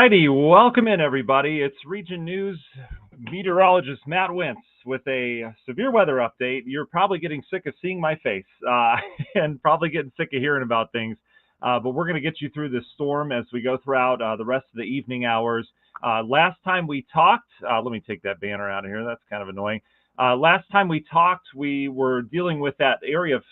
righty, welcome in everybody. It's Region News meteorologist Matt Wentz with a severe weather update. You're probably getting sick of seeing my face and probably getting sick of hearing about things. But we're going to get you through this storm as we go throughout the rest of the evening hours. Last time we talked, let me take that banner out of here. That's kind of annoying. Last time we talked, we were dealing with that area of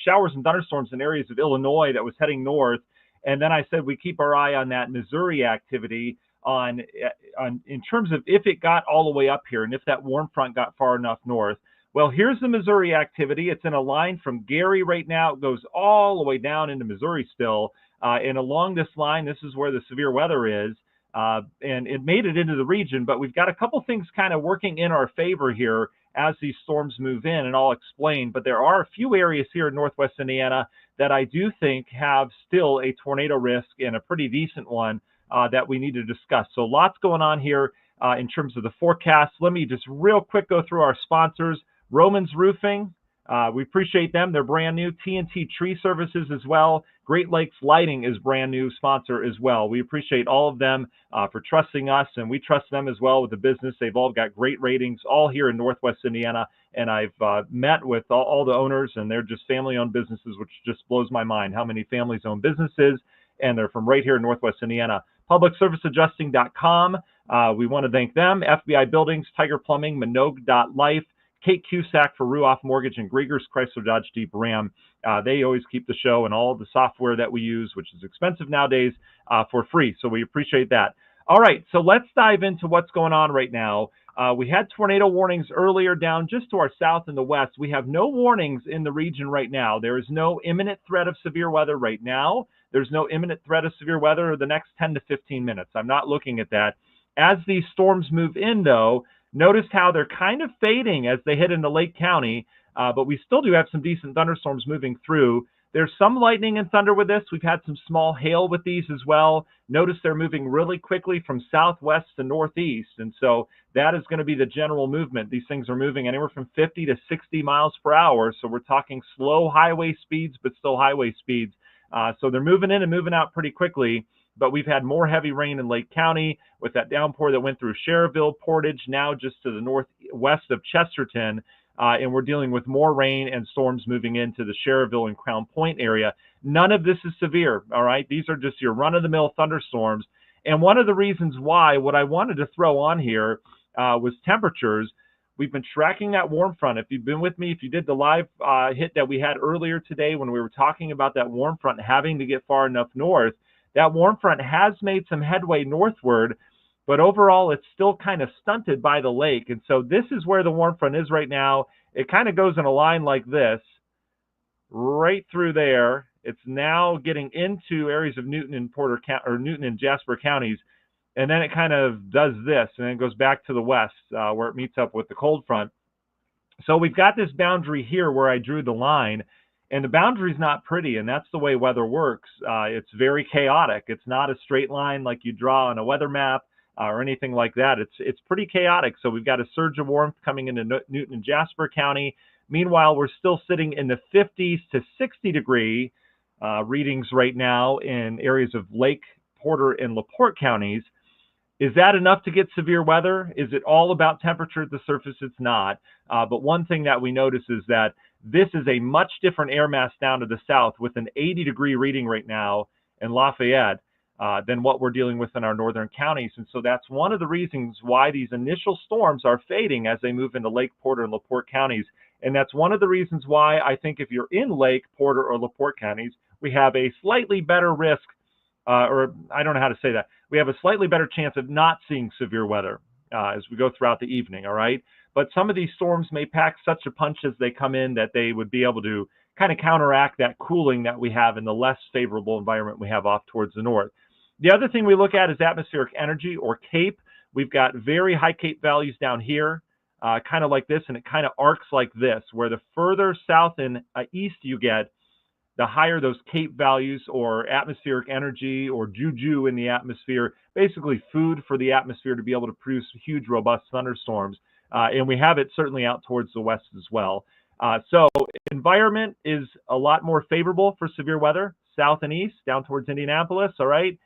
showers and thunderstorms in areas of Illinois that was heading north. And then I said we keep our eye on that Missouri activity in terms of if it got all the way up here and if that warm front got far enough north. Well, here's the Missouri activity. It's in a line from Gary right now. It goes all the way down into Missouri still. And along this line, this is where the severe weather is. And it made it into the region, but we've got a couple things kind of working in our favor here as these storms move in, and I'll explain. But there are a few areas here in northwest Indiana that I do think have still a tornado risk, and a pretty decent one that we need to discuss. So lots going on here in terms of the forecast. Let me just real quick go through our sponsors. Romans Roofing, we appreciate them. They're brand new. TNT Tree Services as well. Great Lakes Lighting is brand new sponsor as well. We appreciate all of them for trusting us, and we trust them as well with the business. They've all got great ratings, all here in Northwest Indiana, and I've met with all the owners, and they're just family-owned businesses, which just blows my mind how many families own businesses, and they're from right here in Northwest Indiana. PublicServiceAdjusting.com. We want to thank them. FBI Buildings, Tiger Plumbing, Minogue.life, Kate Cusack for Ruoff Mortgage, and Grieger's Chrysler Dodge Jeep Ram. They always keep the show and all the software that we use, which is expensive nowadays, for free. So we appreciate that. All right, so let's dive into what's going on right now. We had tornado warnings earlier down just to our south and the west. We have no warnings in the region right now. There is no imminent threat of severe weather right now. There's no imminent threat of severe weather in the next 10 to 15 minutes. I'm not looking at that. As these storms move in, though, notice how they're kind of fading as they hit into Lake County, but we still do have some decent thunderstorms moving through. There's some lightning and thunder with this. We've had some small hail with these as well. Notice they're moving really quickly from southwest to northeast, and so that is going to be the general movement. These things are moving anywhere from 50 to 60 miles per hour, so we're talking slow highway speeds, but still highway speeds. So they're moving in and moving out pretty quickly. But we've had more heavy rain in Lake County with that downpour that went through Cherville, Portage, now just to the northwest of Chesterton. And we're dealing with more rain and storms moving into the Cherville and Crown Point area. None of this is severe, all right? These are just your run-of-the-mill thunderstorms. And one of the reasons why, what I wanted to throw on here was temperatures. We've been tracking that warm front. If you've been with me, if you did the live hit that we had earlier today when we were talking about that warm front having to get far enough north, that warm front has made some headway northward, but overall it's still kind of stunted by the lake. And so this is where the warm front is right now. It kind of goes in a line like this, right through there. It's now getting into areas of Newton and Newton and Jasper counties, and then it kind of does this, and then it goes back to the west where it meets up with the cold front. So we've got this boundary here where I drew the line. And the boundary is not pretty, and that's the way weather works. It's very chaotic. It's not a straight line like you draw on a weather map or anything like that. It's pretty chaotic. So we've got a surge of warmth coming into Newton and Jasper County. Meanwhile, we're still sitting in the 50s to 60 degree readings right now in areas of Lake, Porter, and LaPorte counties. Is that enough to get severe weather? Is it all about temperature at the surface? It's not. But one thing that we notice is that this is a much different air mass down to the south with an 80 degree reading right now in Lafayette than what we're dealing with in our northern counties. And so that's one of the reasons why these initial storms are fading as they move into Lake, Porter, and LaPorte counties. And that's one of the reasons why I think if you're in Lake, Porter, or LaPorte counties, we have a slightly better risk, or I don't know how to say that. We have a slightly better chance of not seeing severe weather as we go throughout the evening, all right? But some of these storms may pack such a punch as they come in that they would be able to kind of counteract that cooling that we have in the less favorable environment we have off towards the north. The other thing we look at is atmospheric energy, or CAPE. We've got very high CAPE values down here, kind of like this, and it kind of arcs like this, where the further south and east you get, the higher those CAPE values, or atmospheric energy, or juju in the atmosphere, basically food for the atmosphere to be able to produce huge, robust thunderstorms. And we have it certainly out towards the west as well. So environment is a lot more favorable for severe weather, south and east, down towards Indianapolis, all right?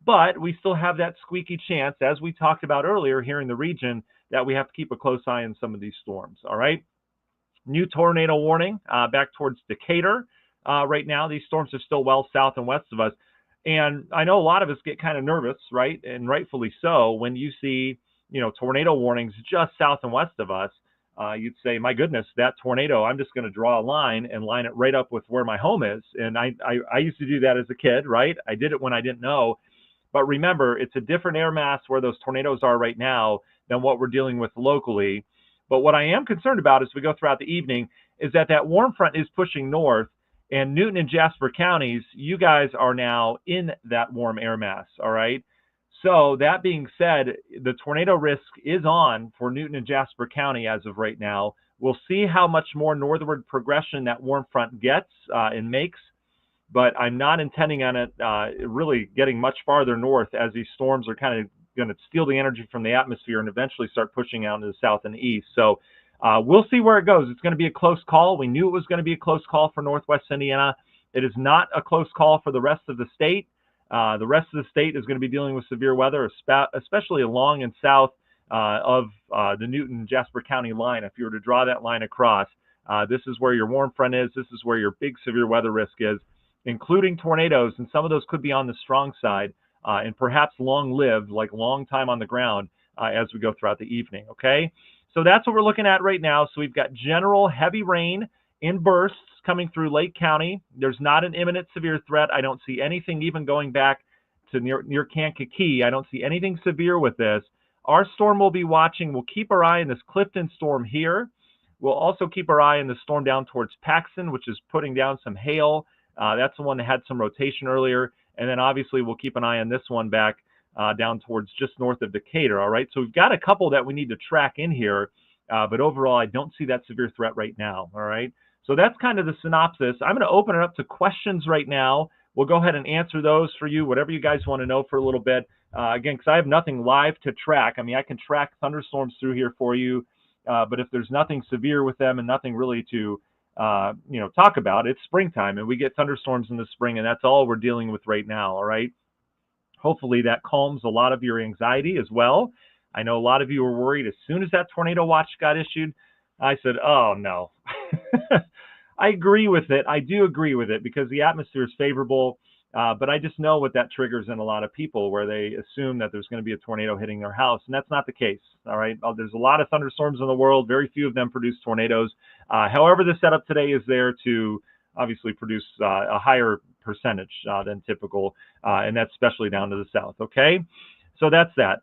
But we still have that squeaky chance, as we talked about earlier here in the region, that we have to keep a close eye on some of these storms. All right. New tornado warning back towards Decatur. Right now, these storms are still well south and west of us. And I know a lot of us get kind of nervous, right? And rightfully so, when you see, tornado warnings just south and west of us. You'd say, my goodness, that tornado, I'm just going to draw a line and line it right up with where my home is. And I used to do that as a kid, right? I did it when I didn't know. But remember, it's a different air mass where those tornadoes are right now than what we're dealing with locally. But what I am concerned about as we go throughout the evening is that warm front is pushing north, and Newton and Jasper counties, you guys are now in that warm air mass, all right? So that being said, the tornado risk is on for Newton and Jasper County as of right now. We'll see how much more northward progression that warm front gets and makes, but I'm not intending on it really getting much farther north, as these storms are kind of going to steal the energy from the atmosphere and eventually start pushing out into the south and east. So we'll see where it goes. It's going to be a close call. We knew it was going to be a close call for Northwest Indiana. It is not a close call for the rest of the state. The rest of the state is going to be dealing with severe weather, especially along and south of the Newton-Jasper County line. If you were to draw that line across, this is where your warm front is. This is where your big severe weather risk is, including tornadoes, and some of those could be on the strong side and perhaps long-lived, like long time on the ground as we go throughout the evening, okay? So that's what we're looking at right now. So we've got general heavy rain in bursts coming through Lake County. There's not an imminent severe threat. I don't see anything even going back to near Kankakee. I don't see anything severe with this. Our storm we'll be watching, we'll keep our eye on this Clifton storm here. We'll also keep our eye on the storm down towards Paxton, which is putting down some hail. That's the one that had some rotation earlier. And then obviously we'll keep an eye on this one back down towards just north of Decatur. All right, so we've got a couple that we need to track in here, but overall I don't see that severe threat right now. All right, so that's kind of the synopsis. I'm going to open it up to questions right now. We'll go ahead and answer those for you, whatever you guys want to know for a little bit. Again, because I have nothing live to track. I mean, I can track thunderstorms through here for you, but if there's nothing severe with them and nothing really to talk about, it's springtime and we get thunderstorms in the spring, and that's all we're dealing with right now. All right. Hopefully that calms a lot of your anxiety as well. I know a lot of you were worried as soon as that tornado watch got issued. I said, oh no. I agree with it. I do agree with it because the atmosphere is favorable, but I just know what that triggers in a lot of people, where they assume that there's going to be a tornado hitting their house, and that's not the case. All right. There's a lot of thunderstorms in the world. Very few of them produce tornadoes. However, the setup today is there to obviously produce a higher percentage than typical, and that's especially down to the south. Okay, so that's that.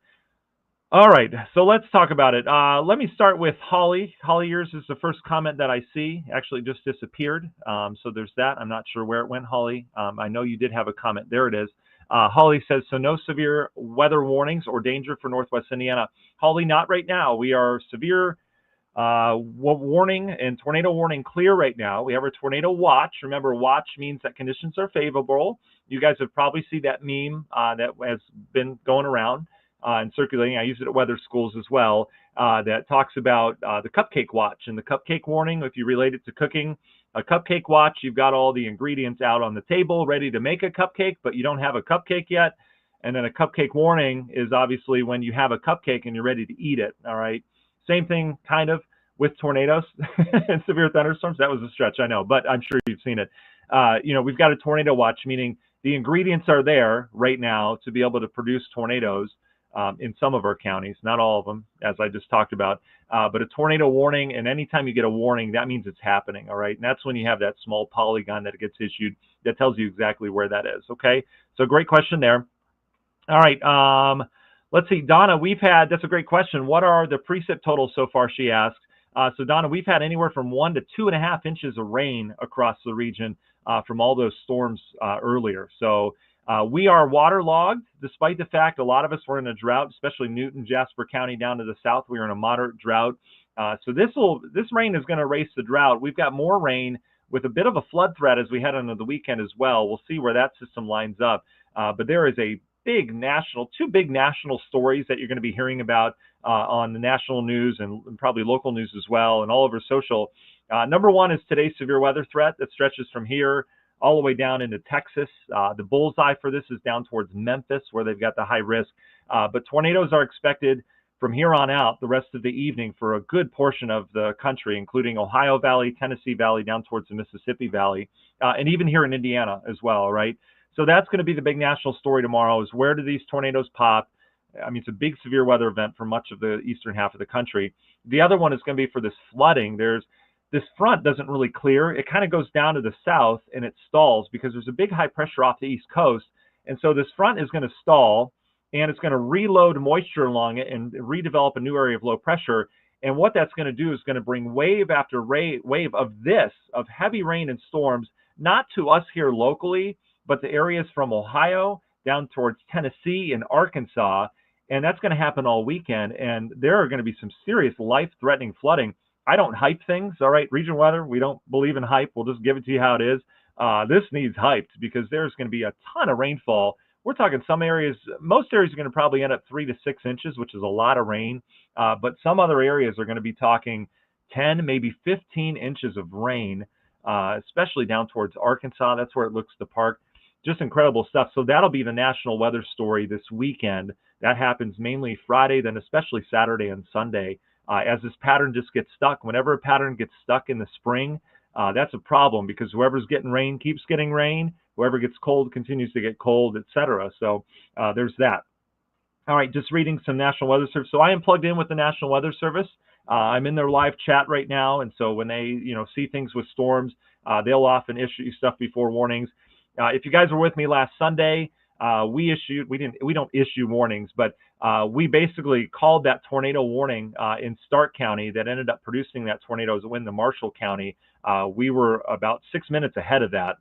All right, so let's talk about it. Let me start with Holly. Holly, yours is the first comment that I see. Actually, just disappeared. So there's that. I'm not sure where it went, Holly. I know you did have a comment. There it is. Holly says, so no severe weather warnings or danger for Northwest Indiana. Holly, not right now. We are severe warning and tornado warning clear right now. We have a tornado watch. Remember, watch means that conditions are favorable. You guys have probably seen that meme that has been going around and circulating. I use it at weather schools as well, that talks about the cupcake watch and the cupcake warning. If you relate it to cooking, a cupcake watch, you've got all the ingredients out on the table ready to make a cupcake, but you don't have a cupcake yet. And then a cupcake warning is obviously when you have a cupcake and you're ready to eat it. All right. Same thing kind of with tornadoes and severe thunderstorms. That was a stretch, I know, but I'm sure you've seen it. We've got a tornado watch, meaning the ingredients are there right now to be able to produce tornadoes in some of our counties, not all of them, as I just talked about. But a tornado warning, and anytime you get a warning, that means it's happening, all right? And that's when you have that small polygon that gets issued that tells you exactly where that is, okay? So great question there. All right, let's see, Donna, that's a great question. What are the precip totals so far, she asked. So Donna, we've had anywhere from 1 to 2.5 inches of rain across the region from all those storms earlier. So we are waterlogged, despite the fact a lot of us were in a drought, especially Newton, Jasper County down to the south. We are in a moderate drought. So this rain is going to erase the drought. We've got more rain with a bit of a flood threat as we head into the weekend as well. We'll see where that system lines up. But there is two big national stories that you're going to be hearing about on the national news and probably local news as well and all over social. Number one is today's severe weather threat that stretches from here all the way down into Texas. The bullseye for this is down towards Memphis, where they've got the high risk. But tornadoes are expected from here on out the rest of the evening for a good portion of the country, including Ohio Valley, Tennessee Valley, down towards the Mississippi Valley, and even here in Indiana as well, right? So that's going to be the big national story tomorrow, is where do these tornadoes pop? I mean, it's a big severe weather event for much of the eastern half of the country. The other one is going to be for this flooding. This front doesn't really clear. It kind of goes down to the south and it stalls because there's a big high pressure off the east coast. And so this front is going to stall, and it's going to reload moisture along it and redevelop a new area of low pressure. And what that's going to do is going to bring wave after wave of heavy rain and storms, not to us here locally, but to areas from Ohio down towards Tennessee and Arkansas. And that's going to happen all weekend. And there are going to be some serious life-threatening flooding. I don't hype things, all right? Regional weather, we don't believe in hype. We'll just give it to you how it is. This needs hyped because there's going to be a ton of rainfall. We're talking some areas, most areas are going to probably end up 3 to 6 inches, which is a lot of rain. But some other areas are going to be talking 10, maybe 15 inches of rain, especially down towards Arkansas. That's where it looks to park. Just incredible stuff. So that'll be the national weather story this weekend. That happens mainly Friday, then especially Saturday and Sunday. As this pattern just gets stuck. Whenever a pattern gets stuck in the spring, that's a problem because whoever's getting rain keeps getting rain. Whoever gets cold continues to get cold, etc. So there's that. All right, just reading some National Weather Service. So I am plugged in with the National Weather Service. I'm in their live chat right now, and so when they see things with storms, they'll often issue stuff before warnings. If you guys were with me last Sunday, we don't issue warnings, but we basically called that tornado warning in Stark County that ended up producing that tornado in the Marshall County. We were about 6 minutes ahead of that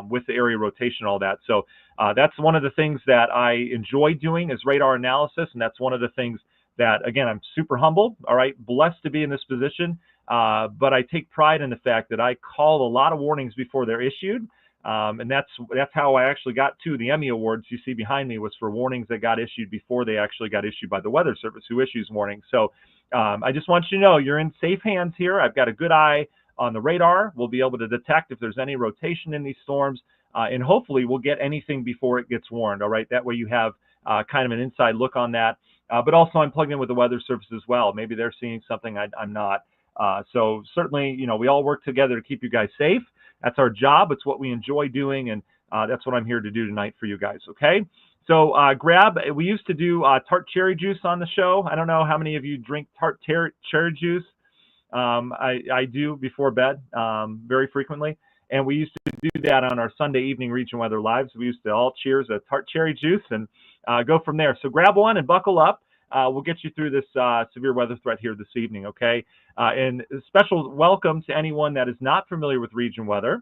with the area rotation and all that. So that's one of the things that I enjoy doing is radar analysis, and that's one of the things that, again, I'm super humbled, all right, blessed to be in this position, but I take pride in the fact that I call a lot of warnings before they're issued. And that's how I actually got to the Emmy Awards you see behind me, was for warnings that got issued before they actually got issued by the Weather Service, who issues warnings. So I just want you to know you're in safe hands here. I've got a good eye on the radar. We'll be able to detect if there's any rotation in these storms, and hopefully we'll get anything before it gets warned. All right, that way you have kind of an inside look on that. But also I'm plugged in with the Weather Service as well. Maybe they're seeing something I'm not. So certainly, we all work together to keep you guys safe. That's our job. It's what we enjoy doing, and that's what I'm here to do tonight for you guys, okay? So we used to do tart cherry juice on the show. I don't know how many of you drink tart cherry juice. I do before bed very frequently, and we used to do that on our Sunday evening Region Weather Lives. We used to all cheers a tart cherry juice and go from there. So grab one and buckle up. We'll get you through this severe weather threat here this evening, okay? And a special welcome to anyone that is not familiar with region weather.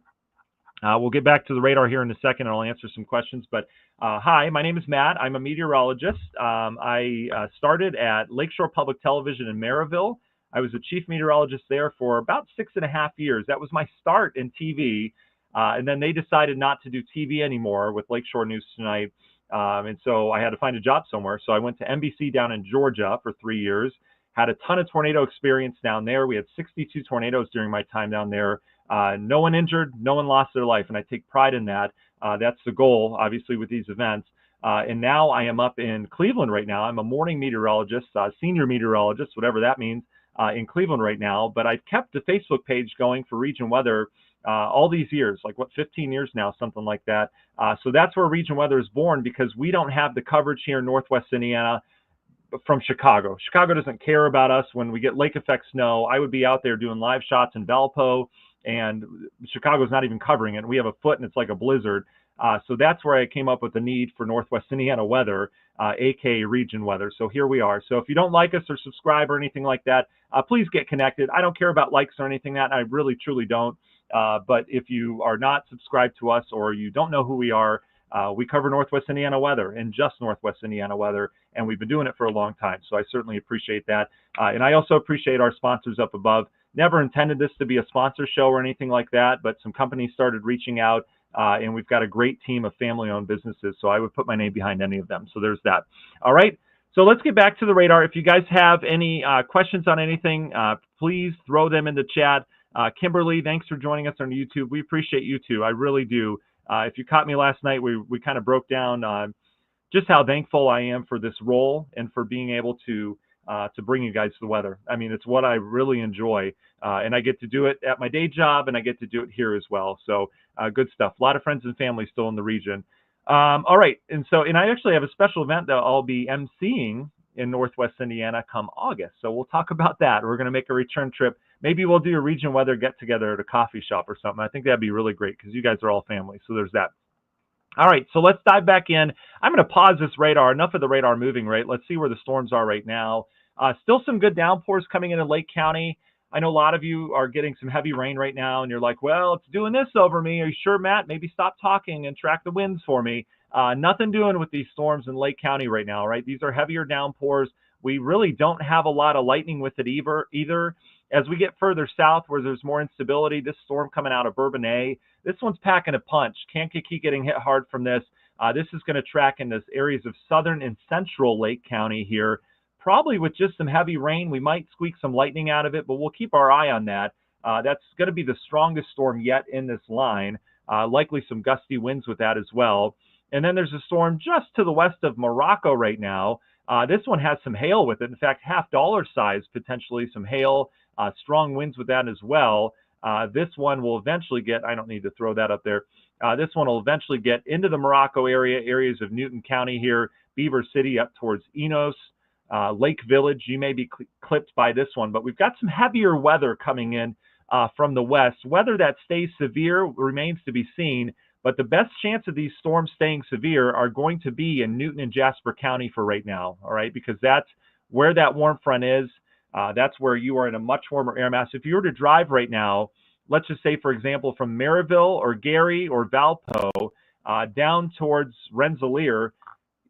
We'll get back to the radar here in a second, and I'll answer some questions. But hi, my name is Matt. I'm a meteorologist. I started at Lakeshore Public Television in Maryville. I was a chief meteorologist there for about 6.5 years. That was my start in TV. And then they decided not to do TV anymore with Lakeshore News Tonight. And so I had to find a job somewhere. So I went to NBC down in Georgia for 3 years, had a ton of tornado experience down there. We had 62 tornadoes during my time down there. No one injured, no one lost their life. And I take pride in that. That's the goal, obviously, with these events. And now I am up in Cleveland right now. I'm a morning meteorologist, senior meteorologist, whatever that means, in Cleveland right now. But I've kept the Facebook page going for region weather all these years, like 15 years now, something like that. So that's where region weather is born, because we don't have the coverage here in Northwest Indiana from Chicago. Chicago doesn't care about us. When we get lake effect snow, I would be out there doing live shots in Valpo, and Chicago's not even covering it. We have a foot and it's like a blizzard. So that's where I came up with the need for Northwest Indiana weather, aka region weather. So here we are. So if you don't like us or subscribe or anything like that, please get connected. I don't care about likes or anything like that. I really, truly don't. But if you are not subscribed to us, or you don't know who we are, we cover Northwest Indiana weather, and just Northwest Indiana weather, and we've been doing it for a long time. So I certainly appreciate that. And I also appreciate our sponsors up above. Never intended this to be a sponsor show or anything like that, but some companies started reaching out, and we've got a great team of family-owned businesses, so I would put my name behind any of them. So there's that. All right, so let's get back to the radar. If you guys have any questions on anything, please throw them in the chat. Kimberly, thanks for joining us on YouTube. We appreciate you too. I really do. If you caught me last night, we kind of broke down just how thankful I am for this role and for being able to bring you guys the weather. I mean, it's what I really enjoy, and I get to do it at my day job, and I get to do it here as well. So good stuff. A lot of friends and family still in the region. All right, and I actually have a special event that I'll be emceeing in Northwest Indiana come August. So we'll talk about that. We're going to make a return trip. Maybe we'll do a region weather get together at a coffee shop or something. I think that'd be really great because you guys are all family. So there's that. All right, so let's dive back in. I'm going to pause this radar. Enough of the radar moving, right? Let's see where the storms are right now. Still some good downpours coming in Lake County. I know a lot of you are getting some heavy rain right now, and you're like, well, it's doing this over me. Are you sure, Matt? Maybe stop talking and track the winds for me. Nothing doing with these storms in Lake County right now, right? These are heavier downpours. We really don't have a lot of lightning with it either. As we get further south where there's more instability, this storm coming out of Bourbonnais, this one's packing a punch. Kankakee getting hit hard from this. This is going to track in this areas of southern and central Lake County here, probably with just some heavy rain. We might squeak some lightning out of it, but we'll keep our eye on that. That's going to be the strongest storm yet in this line. Likely some gusty winds with that as well. And then there's a storm just to the west of Morocco right now. This one has some hail with it. In fact, $half size, potentially some hail, strong winds with that as well. This one will eventually get, I don't need to throw that up there. This one will eventually get into the Morocco area, areas of Newton County here, Beaver City up towards Enos, Lake Village. You may be clipped by this one, but we've got some heavier weather coming in from the west. Whether that stays severe remains to be seen, but the best chance of these storms staying severe are going to be in Newton and Jasper County for right now, all right, because that's where that warm front is. That's where you are in a much warmer air mass. If you were to drive right now, let's just say, for example, from Maryville or Gary or Valpo down towards Rensselaer,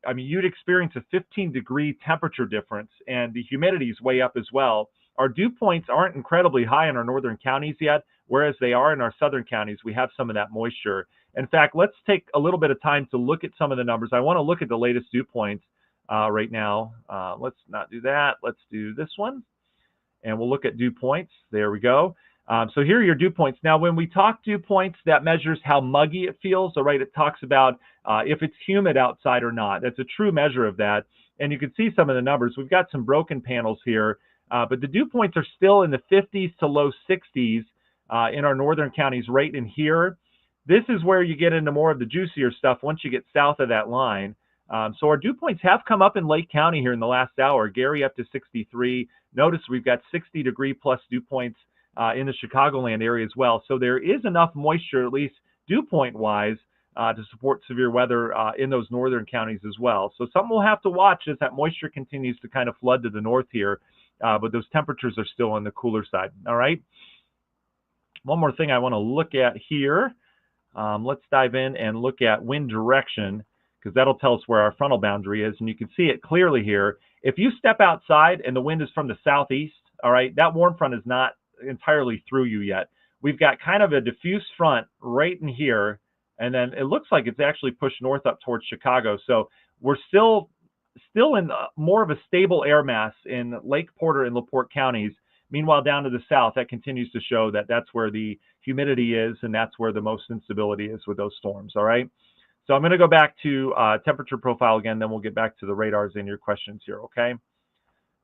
I mean, you'd experience a 15-degree temperature difference, and the humidity is way up as well. Our dew points aren't incredibly high in our northern counties yet, whereas they are in our southern counties. We have some of that moisture. In fact, let's take a little bit of time to look at some of the numbers. I want to look at the latest dew points right now. Let's not do that. Let's do this one, and we'll look at dew points. There we go. So here are your dew points. Now, when we talk dew points, that measures how muggy it feels. So, right, it talks about if it's humid outside or not. That's a true measure of that. And you can see some of the numbers. We've got some broken panels here, but the dew points are still in the 50s to low 60s in our northern counties right in here. This is where you get into more of the juicier stuff once you get south of that line. So our dew points have come up in Lake County here in the last hour. Gary up to 63. Notice we've got 60-degree plus dew points in the Chicagoland area as well. So there is enough moisture, at least dew point wise, to support severe weather in those northern counties as well. So something we'll have to watch as that moisture continues to kind of flood to the north here, but those temperatures are still on the cooler side. All right. One more thing I want to look at here. Let's dive in and look at wind direction, because that'll tell us where our frontal boundary is, and you can see it clearly here. If you step outside and the wind is from the southeast, all right, that warm front is not entirely through you yet. We've got kind of a diffuse front right in here, and then it looks like it's actually pushed north up towards Chicago. So we're still in more of a stable air mass in Lake Porter and LaPorte counties. Meanwhile, down to the south, that continues to show that that's where the humidity is, and that's where the most instability is with those storms, all right? So I'm going to go back to temperature profile again, then we'll get back to the radars and your questions here, okay?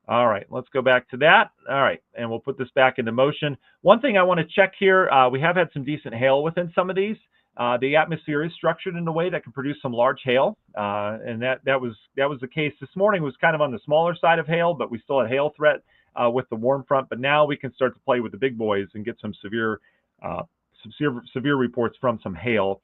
All right, let's go back to that. All right, and we'll put this back into motion. One thing I want to check here, we have had some decent hail within some of these. The atmosphere is structured in a way that can produce some large hail, and that was the case this morning. Was kind of on the smaller side of hail, but we still had hail threat with the warm front. But now we can start to play with the big boys and get some severe reports from some hail.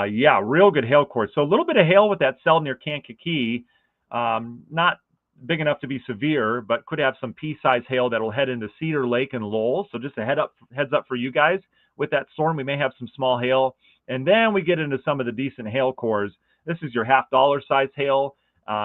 Yeah, real good hail course. So a little bit of hail with that cell near Kankakee, not big enough to be severe, but could have some pea-sized hail that will head into Cedar Lake and Lowell. So just a heads up for you guys. With that storm, we may have some small hail. And then we get into some of the decent hail cores. This is your $half size hail,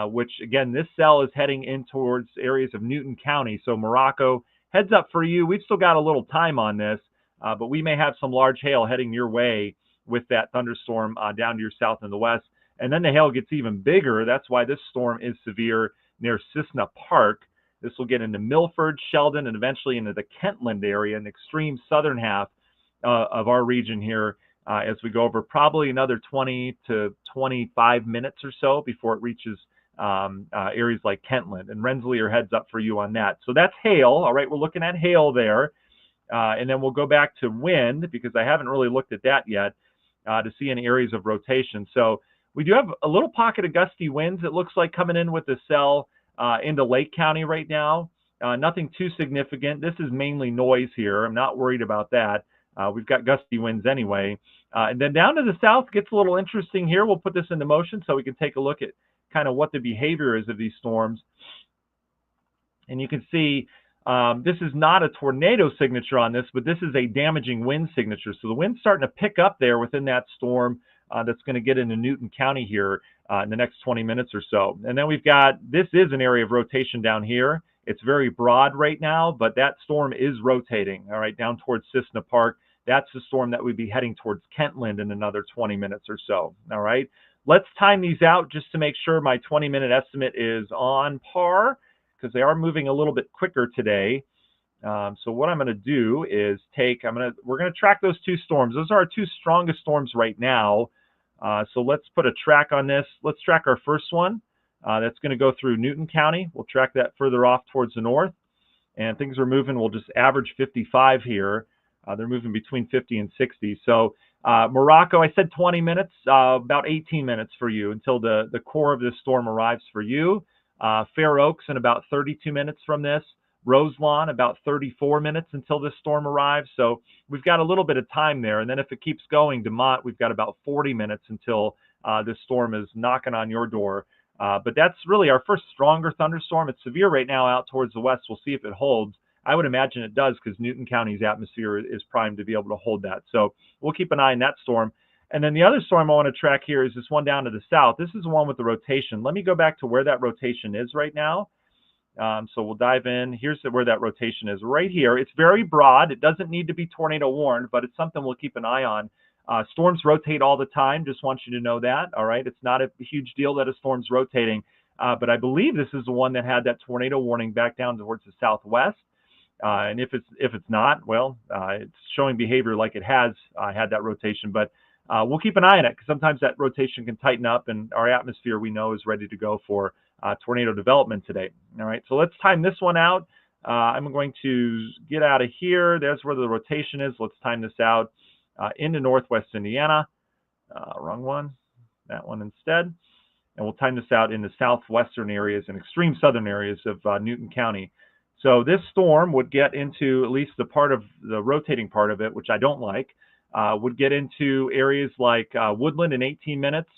which, again, this cell is heading in towards areas of Newton County. So Morocco, heads up for you. We've still got a little time on this, but we may have some large hail heading your way with that thunderstorm down to your south and the west. And then the hail gets even bigger. That's why this storm is severe near Cissna Park. This will get into Milford, Sheldon, and eventually into the Kentland area, an extreme southern half of our region here, as we go over probably another 20 to 25 minutes or so before it reaches areas like Kentland. And Rensselaer heads up for you on that. So that's hail. All right, we're looking at hail there. And then we'll go back to wind, because I haven't really looked at that yet, to see any areas of rotation. So we do have a little pocket of gusty winds, it looks like, coming in with the cell into Lake County right now. Nothing too significant. This is mainly noise here. I'm not worried about that. We've got gusty winds anyway. And then down to the south gets a little interesting here. We'll put this into motion so we can take a look at kind of what the behavior is of these storms. And you can see this is not a tornado signature on this, but this is a damaging wind signature. So the wind's starting to pick up there within that storm that's going to get into Newton County here in the next 20 minutes or so. And then we've got, this is an area of rotation down here. It's very broad right now, but that storm is rotating, all right, down towards Cissna Park. That's the storm that would be heading towards Kentland in another 20 minutes or so, all right? Let's time these out just to make sure my 20-minute estimate is on par, because they are moving a little bit quicker today. So what I'm going to do is we're going to track those two storms. Those are our two strongest storms right now. So let's put a track on this. Let's track our first one. That's going to go through Newton County. We'll track that further off towards the north. And things are moving. We'll just average 55 here. They're moving between 50 and 60. So Morocco, I said 20 minutes, about 18 minutes for you until the core of this storm arrives for you. Fair Oaks in about 32 minutes from this. Roselawn, about 34 minutes until this storm arrives. So we've got a little bit of time there. And then if it keeps going, DeMont, we've got about 40 minutes until this storm is knocking on your door. But that's really our first stronger thunderstorm. It's severe right now out towards the west. We'll see if it holds. I would imagine it does, because Newton County's atmosphere is primed to be able to hold that. So we'll keep an eye on that storm. And then the other storm I want to track here is this one down to the south. This is the one with the rotation. Let me go back to where that rotation is right now. So we'll dive in. Here's where that rotation is right here. It's very broad. It doesn't need to be tornado warned, but it's something we'll keep an eye on. Storms rotate all the time. Just want you to know that. All right. It's not a huge deal that a storm's rotating, but I believe this is the one that had that tornado warning back down towards the southwest. And if it's not, well, it's showing behavior like it has had that rotation. But we'll keep an eye on it, because sometimes that rotation can tighten up, and our atmosphere, we know, is ready to go for tornado development today. All right, so let's time this one out. I'm going to get out of here. There's where the rotation is. Let's time this out into northwest Indiana. Wrong one. That one instead. And we'll time this out in the southwestern areas and extreme southern areas of Newton County. So this storm would get into at least the part of the rotating part of it, which I don't like, would get into areas like Woodland in 18 minutes.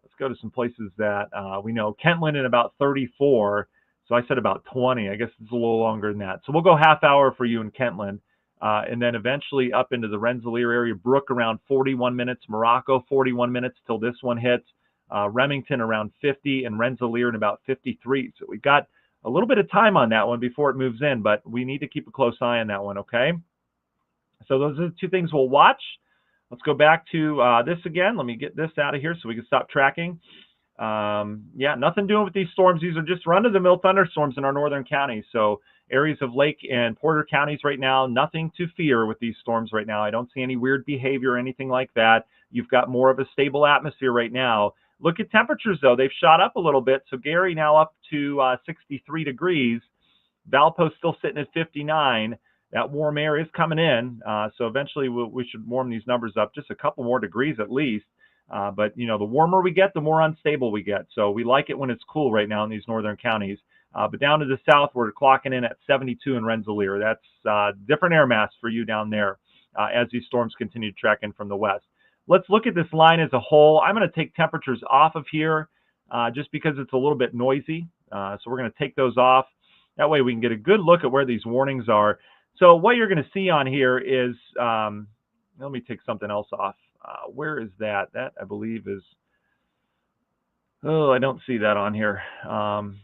Let's go to some places that we know. Kentland in about 34. So I said about 20. I guess it's a little longer than that. So we'll go half hour for you in Kentland. And then eventually up into the Rensselaer area. Brook around 41 minutes. Morocco 41 minutes till this one hits. Remington around 50. And Rensselaer in about 53. So we've got a little bit of time on that one before it moves in, but we need to keep a close eye on that one, okay? So those are the two things we'll watch. Let's go back to this again. Let me get this out of here so we can stop tracking. Yeah, nothing doing with these storms. These are just run-of-the-mill thunderstorms in our northern counties. So areas of Lake and Porter counties right now, nothing to fear with these storms right now. I don't see any weird behavior or anything like that. You've got more of a stable atmosphere right now. Look at temperatures, though. They've shot up a little bit. So Gary now up to 63 degrees. Valpo's still sitting at 59. That warm air is coming in. So eventually we should warm these numbers up just a couple more degrees at least. But, you know, the warmer we get, the more unstable we get. So we like it when it's cool right now in these northern counties. But down to the south, we're clocking in at 72 in Rensselaer. That's different air mass for you down there as these storms continue to track in from the west. Let's look at this line as a whole. I'm going to take temperatures off of here just because it's a little bit noisy. So we're going to take those off. That way we can get a good look at where these warnings are. So what you're going to see on here is, let me take something else off. Where is that? That, I believe, is, oh, I don't see that on here.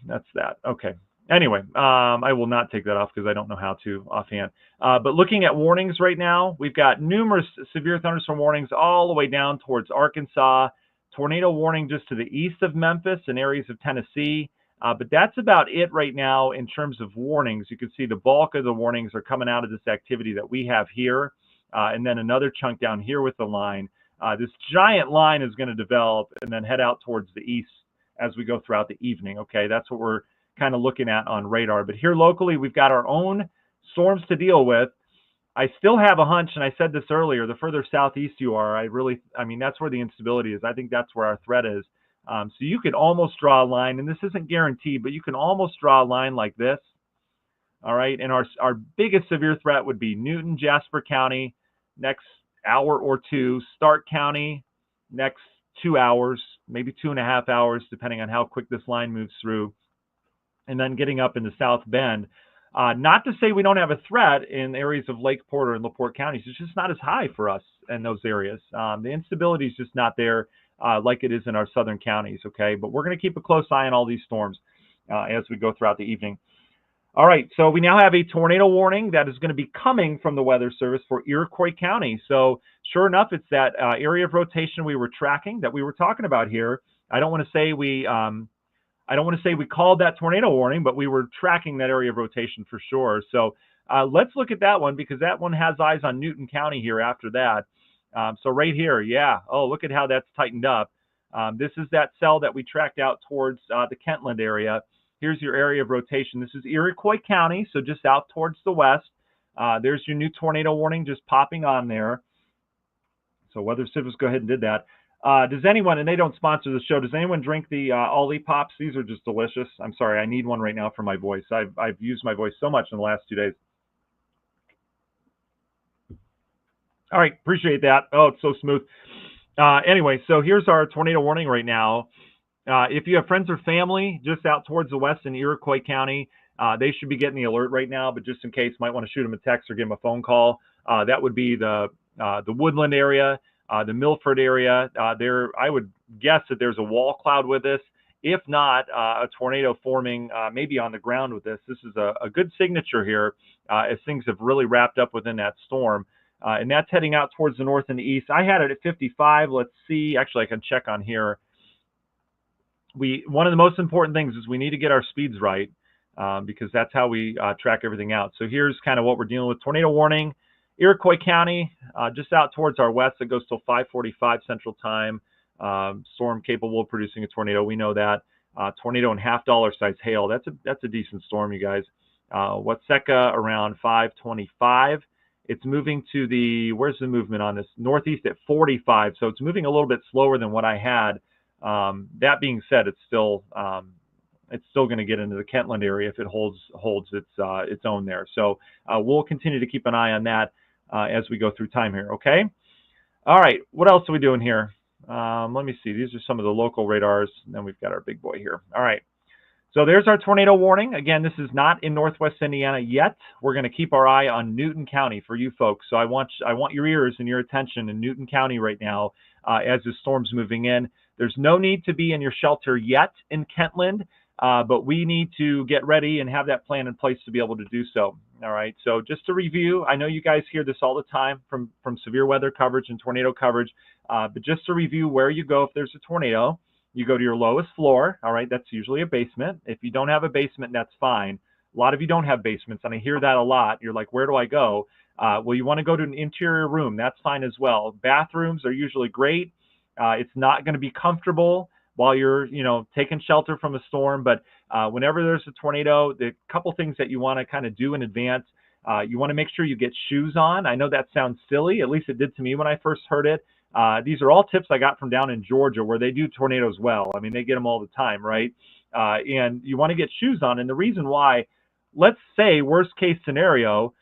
That's that. Okay. Anyway, I will not take that off because I don't know how to offhand. But looking at warnings right now, we've got numerous severe thunderstorm warnings all the way down towards Arkansas. Tornado warning just to the east of Memphis and areas of Tennessee. But that's about it right now in terms of warnings. You can see the bulk of the warnings are coming out of this activity that we have here, and then another chunk down here with the line. This giant line is going to develop and then head out towards the east as we go throughout the evening. Okay, that's what we're kind of looking at on radar. But here locally, we've got our own storms to deal with. I still have a hunch, and I said this earlier, the further southeast you are, I mean, that's where the instability is. I think that's where our threat is. So you could almost draw a line, and this isn't guaranteed, but you can almost draw a line like this. All right, and our biggest severe threat would be Newton, Jasper County, next hour or two, Stark County, next 2 hours, maybe 2.5 hours, depending on how quick this line moves through, and then getting up into South Bend. Not to say we don't have a threat in areas of Lake Porter and LaPorte counties. It's just not as high for us in those areas. The instability is just not there like it is in our southern counties, okay? But we're going to keep a close eye on all these storms as we go throughout the evening. All right, so we now have a tornado warning that is going to be coming from the Weather Service for Iroquois County. So sure enough, it's that area of rotation we were tracking that we were talking about here. I don't want to say we called that tornado warning, but we were tracking that area of rotation for sure. So let's look at that one because that one has eyes on Newton County here after that. So right here, yeah. Oh, look at how that's tightened up. This is that cell that we tracked out towards the Kentland area. Here's your area of rotation. This is Iroquois County, so just out towards the west. There's your new tornado warning just popping on there. So Weather Service go ahead and did that. Does anyone, and they don't sponsor the show, does anyone drink the Ollie Pops? These are just delicious. I'm sorry, I need one right now for my voice. I've used my voice so much in the last 2 days. All right, appreciate that. Oh, it's so smooth. Anyway, so here's our tornado warning right now. If you have friends or family just out towards the west in Iroquois County, they should be getting the alert right now, but just in case, might want to shoot them a text or give them a phone call. That would be the Woodland area, the Milford area. I would guess that there's a wall cloud with this. If not, a tornado forming maybe on the ground with this. This is a good signature here as things have really wrapped up within that storm. And that's heading out towards the north and the east. I had it at 55. Let's see. Actually, I can check on here. One of the most important things is we need to get our speeds right because that's how we track everything out. So here's kind of what we're dealing with. Tornado warning, Iroquois County, just out towards our west. It goes till 5:45 Central Time. Storm capable of producing a tornado. We know that. Tornado and $half size hail. That's a decent storm, you guys. Watseka around 5:25. It's moving to where's the movement on this? Northeast at 45. So it's moving a little bit slower than what I had. That being said, it's still going to get into the Kentland area if it holds its own there. So we'll continue to keep an eye on that as we go through time here. Okay. All right. What else are we doing here? Let me see. These are some of the local radars. And then we've got our big boy here. All right. So there's our tornado warning. Again, this is not in Northwest Indiana yet. We're going to keep our eye on Newton County for you folks. So I want your ears and your attention in Newton County right now as the storm's moving in. There's no need to be in your shelter yet in Kentland, but we need to get ready and have that plan in place to be able to do so. All right. So just to review, I know you guys hear this all the time from severe weather coverage and tornado coverage, but just to review where you go if there's a tornado. You go to your lowest floor, all right, that's usually a basement. If you don't have a basement, that's fine. A lot of you don't have basements, and I hear that a lot. You're like, where do I go? Well, you want to go to an interior room. That's fine as well. Bathrooms are usually great. It's not going to be comfortable while you're, taking shelter from a storm, but whenever there's a tornado, the couple things that you want to kind of do in advance, you want to make sure you get shoes on. I know that sounds silly, at least it did to me when I first heard it. These are all tips I got from down in Georgia where they do tornadoes well. I mean, they get them all the time, right? And you want to get shoes on. And the reason why, let's say worst case scenario,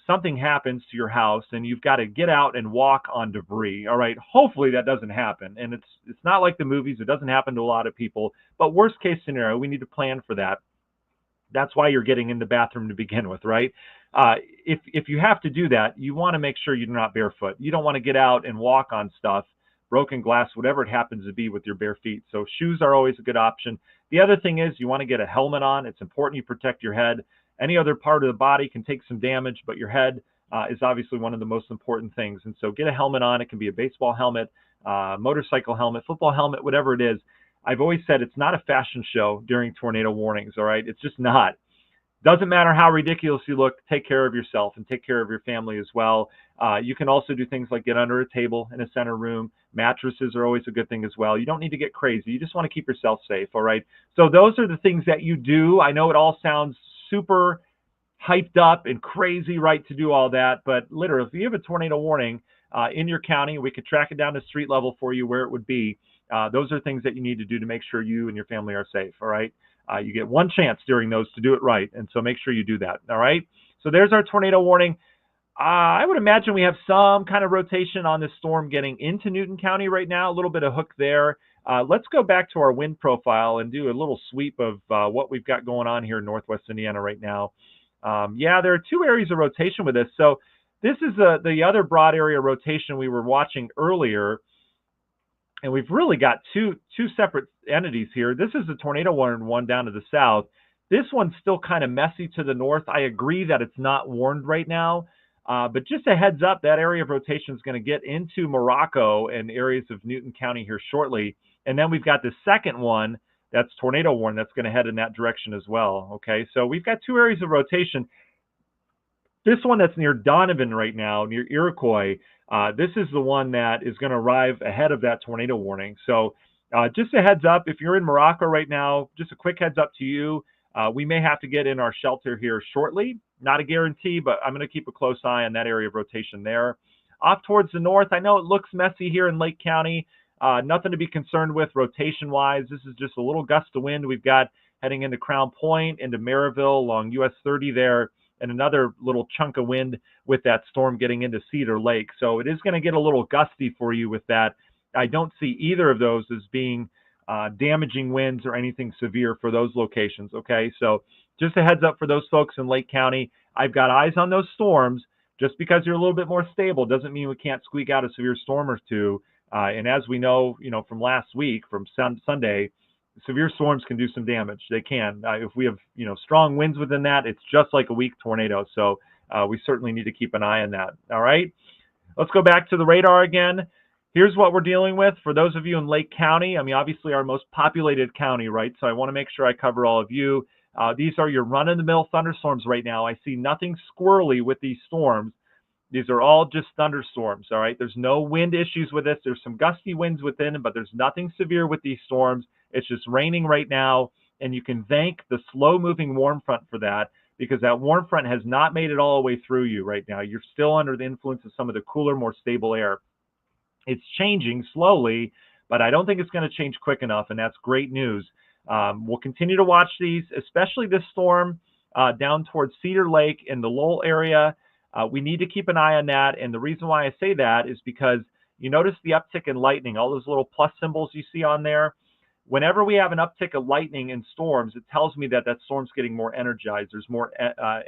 something happens to your house and you've got to get out and walk on debris. All right. Hopefully that doesn't happen. And it's not like the movies. It doesn't happen to a lot of people, but worst case scenario, we need to plan for that. That's why you're getting in the bathroom to begin with, right? If you have to do that, you want to make sure you're not barefoot. You don't want to get out and walk on stuff, broken glass, whatever it happens to be with your bare feet. So shoes are always a good option. The other thing is you want to get a helmet on. It's important you protect your head. Any other part of the body can take some damage, but your head is obviously one of the most important things. And so get a helmet on. It can be a baseball helmet, motorcycle helmet, football helmet, whatever it is. I've always said it's not a fashion show during tornado warnings, all right? It's just not. Doesn't matter how ridiculous you look, take care of yourself and take care of your family as well. You can also do things like get under a table in a center room. Mattresses are always a good thing as well. You don't need to get crazy. You just want to keep yourself safe, all right? So those are the things that you do. I know it all sounds super hyped up and crazy, right, to do all that, but literally, if you have a tornado warning in your county, we could track it down to street level for you where it would be. Those are things that you need to do to make sure you and your family are safe, all right? You get one chance during those to do it right, and so make sure you do that, all right? So there's our tornado warning. I would imagine we have some kind of rotation on this storm getting into Newton County right now, a little bit of hook there. Let's go back to our wind profile and do a little sweep of what we've got going on here in Northwest Indiana right now. Yeah, there are two areas of rotation with this. So this is the other broad area rotation we were watching earlier. And we've really got two separate entities here. This is the tornado warning one down to the south. This one's still kind of messy to the north. I agree that it's not warned right now. But just a heads up, that area of rotation is going to get into Morocco and areas of Newton County here shortly. And then we've got the second one that's tornado warning that's going to head in that direction as well. Okay, so we've got two areas of rotation. This one that's near Donovan right now, near Iroquois, this is the one that is going to arrive ahead of that tornado warning. So just a heads up, if you're in Morocco right now, just a quick heads up to you. We may have to get in our shelter here shortly. Not a guarantee, but I'm going to keep a close eye on that area of rotation there. Off towards the north, I know it looks messy here in Lake County. Nothing to be concerned with rotation-wise. This is just a little gust of wind we've got heading into Crown Point, into Maryville, along US 30 there, and another little chunk of wind with that storm getting into Cedar Lake. So it is going to get a little gusty for you with that. I don't see either of those as being damaging winds or anything severe for those locations, okay? So just a heads up for those folks in Lake County. I've got eyes on those storms. Just because you're a little bit more stable doesn't mean we can't squeak out a severe storm or two. And as we know, from last week, from Sunday, severe storms can do some damage. They can. If we have, strong winds within that, it's just like a weak tornado. So we certainly need to keep an eye on that. All right. Let's go back to the radar again. Here's what we're dealing with for those of you in Lake County. I mean, obviously our most populated county, right? So I want to make sure I cover all of you. These are your run-of-the-mill thunderstorms right now. I see nothing squirrely with these storms. These are all just thunderstorms, all right? There's no wind issues with this. There's some gusty winds within, but there's nothing severe with these storms. It's just raining right now, and you can thank the slow-moving warm front for that, because that warm front has not made it all the way through you right now. You're still under the influence of some of the cooler, more stable air. It's changing slowly, but I don't think it's going to change quick enough, and that's great news. We'll continue to watch these, especially this storm down towards Cedar Lake in the Lowell area. We need to keep an eye on that, and the reason why I say that is because you notice the uptick in lightning, all those little plus symbols you see on there. Whenever we have an uptick of lightning in storms, it tells me that that storm's getting more energized. There's more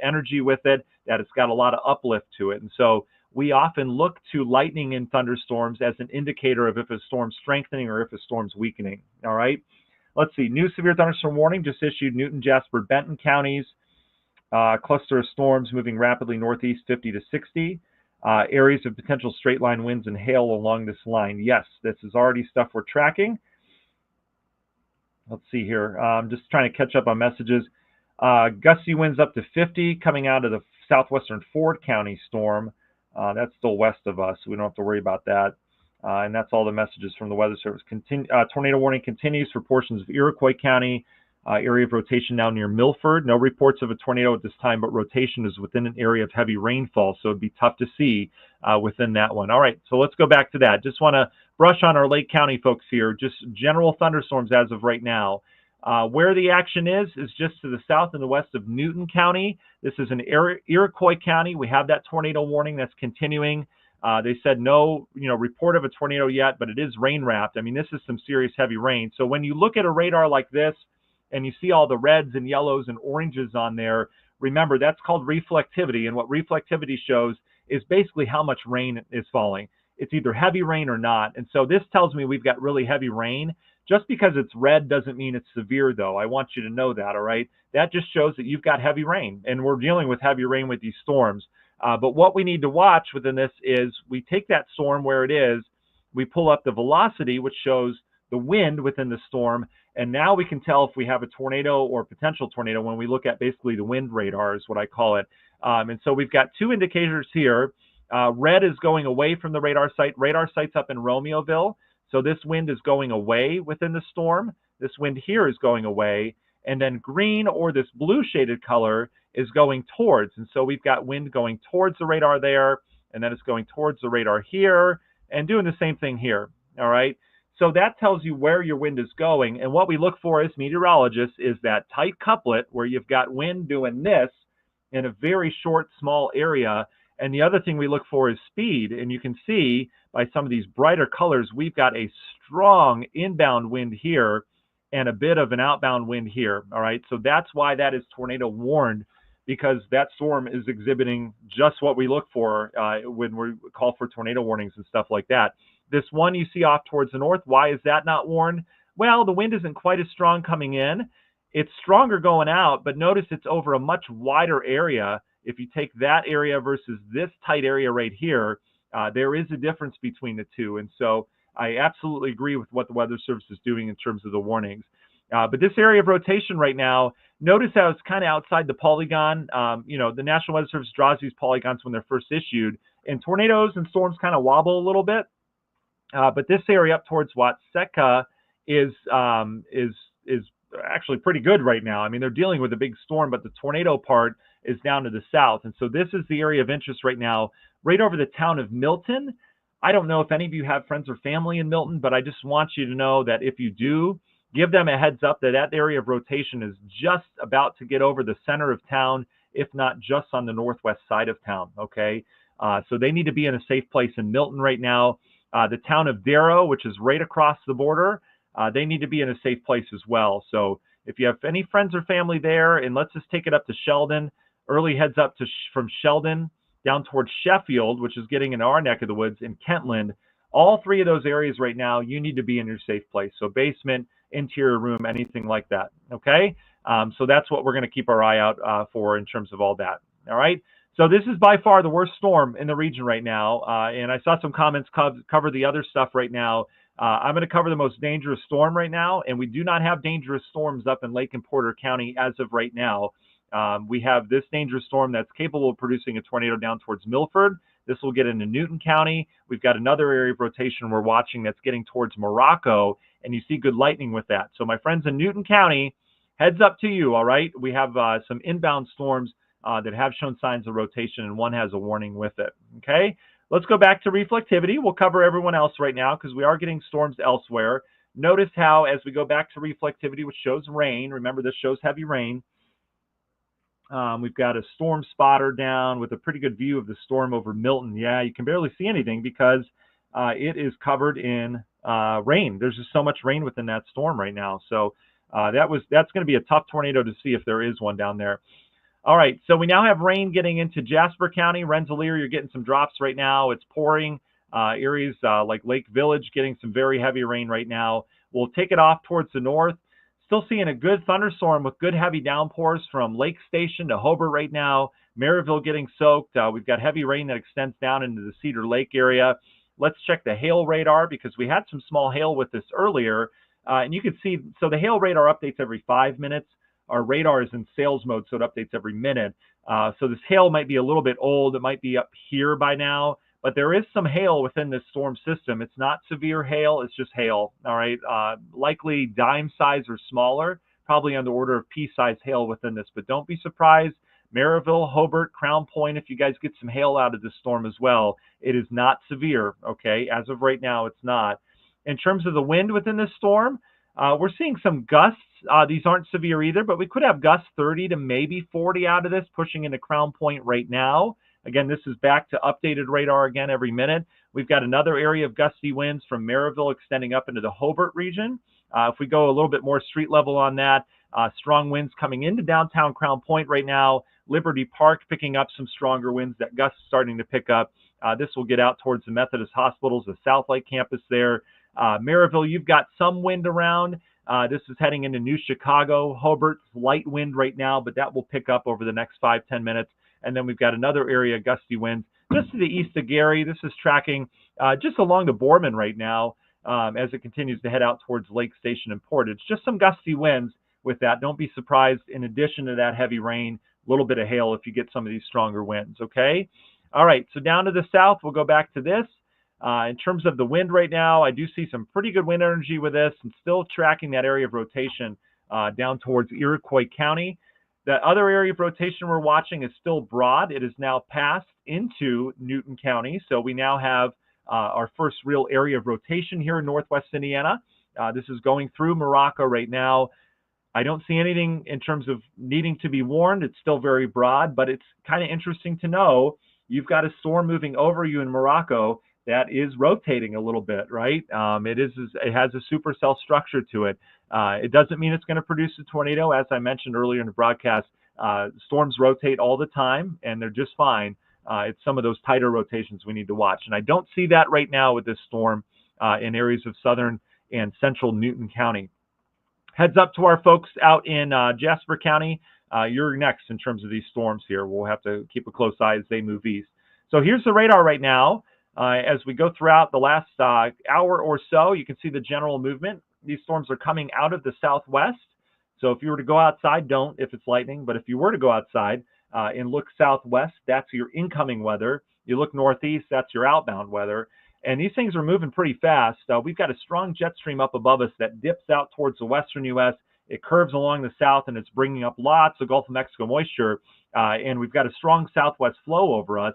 energy with it, that it's got a lot of uplift to it. And so we often look to lightning in thunderstorms as an indicator of if a storm's strengthening or if a storm's weakening. All right. Let's see. New severe thunderstorm warning just issued Newton, Jasper, Benton counties. Cluster of storms moving rapidly northeast 50 to 60. Areas of potential straight line winds and hail along this line. Yes, this is already stuff we're tracking. Let's see here. I'm just trying to catch up on messages. Gusty winds up to 50 coming out of the southwestern Ford County storm. That's still west of us, so we don't have to worry about that. And that's all the messages from the Weather Service. Tornado warning continues for portions of Iroquois County. Area of rotation now near Milford. No reports of a tornado at this time, but rotation is within an area of heavy rainfall, so it'd be tough to see within that one. All right, so let's go back to that. Just want to brush on our Lake County folks here. Just general thunderstorms as of right now. Where the action is just to the south and the west of Newton County. This is in Iroquois County. We have that tornado warning that's continuing. They said no, report of a tornado yet, but it is rain wrapped. I mean, this is some serious heavy rain. So when you look at a radar like this, and you see all the reds and yellows and oranges on there, remember that's called reflectivity. And what reflectivity shows is basically how much rain is falling. It's either heavy rain or not. And so this tells me we've got really heavy rain. Just because it's red doesn't mean it's severe, though. I want you to know that, all right? That just shows that you've got heavy rain, and we're dealing with heavy rain with these storms. But what we need to watch within this is we take that storm where it is, we pull up the velocity, which shows the wind within the storm. And now we can tell if we have a tornado or potential tornado when we look at basically the wind radar is what I call it. And so we've got two indicators here. Red is going away from the radar site. Radar site's up in Romeoville. So this wind is going away within the storm. This wind here is going away. And then green, or this blue shaded color, is going towards. And so we've got wind going towards the radar there, and then it's going towards the radar here, and doing the same thing here. All right. So that tells you where your wind is going. And what we look for as meteorologists is that tight couplet where you've got wind doing this in a very short, small area. And the other thing we look for is speed. And you can see by some of these brighter colors, we've got a strong inbound wind here and a bit of an outbound wind here. All right. So that's why that is tornado warned, because that storm is exhibiting just what we look for when we call for tornado warnings and stuff like that. This one you see off towards the north, why is that not warned? Well, the wind isn't quite as strong coming in. It's stronger going out, but notice it's over a much wider area. If you take that area versus this tight area right here, there is a difference between the two. And so I absolutely agree with what the Weather Service is doing in terms of the warnings. But this area of rotation right now, notice how it's kind of outside the polygon. The National Weather Service draws these polygons when they're first issued, and tornadoes and storms kind of wobble a little bit. But this area up towards Watseka is actually pretty good right now. I mean, they're dealing with a big storm, but the tornado part is down to the south. And so this is the area of interest right now, right over the town of Milton. I don't know if any of you have friends or family in Milton, but I just want you to know that if you do, give them a heads up that that area of rotation is just about to get over the center of town, if not just on the northwest side of town, okay? So they need to be in a safe place in Milton right now. The town of Darrow, which is right across the border, they need to be in a safe place as well. So if you have any friends or family there, and let's just take it up to Sheldon, early heads up to from Sheldon down towards Sheffield, which is getting in our neck of the woods, in Kentland. All three of those areas right now, you need to be in your safe place. So basement, interior room, anything like that, okay? So that's what we're going to keep our eye out for in terms of all that, all right? So this is by far the worst storm in the region right now, and I saw some comments cover the other stuff right now. I'm going to cover the most dangerous storm right now, and we do not have dangerous storms up in Lake and Porter County as of right now. We have this dangerous storm that's capable of producing a tornado down towards Milford. This will get into Newton County. We've got another area of rotation we're watching that's getting towards Morocco, and you see good lightning with that. So my friends in Newton County, heads up to you, all right? We have some inbound storms that have shown signs of rotation, and one has a warning with it, okay? Let's go back to reflectivity. We'll cover everyone else right now because we are getting storms elsewhere. Notice how as we go back to reflectivity, which shows rain, remember this shows heavy rain, we've got a storm spotter down with a pretty good view of the storm over Milton. Yeah, you can barely see anything because it is covered in rain. There's just so much rain within that storm right now. So that's going to be a tough tornado to see if there is one down there. All right, so we now have rain getting into Jasper County. Rensselaer, you're getting some drops right now. It's pouring. Areas like Lake Village getting some very heavy rain right now. We'll take it off towards the north. Still seeing a good thunderstorm with good heavy downpours from Lake Station to Hobart right now. Maryville getting soaked. We've got heavy rain that extends down into the Cedar Lake area. Let's check the hail radar because we had some small hail with this earlier. And you can see, so the hail radar updates every 5 minutes. Our radar is in sales mode, so it updates every minute. So this hail might be a little bit old. It might be up here by now. But there is some hail within this storm system. It's not severe hail. It's just hail, all right? Likely dime size or smaller, probably on the order of pea-size hail within this. But don't be surprised. Maryville, Hobart, Crown Point, if you guys get some hail out of this storm as well, it is not severe, okay? As of right now, it's not. In terms of the wind within this storm, we're seeing some gusts. These aren't severe either, but we could have gusts 30 to maybe 40 out of this, pushing into Crown Point right now. Again, this is back to updated radar again every minute. We've got another area of gusty winds from Maryville extending up into the Hobart region. If we go a little bit more street level on that, strong winds coming into downtown Crown Point right now. Liberty Park picking up some stronger winds. That gust starting to pick up. This will get out towards the Methodist hospitals, the South Lake campus there. Maryville, you've got some wind around. This is heading into New Chicago. Hobart's light wind right now, but that will pick up over the next 5-10 minutes. And then we've got another area, gusty winds, just to the east of Gary. This is tracking just along the Borman right now. as it continues to head out towards Lake Station and Portage. Just some gusty winds with that. Don't be surprised, in addition to that heavy rain, a little bit of hail if you get some of these stronger winds, okay? All right, so down to the south, we'll go back to this. In terms of the wind right now, I do see some pretty good wind energy with this, and still tracking that area of rotation down towards Iroquois County. The other area of rotation we're watching is still broad. It is now passed into Newton County, so we now have our first real area of rotation here in northwest Indiana. This is going through Morocco right now. I don't see anything in terms of needing to be warned. It's still very broad, but it's kind of interesting to know you've got a storm moving over you in Morocco that is rotating a little bit, right? It has a supercell structure to it. It doesn't mean it's going to produce a tornado. As I mentioned earlier in the broadcast, storms rotate all the time, and they're just fine. It's some of those tighter rotations we need to watch. And I don't see that right now with this storm in areas of southern and central Newton County. Heads up to our folks out in Jasper County. You're next in terms of these storms here. We'll have to keep a close eye as they move east. So here's the radar right now. As we go throughout the last hour or so, you can see the general movement. These storms are coming out of the southwest. So if you were to go outside, don't if it's lightning. But if you were to go outside and look southwest, that's your incoming weather. You look northeast, that's your outbound weather. And these things are moving pretty fast. We've got a strong jet stream up above us that dips out towards the western U.S. It curves along the south, and it's bringing up lots of Gulf of Mexico moisture. And we've got a strong southwest flow over us.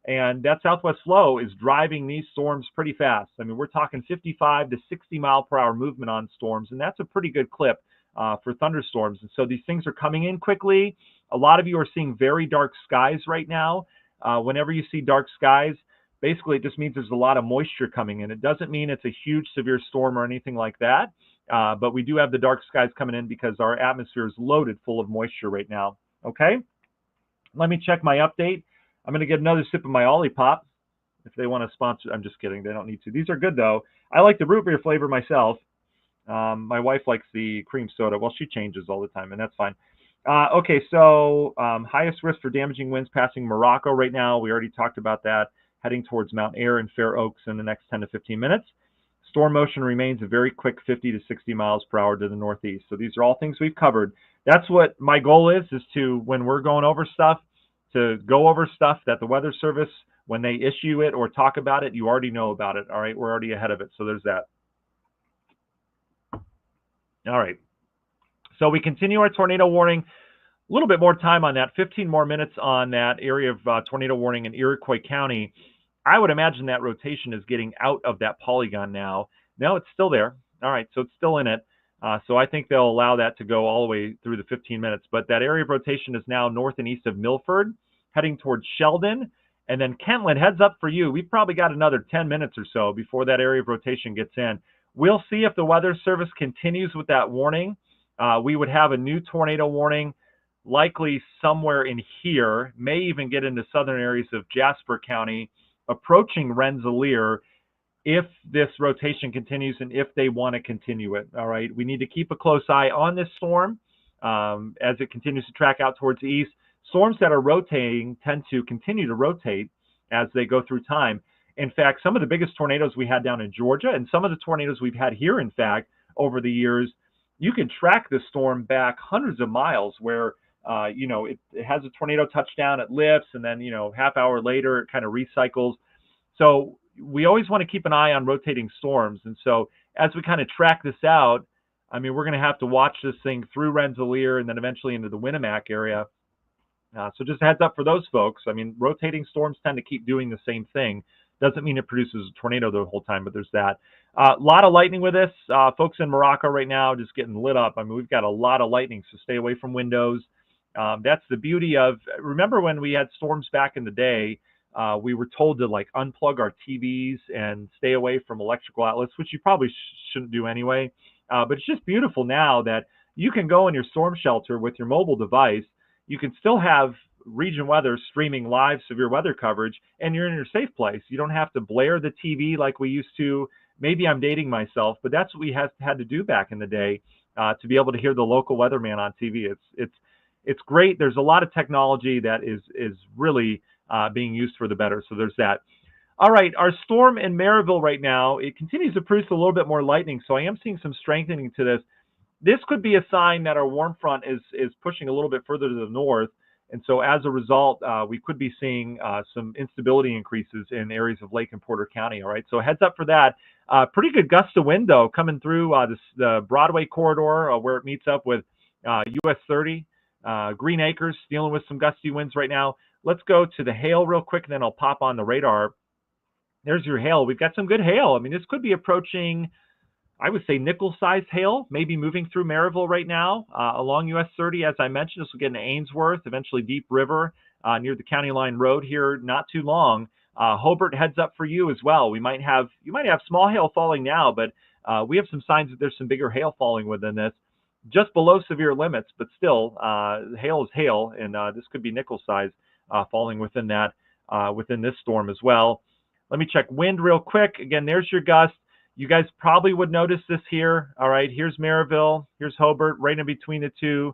And that southwest flow is driving these storms pretty fast. I mean, we're talking 55 to 60 mile per hour movement on storms, and that's a pretty good clip for thunderstorms. And so these things are coming in quickly. A lot of you are seeing very dark skies right now. Whenever you see dark skies, basically it just means there's a lot of moisture coming in. It doesn't mean it's a huge severe storm or anything like that, but we do have the dark skies coming in because our atmosphere is loaded full of moisture right now. Okay, let me check my update. I'm going to get another sip of my Olipop if they want to sponsor. I'm just kidding. They don't need to. These are good, though. I like the root beer flavor myself. My wife likes the cream soda. Well, she changes all the time, and that's fine. Okay, so highest risk for damaging winds passing Morocco right now. We already talked about that. Heading towards Mount Ayr and Fair Oaks in the next 10 to 15 minutes. Storm motion remains a very quick 50 to 60 miles per hour to the northeast. So these are all things we've covered. That's what my goal is to, when we're going over stuff, to go over stuff that the Weather Service, when they issue it or talk about it, you already know about it. All right, we're already ahead of it. So there's that. All right. So we continue our tornado warning. A little bit more time on that, 15 more minutes on that area of tornado warning in Iroquois County. I would imagine that rotation is getting out of that polygon now. No, it's still there. All right, so it's still in it. So I think they'll allow that to go all the way through the 15 minutes. But that area of rotation is now north and east of Milford, heading towards Sheldon. And then Kentland, heads up for you. We've probably got another 10 minutes or so before that area of rotation gets in. We'll see if the Weather Service continues with that warning. We would have a new tornado warning likely somewhere in here, may even get into southern areas of Jasper County, approaching Rensselaer, if this rotation continues and if they want to continue it. All right, we need to keep a close eye on this storm as it continues to track out towards the east. Storms that are rotating tend to continue to rotate as they go through time. In fact, some of the biggest tornadoes we had down in Georgia and some of the tornadoes we've had here, in fact, over the years, you can track the storm back hundreds of miles where it has a tornado touchdown, it lifts, and then, half hour later, it kind of recycles. So we always want to keep an eye on rotating storms. And so as we kind of track this out, I mean, we're going to have to watch this thing through Rensselaer and then eventually into the Winnemac area. So just a heads up for those folks. I mean, rotating storms tend to keep doing the same thing. Doesn't mean it produces a tornado the whole time, but there's that. A lot of lightning with this. Folks in Morocco right now just getting lit up. I mean, we've got a lot of lightning, so stay away from windows. That's the beauty of, remember when we had storms back in the day, we were told to unplug our TVs and stay away from electrical outlets, which you probably shouldn't do anyway. But it's just beautiful now that you can go in your storm shelter with your mobile device. You can still have region weather streaming live severe weather coverage, and you're in your safe place. You don't have to blare the TV like we used to. Maybe I'm dating myself, but that's what we had to do back in the day to be able to hear the local weatherman on TV. It's great. There's a lot of technology that is really being used for the better. So there's that. All right, our storm in Maryville right now, it continues to produce a little bit more lightning, so I am seeing some strengthening to this. This could be a sign that our warm front is pushing a little bit further to the north, and so as a result, we could be seeing some instability increases in areas of Lake and Porter County. All right, so heads up for that. Pretty good gust of wind though coming through the Broadway corridor where it meets up with US 30. Green Acres dealing with some gusty winds right now. Let's go to the hail real quick, and then I'll pop on the radar. There's your hail. We've got some good hail. I mean, this could be approaching, I would say, nickel-sized hail, maybe moving through Maryville right now along US 30. As I mentioned, this will get into Ainsworth, eventually Deep River near the County Line Road here not too long. Hobart, heads up for you as well. You might have small hail falling now, but we have some signs that there's some bigger hail falling within this, just below severe limits, but still, hail is hail, and this could be nickel size falling within that within this storm as well. Let me check wind real quick. Again, there's your gust. You guys probably would notice this here. All right, here's Maryville, here's Hobart, right in between the two.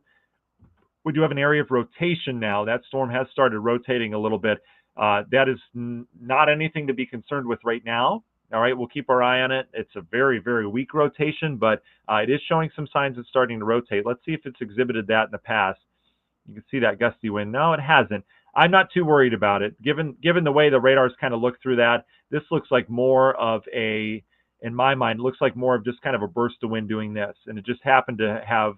We do have an area of rotation now. That storm has started rotating a little bit. That is not anything to be concerned with right now. All right, we'll keep our eye on it. It's a very, very weak rotation, but it is showing some signs of starting to rotate. Let's see if it's exhibited that in the past. You can see that gusty wind. No, it hasn't. I'm not too worried about it. Given the way the radars kind of look through that, this looks like more of a, in my mind, it looks like more of just kind of a burst of wind doing this. And it just happened to have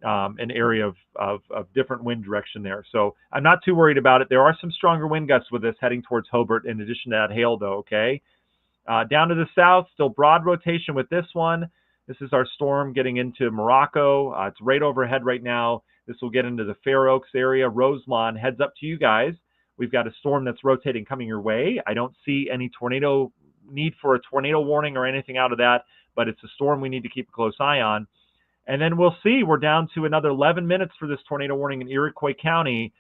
an area of different wind direction there. So I'm not too worried about it. There are some stronger wind gusts with this heading towards Hobart in addition to that hail though, okay? Down to the south, still broad rotation with this one. This is our storm getting into Morocco. It's right overhead right now. This will get into the Fair Oaks area. Roselawn, heads up to you guys. We've got a storm that's rotating coming your way. I don't see any need for a tornado warning or anything out of that, but it's a storm we need to keep a close eye on. And then we'll see. We're down to another 11 minutes for this tornado warning in Iroquois County.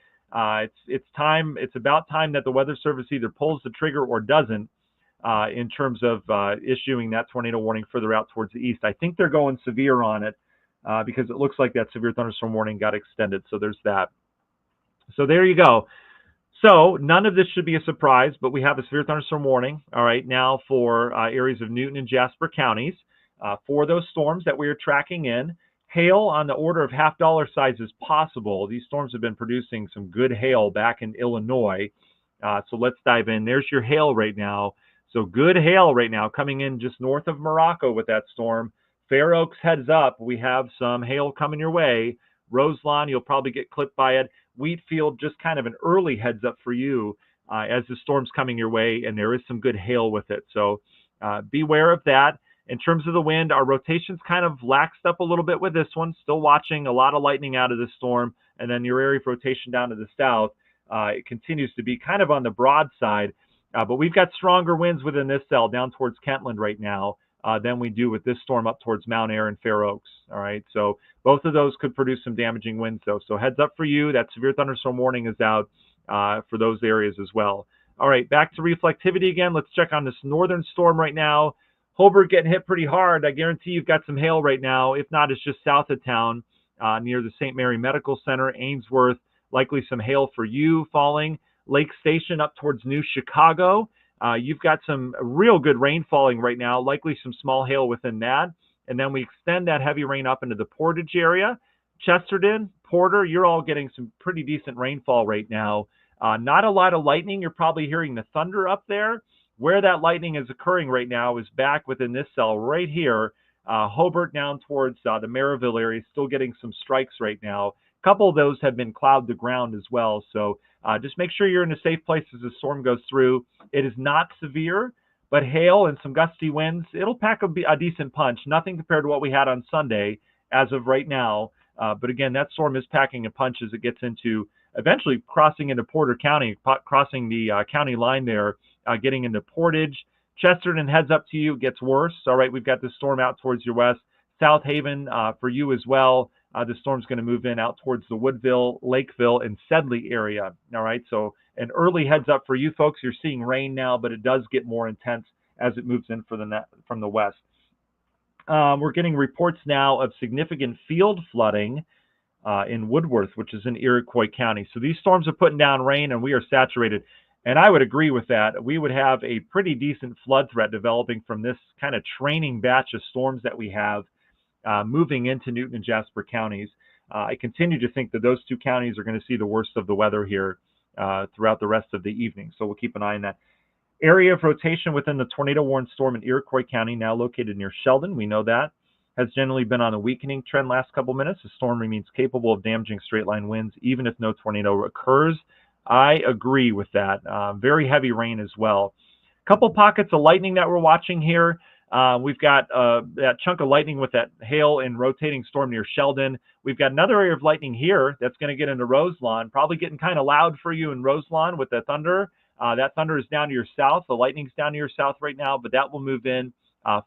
It's time. It's about time that the Weather Service either pulls the trigger or doesn't in terms of issuing that tornado warning further out towards the east. I think they're going severe on it because it looks like that severe thunderstorm warning got extended. So there's that. So there you go. So none of this should be a surprise, but we have a severe thunderstorm warning, all right, now for areas of Newton and Jasper counties. For those storms that we are tracking in, hail on the order of $half size is possible. These storms have been producing some good hail back in Illinois. So let's dive in. There's your hail right now. So good hail right now coming in just north of Morocco with that storm. Fair Oaks, heads up. We have some hail coming your way. Roselawn, you'll probably get clipped by it. Wheatfield, just kind of an early heads up for you as the storm's coming your way, and there is some good hail with it. So beware of that. In terms of the wind, our rotation's kind of laxed up a little bit with this one. Still watching a lot of lightning out of this storm. And then your area of rotation down to the south, it continues to be kind of on the broad side. But we've got stronger winds within this cell down towards Kentland right now than we do with this storm up towards Mount Ayr and Fair Oaks. All right, so both of those could produce some damaging winds though. So heads up for you. That severe thunderstorm warning is out for those areas as well. All right, back to reflectivity again. Let's check on this northern storm right now. Hobart getting hit pretty hard. I guarantee you've got some hail right now. If not, it's just south of town near the St. Mary Medical Center, Ainsworth. Likely some hail for you falling. Lake Station up towards New Chicago. You've got some real good rain falling right now, likely some small hail within that. And then we extend that heavy rain up into the Portage area. Chesterton, Porter, you're all getting some pretty decent rainfall right now. Not a lot of lightning. You're probably hearing the thunder up there. Where that lightning is occurring right now is back within this cell right here. Hobart down towards the Maryville area, still getting some strikes right now. A couple of those have been cloud to ground as well. So just make sure you're in a safe place as the storm goes through. It is not severe, but hail and some gusty winds, it'll pack a decent punch. Nothing compared to what we had on Sunday as of right now. But again, that storm is packing a punch as it gets into eventually crossing into Porter County, crossing the county line there, getting into Portage. Chesterton, heads up to you, it gets worse. All right, we've got the storm out towards your west. South Haven for you as well. The storm's going to move in out towards the Woodville, Lakeville, and Sedley area. All right, so an early heads up for you folks. You're seeing rain now, but it does get more intense as it moves in from the west. We're getting reports now of significant field flooding in Woodworth, which is in Iroquois County. So these storms are putting down rain, and we are saturated. And I would agree with that. We would have a pretty decent flood threat developing from this kind of training batch of storms that we have moving into Newton and Jasper counties. I continue to think that those two counties are going to see the worst of the weather here throughout the rest of the evening. So we'll keep an eye on that. Area of rotation within the tornado warned storm in Iroquois County, now located near Sheldon. We know that has generally been on a weakening trend last couple minutes. The storm remains capable of damaging straight line winds, even if no tornado occurs. I agree with that. Very heavy rain as well. Couple pockets of lightning that we're watching here. We've got that chunk of lightning with that hail and rotating storm near Sheldon. We've got another area of lightning here that's going to get into Roselawn, probably getting kind of loud for you in Roselawn with the thunder. That thunder is down to your south. The lightning's down to your south right now, but that will move in.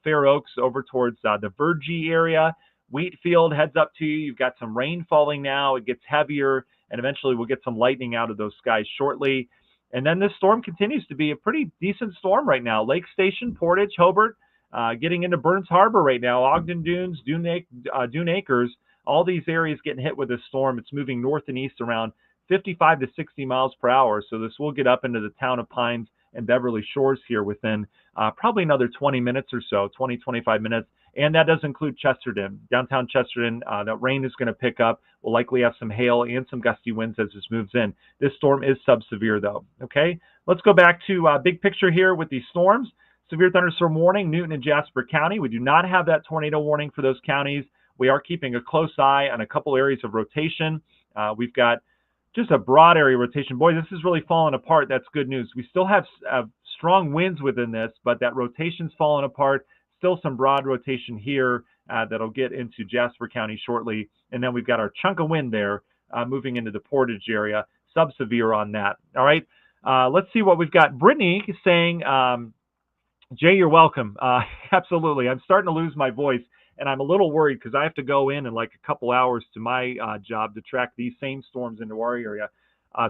Fair Oaks over towards the Virgie area. Wheatfield heads up to you. You've got some rain falling now. It gets heavier, and eventually we'll get some lightning out of those skies shortly. And then this storm continues to be a pretty decent storm right now. Lake Station, Portage, Hobart, getting into Burns Harbor right now. Ogden Dunes, Dune Acres, all these areas getting hit with this storm. It's moving north and east around 55 to 60 miles per hour. So this will get up into the town of Pines and Beverly Shores here within probably another 20 minutes or so, 20, 25 minutes. And that does include Chesterton, downtown Chesterton. That rain is going to pick up. We'll likely have some hail and some gusty winds as this moves in. This storm is sub-severe though, okay? Let's go back to big picture here with these storms. Severe thunderstorm warning, Newton and Jasper County. We do not have that tornado warning for those counties. We are keeping a close eye on a couple areas of rotation. We've got just a broad area rotation. Boy, this is really falling apart. That's good news. We still have strong winds within this, but that rotation's falling apart. Still some broad rotation here that'll get into Jasper County shortly. And then we've got our chunk of wind there moving into the Portage area. Sub-severe on that. All right. Let's see what we've got. Brittany saying, Jay, you're welcome. Absolutely. I'm starting to lose my voice. And I'm a little worried because I have to go in like a couple hours to my job to track these same storms into our area.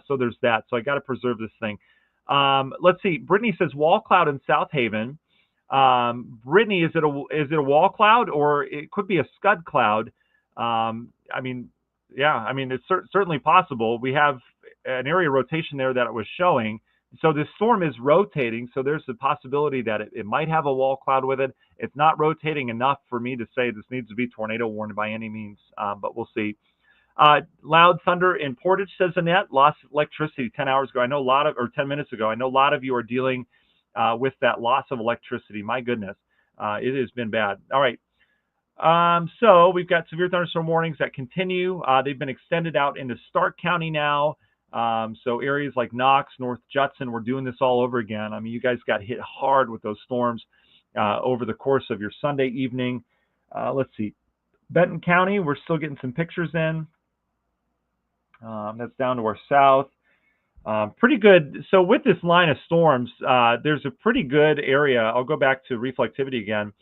So there's that. So I got to preserve this thing. Let's see. Brittany says wall cloud in South Haven. Brittany, is it a wall cloud or it could be a scud cloud? I mean, yeah. I mean, it's certainly possible. We have an area rotation there that it was showing. So this storm is rotating, so there's the possibility that it might have a wall cloud with it. It's not rotating enough for me to say this needs to be tornado warned by any means, but we'll see. Loud thunder in Portage, says Annette. Lost electricity 10 hours ago. 10 minutes ago. I know a lot of you are dealing with that loss of electricity. My goodness, it has been bad. All right. So we've got severe thunderstorm warnings that continue. They've been extended out into Stark County now. So areas like Knox, North Judson, we're doing this all over again. I mean, you guys got hit hard with those storms over the course of your Sunday evening. Let's see. Benton County, we're still getting some pictures in. That's down to our south. Pretty good. So with this line of storms, there's a pretty good area. I'll go back to reflectivity again.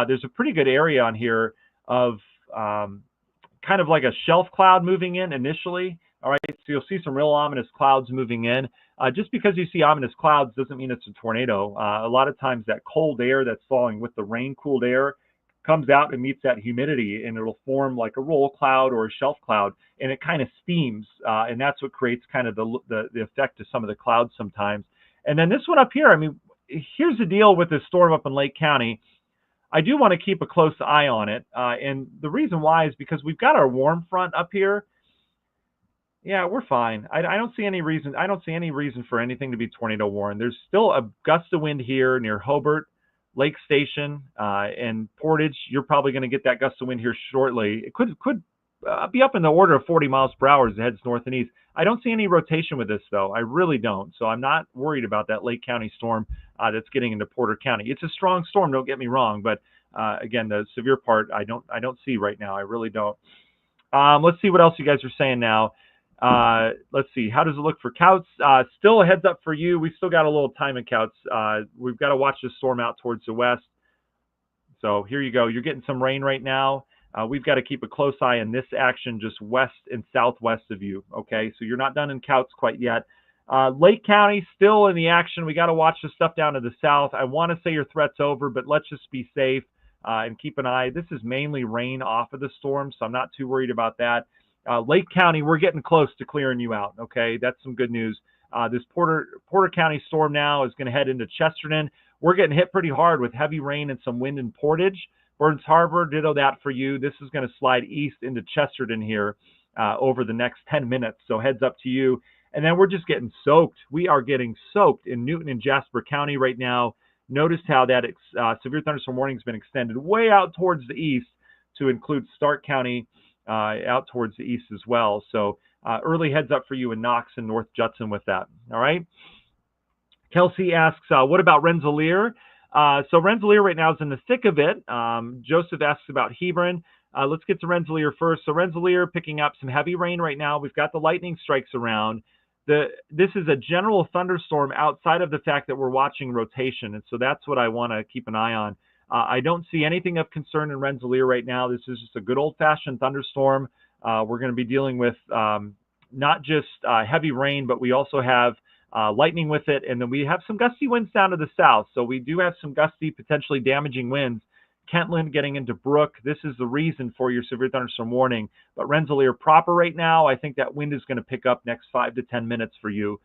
There's a pretty good area on here of kind of like a shelf cloud moving in initially. All right, so you'll see some real ominous clouds moving in. Just because you see ominous clouds doesn't mean it's a tornado. A lot of times that cold air that's falling with the rain-cooled air comes out and meets that humidity, and it'll form like a roll cloud or a shelf cloud, and it kind of steams, and that's what creates kind of the effect of some of the clouds sometimes. And then this one up here, I mean, here's the deal with this storm up in Lake County. I do want to keep a close eye on it, and the reason why is because we've got our warm front up here. Yeah, we're fine. I don't see any reason. I don't see any reason for anything to be tornado warned. There's still a gust of wind here near Hobart, Lake Station, and Portage. You're probably going to get that gust of wind here shortly. It could be up in the order of 40 miles per hour as it heads north and east. I don't see any rotation with this though. I really don't. So I'm not worried about that Lake County storm that's getting into Porter County. It's a strong storm. Don't get me wrong, but again, the severe part I don't see right now. I really don't. Let's see what else you guys are saying now. Let's see. How does it look for Couts? Still a heads up for you. We've still got a little time in Couts. We've got to watch this storm out towards the west. So here you go. You're getting some rain right now. We've got to keep a close eye on this action just west and southwest of you. Okay, so you're not done in Couts quite yet. Lake County still in the action. We got to watch the stuff down to the south. I want to say your threat's over, but let's just be safe and keep an eye. This is mainly rain off of the storm, so I'm not too worried about that. Lake County, we're getting close to clearing you out. Okay, that's some good news. This Porter County storm now is going to head into Chesterton. We're getting hit pretty hard with heavy rain and some wind in Portage. Burns Harbor, ditto that for you. This is going to slide east into Chesterton here over the next 10 minutes. So heads up to you. And then we're just getting soaked. We are getting soaked in Newton and Jasper County right now. Notice how that severe thunderstorm warning has been extended way out towards the east to include Stark County out towards the east as well. So early heads up for you in Knox and North Judson with that. All right. Kelsey asks, what about Rensselaer? So Rensselaer right now is in the thick of it. Joseph asks about Hebron. Let's get to Rensselaer first. So Rensselaer picking up some heavy rain right now. We've got the lightning strikes around. This is a general thunderstorm outside of the fact that we're watching rotation. And so that's what I want to keep an eye on. I don't see anything of concern in Rensselaer right now. This is just a good old-fashioned thunderstorm. We're going to be dealing with not just heavy rain, but we also have lightning with it. And then we have some gusty winds down to the south. So we do have some gusty, potentially damaging winds. Kentland getting into Brook. This is the reason for your severe thunderstorm warning. But Rensselaer proper right now, I think that wind is going to pick up next 5 to 10 minutes for you.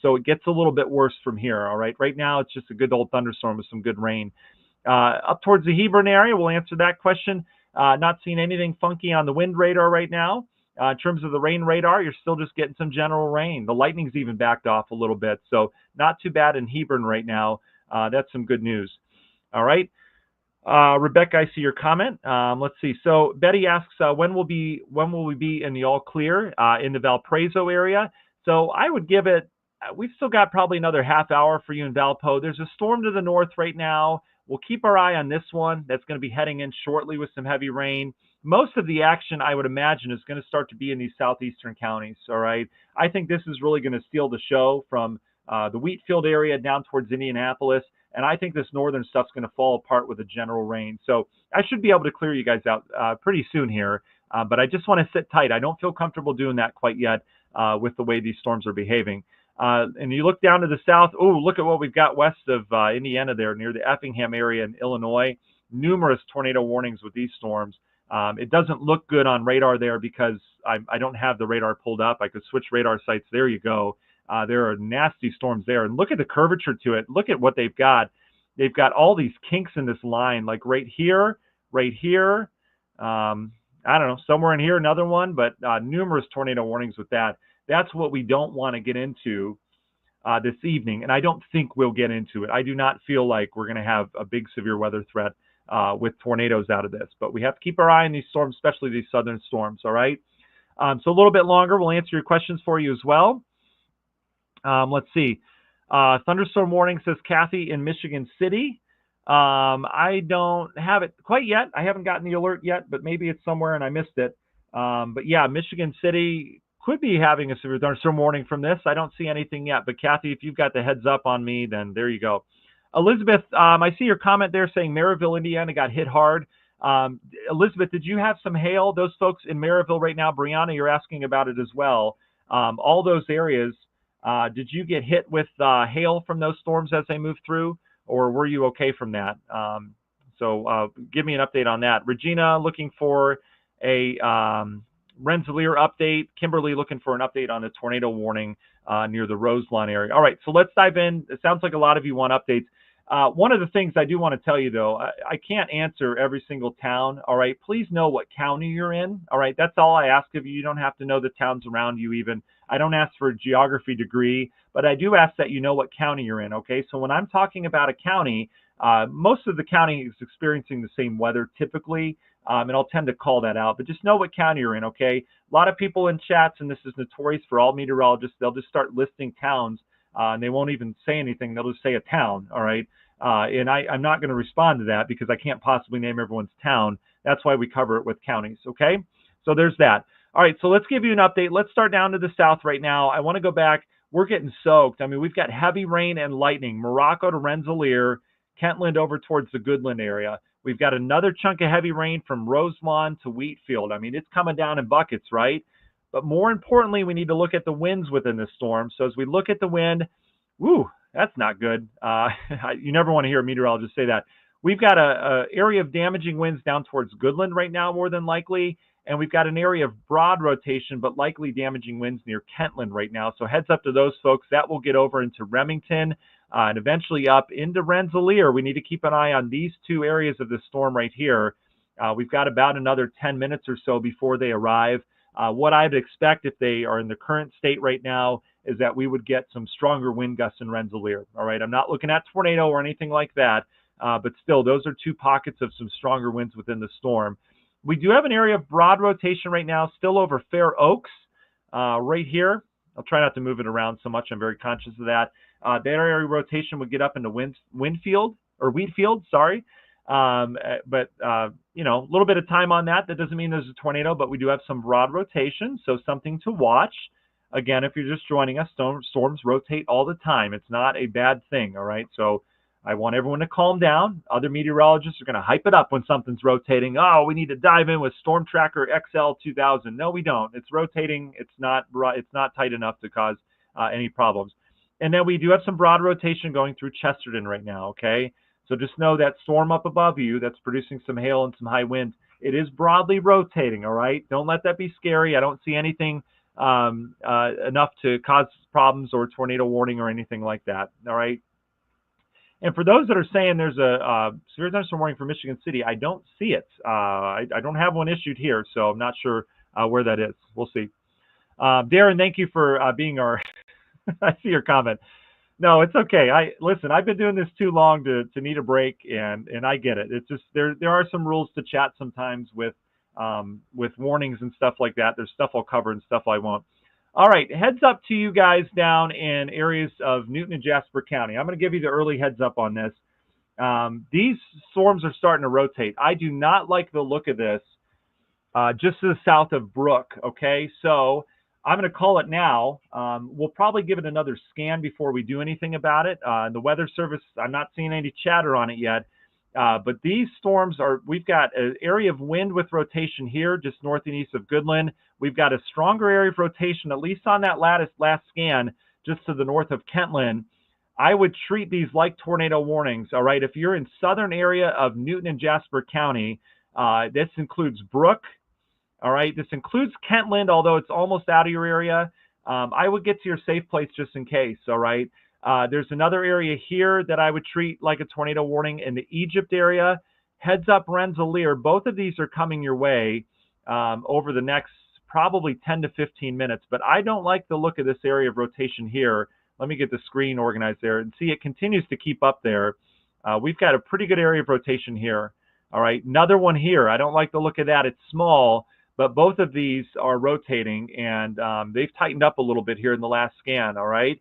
So it gets a little bit worse from here. All right. Right now, it's just a good old thunderstorm with some good rain. Up towards the Hebron area, we'll answer that question. Not seeing anything funky on the wind radar right now. In terms of the rain radar, you're still just getting some general rain. The lightning's even backed off a little bit. So not too bad in Hebron right now. That's some good news. All right. Rebecca, I see your comment. Let's see. So Betty asks, when will we be in the all clear in the Valparaiso area? So I would give it, we've still got probably another half hour for you in Valpo. There's a storm to the north right now. We'll keep our eye on this one. That's going to be heading in shortly with some heavy rain. Most of the action, I would imagine, is going to start to be in these southeastern counties. All right. I think this is really going to steal the show from the Wheatfield area down towards Indianapolis. And I think this northern stuff's going to fall apart with a general rain. So I should be able to clear you guys out pretty soon here. But I just want to sit tight. I don't feel comfortable doing that quite yet with the way these storms are behaving. And you look down to the south. Oh, look at what we've got west of Indiana there near the Effingham area in Illinois. Numerous tornado warnings with these storms. It doesn't look good on radar there because I don't have the radar pulled up. I could switch radar sites. There you go. There are nasty storms there. And look at the curvature to it. Look at what they've got. They've got all these kinks in this line, like right here. I don't know, somewhere in here, another one, but numerous tornado warnings with that. That's what we don't want to get into this evening. And I don't think we'll get into it. I do not feel like we're going to have a big severe weather threat with tornadoes out of this. But we have to keep our eye on these storms, especially these southern storms, all right? So a little bit longer, we'll answer your questions for you as well. Let's see. Thunderstorm warning, says Kathy, in Michigan City. I don't have it quite yet. I haven't gotten the alert yet, but maybe it's somewhere and I missed it. But yeah, Michigan City could be having a severe thunderstorm warning from this. I don't see anything yet. But Kathy, if you've got the heads up on me, then there you go. Elizabeth, I see your comment there saying Maryville, Indiana got hit hard. Elizabeth, did you have some hail? Those folks in Maryville right now, Brianna, you're asking about it as well. All those areas, did you get hit with hail from those storms as they moved through, or were you okay from that? So give me an update on that. Regina looking for a Rensselaer update. Kimberly looking for an update on a tornado warning near the Roselawn area. All right, so let's dive in. It sounds like a lot of you want updates. One of the things I do want to tell you, though, I can't answer every single town. All right, please know what county you're in. All right, that's all I ask of you. You don't have to know the towns around you even. I don't ask for a geography degree, but I do ask that you know what county you're in, okay? So when I'm talking about a county, most of the county is experiencing the same weather typically, and I'll tend to call that out. But just know what county you're in, okay? A lot of people in chats, and this is notorious for all meteorologists, they'll just start listing towns, and they won't even say anything. They'll just say a town, all right? And I'm not going to respond to that because I can't possibly name everyone's town. That's why we cover it with counties, okay? So there's that. All right, so let's give you an update. Let's start down to the south right now. I want to go back. We're getting soaked. I mean, we've got heavy rain and lightning. Morocco to Rensselaer, Kentland over towards the Goodland area. We've got another chunk of heavy rain from Roselawn to Wheatfield. I mean, it's coming down in buckets, right? But more importantly, we need to look at the winds within the storm. So as we look at the wind, woo, that's not good. You never want to hear a meteorologist say that. we've got a area of damaging winds down towards Goodland right now, more than likely. And we've got an area of broad rotation, but likely damaging winds near Kentland right now. So heads up to those folks. That will get over into Remington and eventually up into Rensselaer. We need to keep an eye on these two areas of the storm right here. We've got about another 10 minutes or so before they arrive. What I'd expect if they are in the current state right now is that we would get some stronger wind gusts in Rensselaer. All right, I'm not looking at tornado or anything like that, but still, those are two pockets of some stronger winds within the storm. We do have an area of broad rotation right now, still over Fair Oaks, right here. I'll try not to move it around so much. I'm very conscious of that. That area of rotation would get up into Wheatfield, sorry. But you know, a little bit of time on that. That doesn't mean there's a tornado, but we do have some broad rotation, so something to watch. Again, if you're just joining us, storms rotate all the time. It's not a bad thing, all right? So I want everyone to calm down. Other meteorologists are going to hype it up when something's rotating. Oh, we need to dive in with Storm Tracker XL 2000. No, we don't. It's rotating. It's not tight enough to cause any problems. And then we do have some broad rotation going through Chesterton right now, okay? So just know that storm up above you that's producing some hail and some high winds, it is broadly rotating, all right? Don't let that be scary. I don't see anything enough to cause problems or tornado warning or anything like that, all right? And for those that are saying there's a severe thunderstorm warning for Michigan City, I don't see it. I don't have one issued here, so I'm not sure where that is. We'll see. Darren, thank you for being our I see your comment. No, it's okay. Listen, I've been doing this too long to need a break, and I get it. It's just there are some rules to chat sometimes with warnings and stuff like that. There's stuff I'll cover and stuff I won't. All right, heads up to you guys down in areas of Newton and Jasper County. I'm going to give you the early heads up on this. These storms are starting to rotate. I do not like the look of this just to the south of Brook, okay? So I'm going to call it now. We'll probably give it another scan before we do anything about it. The Weather Service, I'm not seeing any chatter on it yet. But these storms we've got an area of wind with rotation here, just north and east of Goodland. We've got a stronger area of rotation, at least on that last scan, just to the north of Kentland. I would treat these like tornado warnings, all right? If you're in southern area of Newton and Jasper County, this includes Brook, all right? This includes Kentland, although it's almost out of your area. I would get to your safe place just in case, all right? There's another area here that I would treat like a tornado warning in the Egypt area. Heads up, Rensselaer. Both of these are coming your way over the next probably 10 to 15 minutes, but I don't like the look of this area of rotation here. Let me get the screen organized there and see it continues to keep up there. We've got a pretty good area of rotation here. All right, another one here. I don't like the look of that. It's small, but both of these are rotating, and they've tightened up a little bit here in the last scan, all right?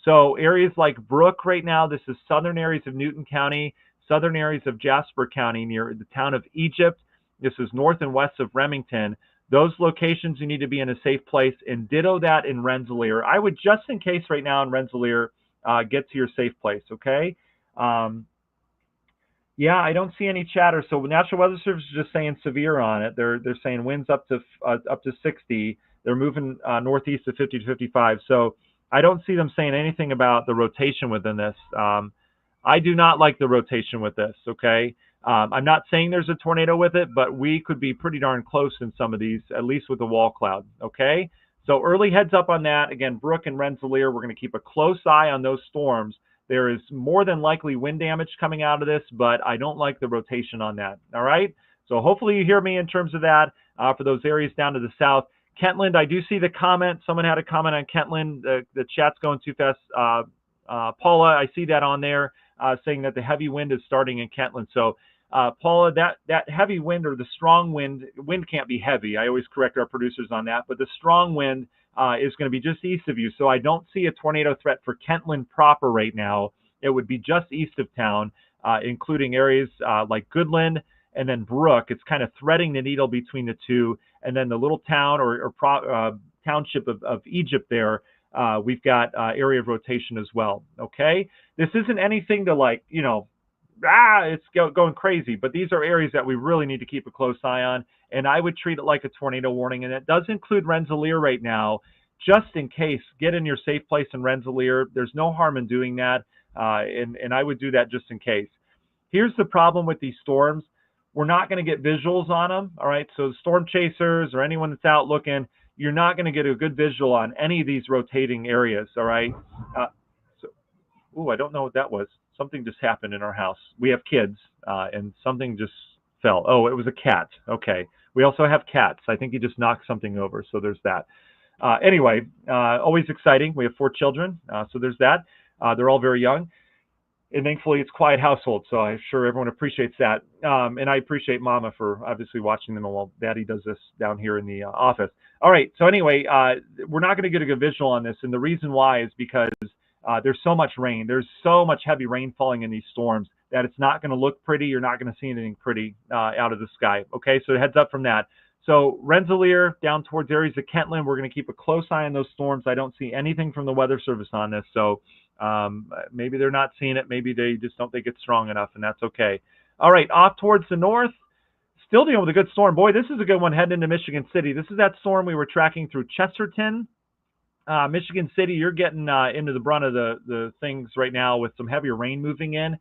So areas like Brook right now, this is southern areas of Newton County, southern areas of Jasper County near the town of Egypt. This is north and west of Remington. Those locations, you need to be in a safe place, and ditto that in Rensselaer. I would, just in case right now in Rensselaer, get to your safe place, okay? Yeah, I don't see any chatter. So National Weather Service is just saying severe on it. They're saying winds up to 60. They're moving northeast to 50 to 55. So I don't see them saying anything about the rotation within this. I do not like the rotation with this, okay? I'm not saying there's a tornado with it, but we could be pretty darn close in some of these, at least with the wall cloud, okay? So early heads up on that. Again, Brook and Rensselaer, we're going to keep a close eye on those storms. There is more than likely wind damage coming out of this, but I don't like the rotation on that, all right? So hopefully you hear me in terms of that for those areas down to the south. Kentland, I do see the comment. Someone had a comment on Kentland. The chat's going too fast. Paula, I see that on there saying that the heavy wind is starting in Kentland. So Paula, that heavy wind or the strong wind can't be heavy. I always correct our producers on that, but the strong wind is going to be just east of you. So I don't see a tornado threat for Kentland proper right now. It would be just east of town, including areas like Goodland and then Brook. It's kind of threading the needle between the two. And then the little town or township of Egypt there, we've got area of rotation as well, okay? This isn't anything to like, you know, it's going crazy, but these are areas that we really need to keep a close eye on, and I would treat it like a tornado warning, and it does include Rensselaer right now, just in case. Get in your safe place in Rensselaer. There's no harm in doing that, and I would do that just in case. Here's the problem with these storms. We're not going to get visuals on them. All right. So storm chasers or anyone that's out looking, you're not going to get a good visual on any of these rotating areas. All right. Uh, so, I don't know what that was. Something just happened in our house. We have kids, and something just fell. Oh, it was a cat. Okay. We also have cats. I think he just knocked something over. So there's that. Anyway, always exciting. We have 4 children. So there's that. They're all very young. And thankfully it's a quiet household, so I'm sure everyone appreciates that. And I appreciate Mama for obviously watching them while Daddy does this down here in the office. All right, so anyway, we're not going to get a good visual on this, and the reason why is because there's so much rain. There's so much heavy rain falling in these storms that it's not going to look pretty. You're not going to see anything pretty out of the sky. Okay, so heads up from that. So Rensselaer down towards areas of Kentland, we're going to keep a close eye on those storms. I don't see anything from the Weather Service on this, so maybe they're not seeing it. Maybe they just don't think it's strong enough, and that's okay. All right, off towards the north, still dealing with a good storm. Boy, this is a good one heading into Michigan City. This is that storm we were tracking through Chesterton. Michigan City, you're getting into the brunt of the things right now with some heavier rain moving in.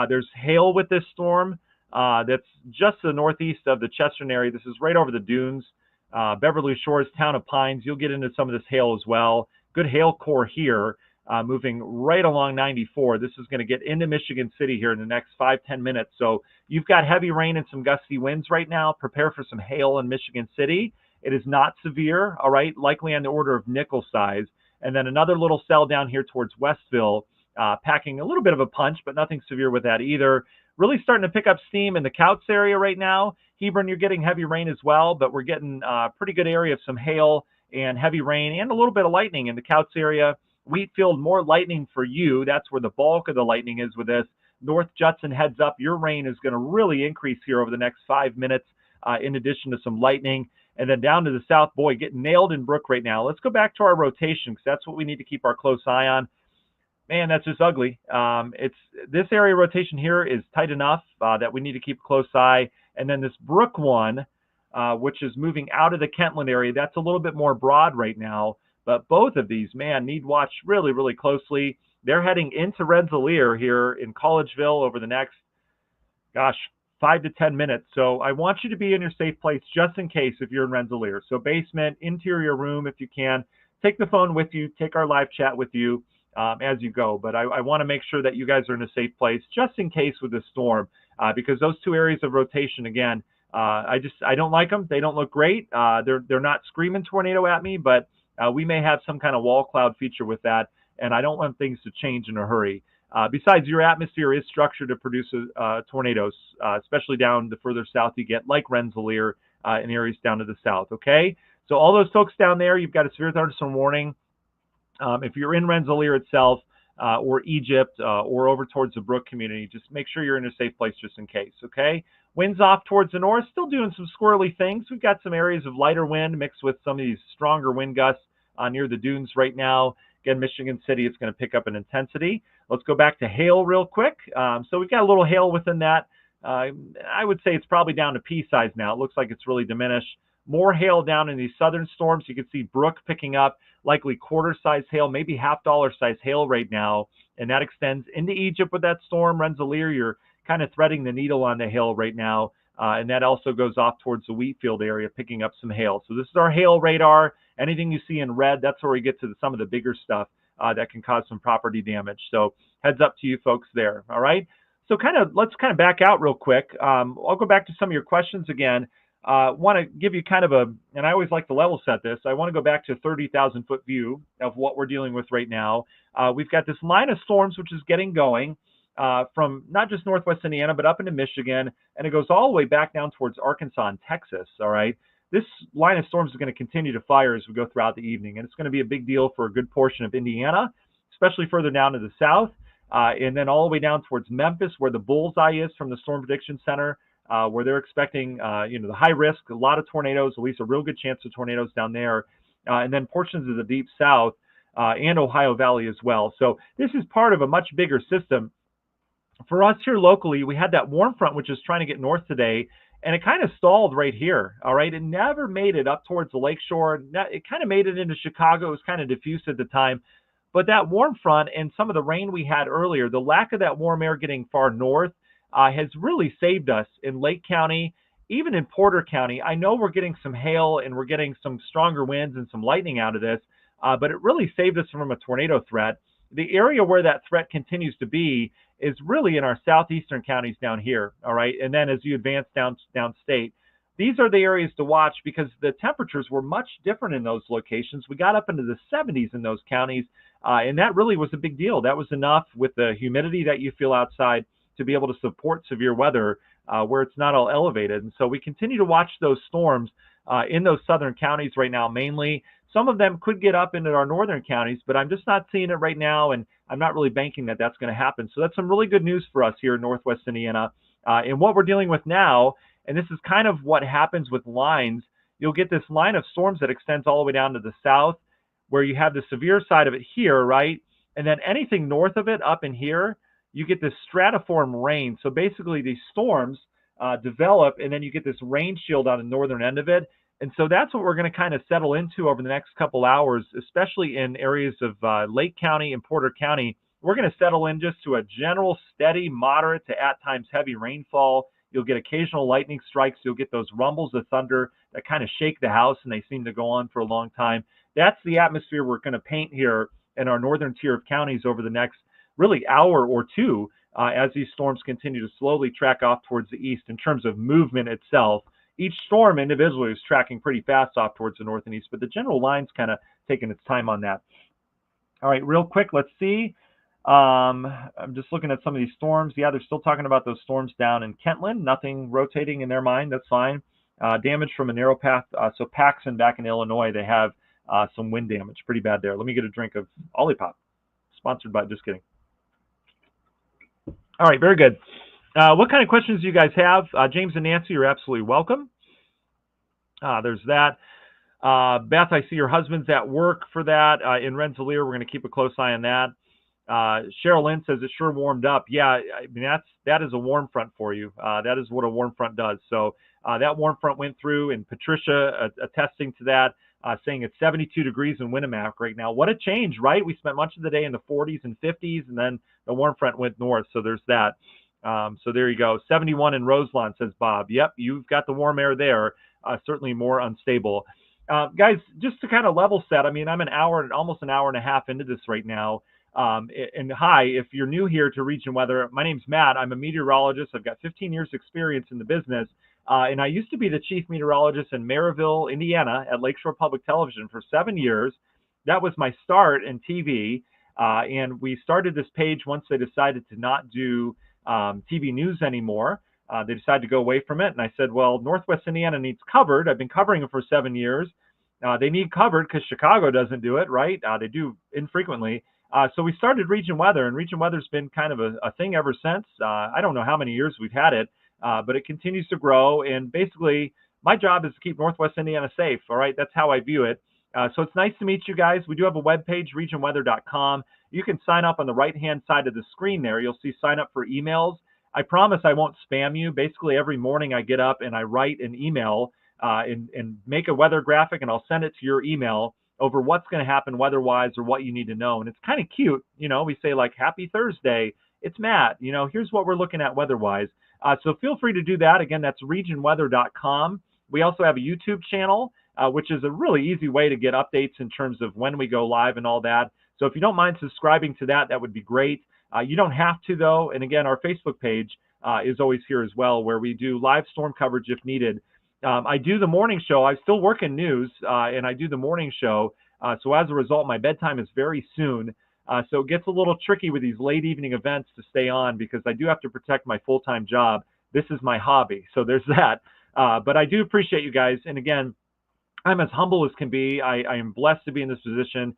There's hail with this storm. That's just to the northeast of the Chesterton area. This is right over the dunes. Beverly Shores, Town of Pines, you'll get into some of this hail as well. Good hail core here, moving right along 94. This is going to get into Michigan City here in the next 5-10 minutes. So you've got heavy rain and some gusty winds right now. Prepare for some hail in Michigan City. It is not severe, all right, likely on the order of nickel size. And then another little cell down here towards Westville, packing a little bit of a punch, but nothing severe with that either. Really starting to pick up steam in the Couts area right now. Hebron, you're getting heavy rain as well, but we're getting a pretty good area of some hail and heavy rain and a little bit of lightning in the Couts area. Wheatfield, more lightning for you. That's where the bulk of the lightning is with this. North Judson, heads up. Your rain is going to really increase here over the next 5 minutes, in addition to some lightning. And then down to the south, boy, getting nailed in Brook right now. Let's go back to our rotation because that's what we need to keep our close eye on. Man, that's just ugly. It's this area rotation here is tight enough that we need to keep a close eye. And then this Brook one, which is moving out of the Kentland area, that's a little bit more broad right now. But both of these, man, need watch really, really closely. They're heading into Rensselaer here in Collegeville over the next, 5 to 10 minutes. So I want you to be in your safe place just in case if you're in Rensselaer. So basement, interior room if you can. Take the phone with you. Take our live chat with you as you go. But I want to make sure that you guys are in a safe place just in case with this storm because those 2 areas of rotation, again, I don't like them. They don't look great. They're not screaming tornado at me, but we may have some kind of wall cloud feature with that, and I don't want things to change in a hurry. Besides, your atmosphere is structured to produce tornadoes, especially down the further south you get, like Rensselaer in areas down to the south, okay? So all those folks down there, you've got a severe thunderstorm warning. If you're in Rensselaer itself or Egypt or over towards the Brook community, just make sure you're in a safe place just in case, okay? Winds off towards the north, still doing some squirrely things. We've got some areas of lighter wind mixed with some of these stronger wind gusts near the dunes right now. Again, Michigan City, it's going to pick up in intensity. Let's go back to hail real quick. So we've got a little hail within that. I would say it's probably down to pea size now. It looks like it's really diminished. More hail down in these southern storms. You can see Brook picking up likely quarter-size hail, maybe half-dollar size hail right now, and that extends into Egypt with that storm. Rensselaer, you're kind of threading the needle on the hail right now, and that also goes off towards the Wheatfield area, picking up some hail. So this is our hail radar. Anything you see in red, that's where we get to some of the bigger stuff that can cause some property damage. So heads up to you folks there, all right? So let's kind of back out real quick. I'll go back to some of your questions again. Want to give you kind of and I always like to level set this. I want to go back to a 30,000 foot view of what we're dealing with right now. We've got this line of storms, which is getting going from not just Northwest Indiana, but up into Michigan, and it goes all the way back down towards Arkansas and Texas, all right? This line of storms is going to continue to fire as we go throughout the evening, and it's going to be a big deal for a good portion of Indiana, especially further down to the south, and then all the way down towards Memphis, where the bullseye is from the Storm Prediction Center, where they're expecting, the high risk, a lot of tornadoes, at least a real good chance of tornadoes down there, and then portions of the deep south and Ohio Valley as well. So this is part of a much bigger system. For us here locally, we had that warm front, which is trying to get north today, and it kind of stalled right here, all right? It never made it up towards the lakeshore. It kind of made it into Chicago. It was kind of diffused at the time. But that warm front and some of the rain we had earlier, the lack of that warm air getting far north, has really saved us in Lake County, even in Porter County. I know we're getting some hail and we're getting some stronger winds and some lightning out of this, but it really saved us from a tornado threat. The area where that threat continues to be is really in our southeastern counties down here, all right? And then as you advance downstate, these are the areas to watch because the temperatures were much different in those locations. We got up into the 70s in those counties, and that really was a big deal. That was enough with the humidity that you feel outside to be able to support severe weather where it's not all elevated. And so we continue to watch those storms in those southern counties right now, mainly. Some of them could get up into our northern counties, but I'm just not seeing it right now, and I'm not really banking that that's going to happen. So that's some really good news for us here in Northwest Indiana. And what we're dealing with now, and this is kind of what happens with lines, you'll get this line of storms that extends all the way down to the south, where you have the severe side of it here, right? And then anything north of it up in here, you get this stratiform rain. So basically these storms develop, and then you get this rain shield on the northern end of it. And so that's what we're going to kind of settle into over the next couple hours, especially in areas of Lake County and Porter County. We're going to settle in just to a general steady, moderate to at times heavy rainfall. You'll get occasional lightning strikes. You'll get those rumbles of thunder that kind of shake the house, and they seem to go on for a long time. That's the atmosphere we're going to paint here in our northern tier of counties over the next really hour or two as these storms continue to slowly track off towards the east in terms of movement itself. Each storm individually is tracking pretty fast off towards the north and east, but the general line's kind of taking its time on that. All right, real quick, let's see. I'm just looking at some of these storms. Yeah, they're still talking about those storms down in Kentland. Nothing rotating in their mind. That's fine. Damage from a narrow path. So Paxson back in Illinois, they have some wind damage. Pretty bad there. Let me get a drink of Olipop. Sponsored by, just kidding. All right, very good. What kind of questions do you guys have? James and Nancy, you're absolutely welcome. There's that. Beth, I see your husband's at work for that. In Rensselaer, we're going to keep a close eye on that. Cheryl Lynn says it sure warmed up. Yeah, I mean, that is a warm front for you. That is what a warm front does. So that warm front went through, and Patricia attesting to that, saying it's 72 degrees in Winnemac right now. What a change, right? We spent much of the day in the 40s and 50s, and then the warm front went north. So there's that. So there you go. 71 in Roselawn, says Bob. Yep, you've got the warm air there. Certainly more unstable. Guys, just to kind of level set, I mean, I'm almost an hour and a half into this right now. And hi, if you're new here to Region Weather, my name's Matt. I'm a meteorologist. I've got 15 years experience in the business. And I used to be the chief meteorologist in Maryville, Indiana at Lakeshore Public Television for 7 years. That was my start in TV. And we started this page once they decided to not do TV news anymore. They decided to go away from it. And I said, well, Northwest Indiana needs covered. I've been covering it for 7 years. They need covered because Chicago doesn't do it, right? They do infrequently. So we started Region Weather, and Region Weather's been kind of a thing ever since. I don't know how many years we've had it, but it continues to grow. And basically, my job is to keep Northwest Indiana safe, all right? That's how I view it. So it's nice to meet you guys. We do have a webpage, regionweather.com. You can sign up on the right-hand side of the screen there. You'll see sign up for emails. I promise I won't spam you. Basically, every morning I get up and I write an email and make a weather graphic, and I'll send it to your email over what's going to happen weather-wise or what you need to know. And it's kind of cute. You know, we say like, happy Thursday. It's Matt. You know, here's what we're looking at weather-wise. So feel free to do that. Again, that's regionweather.com. We also have a YouTube channel, which is a really easy way to get updates in terms of when we go live and all that. So if you don't mind subscribing to that, that would be great. You don't have to, though. And again, our Facebook page is always here as well, where we do live storm coverage if needed. I do the morning show. I still work in news, and I do the morning show. So as a result, my bedtime is very soon. So it gets a little tricky with these late evening events to stay on because I do have to protect my full-time job. This is my hobby. So there's that. But I do appreciate you guys. And again, I'm as humble as can be. I am blessed to be in this position.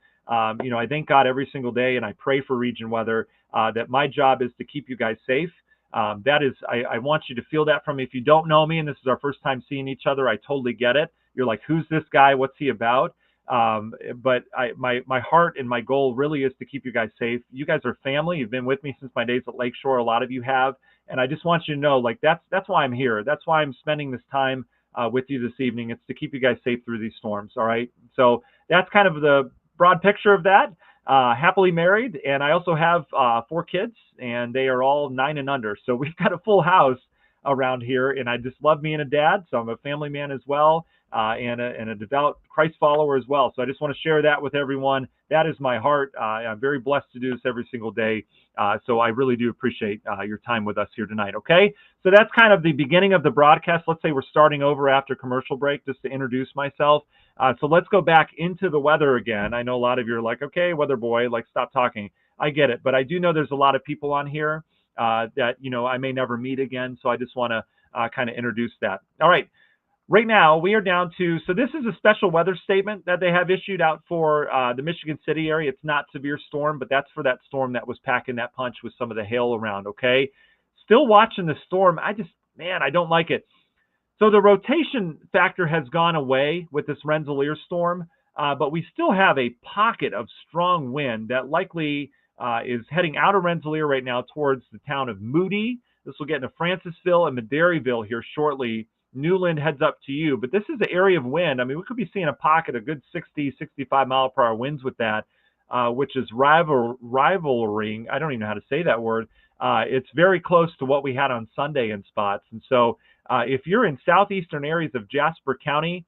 You know, I thank God every single day, and I pray for Region Weather that my job is to keep you guys safe. That is, I want you to feel that from me. If you don't know me and this is our first time seeing each other, I totally get it. You're like, who's this guy? What's he about? But my heart and my goal really is to keep you guys safe. You guys are family. You've been with me since my days at Lakeshore. A lot of you have. And I just want you to know, like, that's why I'm here. That's why I'm spending this time with you this evening. It's to keep you guys safe through these storms. All right. So that's kind of the broad picture of that. happily married, and I also have 4 kids, and they are all 9 and under. So we've got a full house around here, and I just love being a dad. So I'm a family man as well, and a devout Christ follower as well. So I just want to share that with everyone. That is my heart. I'm very blessed to do this every single day. So I really do appreciate your time with us here tonight. Okay, so that's kind of the beginning of the broadcast. Let's say we're starting over after commercial break just to introduce myself. So let's go back into the weather again. I know a lot of you are like, okay, weather boy, like stop talking. I get it, but I do know there's a lot of people on here that I may never meet again. So I just want to kind of introduce that. All right. Right now, we are down to, so this is a special weather statement that they have issued out for the Michigan City area. It's not severe storm, but that's for that storm that was packing that punch with some of the hail around, okay? Still watching the storm. I don't like it. So the rotation factor has gone away with this Rensselaer storm, but we still have a pocket of strong wind that likely is heading out of Rensselaer right now towards the town of Moody. This will get into Francisville and Madairyville here shortly. Newland heads up to you, but this is the area of wind. I mean, we could be seeing a pocket of good 60, 65 mile per hour winds with that, which is rivaling. I don't even know how to say that word. It's very close to what we had on Sunday in spots. And so if you're in southeastern areas of Jasper County,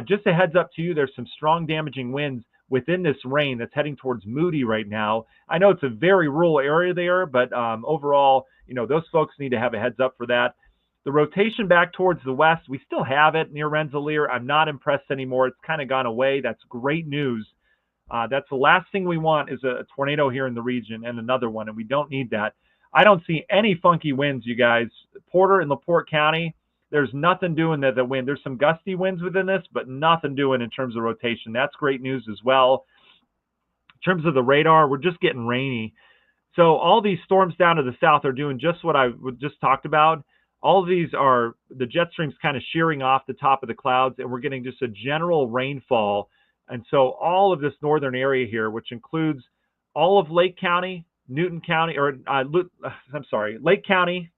just a heads up to you, there's some strong damaging winds within this rain that's heading towards Moody right now. I know it's a very rural area there, but overall, those folks need to have a heads up for that. The rotation back towards the west, we still have it near Rensselaer. I'm not impressed anymore. It's kind of gone away. That's great news. That's the last thing we want is a tornado here in the region and another one, and we don't need that. I don't see any funky winds, you guys. Porter and LaPorte County, there's nothing doing the wind. There's some gusty winds within this, but nothing doing in terms of rotation. That's great news as well. In terms of the radar, we're just getting rainy. So all these storms down to the south are doing just what I just talked about. All of these are the jet streams kind of shearing off the top of the clouds, and we're getting just a general rainfall. And so all of this northern area here, which includes all of Lake County, Newton County, Lake County,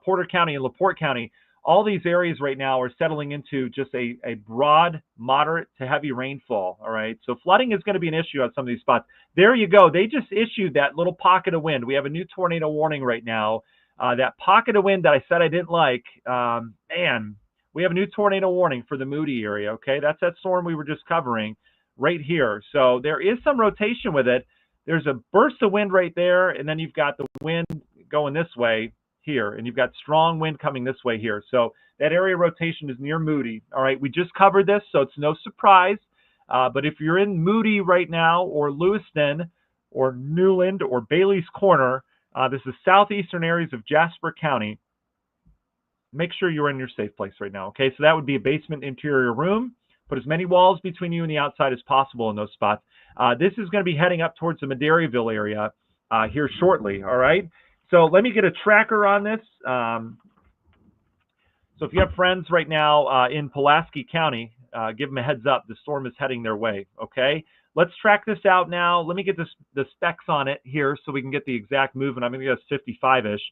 Porter County, and LaPorte County, all these areas right now are settling into just a broad, moderate to heavy rainfall. All right. So flooding is going to be an issue on some of these spots. There you go. They just issued that little pocket of wind. We have a new tornado warning right now. That pocket of wind that I said I didn't like, we have a new tornado warning for the Moody area, okay? That's that storm we were just covering right here. So there is some rotation with it. There's a burst of wind right there, and then you've got the wind going this way here, and you've got strong wind coming this way here. So that area rotation is near Moody, all right? We just covered this, so it's no surprise. But if you're in Moody right now, or Lewiston, or Newland, or Bailey's Corner, this is southeastern areas of Jasper County. Make sure you're in your safe place right now, okay? So that would be a basement interior room. Put as many walls between you and the outside as possible in those spots. This is going to be heading up towards the Madairyville area here shortly, all right? So let me get a tracker on this. So if you have friends right now in Pulaski County, give them a heads up. The storm is heading their way, okay? Let's track this out now. Let me get the specs on it here so we can get the exact movement. I'm going to guess 55-ish.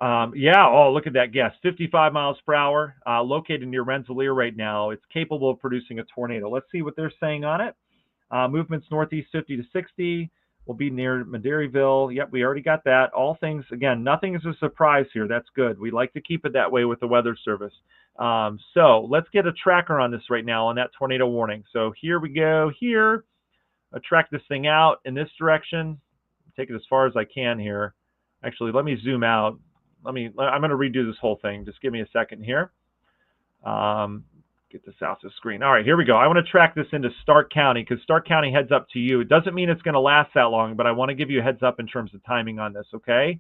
Look at that guess. 55 miles per hour, located near Rensselaer right now. It's capable of producing a tornado. Let's see what they're saying on it. Movements northeast 50 to 60. We'll be near Madairyville. Yep, we already got that. All things, again, nothing is a surprise here. That's good. We like to keep it that way with the Weather Service. So let's get a tracker on this right now on that tornado warning. So here we go here. I'll track this thing out in this direction. Take it as far as I can here. Actually, let me zoom out. I'm going to redo this whole thing. Just give me a second here. Get this off the screen. All right, here we go. I want to track this into Stark County because Stark County heads up to you. It doesn't mean it's going to last that long, but I want to give you a heads up in terms of timing on this, okay?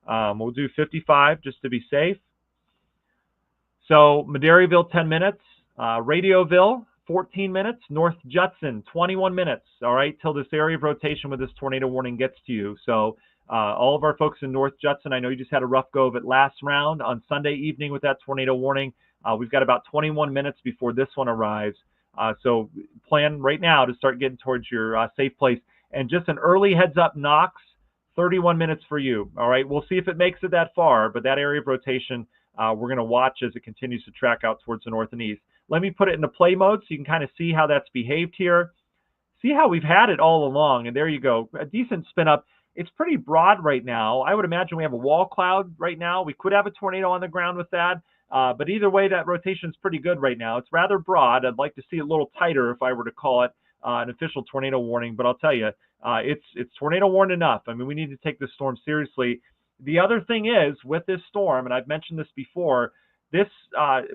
We'll do 55 just to be safe. So Madairyville, 10 minutes. Radioville, 14 minutes. North Judson, 21 minutes, all right, till this area of rotation with this tornado warning gets to you. So all of our folks in North Judson, I know you just had a rough go of it last round on Sunday evening with that tornado warning. We've got about 21 minutes before this one arrives. So plan right now to start getting towards your safe place. And just an early heads up, Knox, 31 minutes for you. All right, we'll see if it makes it that far, but that area of rotation, we're going to watch as it continues to track out towards the north and east. Let me put it into play mode so you can kind of see how that's behaved here. see how we've had it all along, and there you go, a decent spin up. It's pretty broad right now. I would imagine we have a wall cloud right now. We could have a tornado on the ground with that, but either way, that rotation is pretty good right now. It's rather broad. I'd like to see it a little tighter if I were to call it an official tornado warning, but I'll tell you, it's tornado warned enough. I mean, we need to take this storm seriously. The other thing is with this storm, and I've mentioned this before, this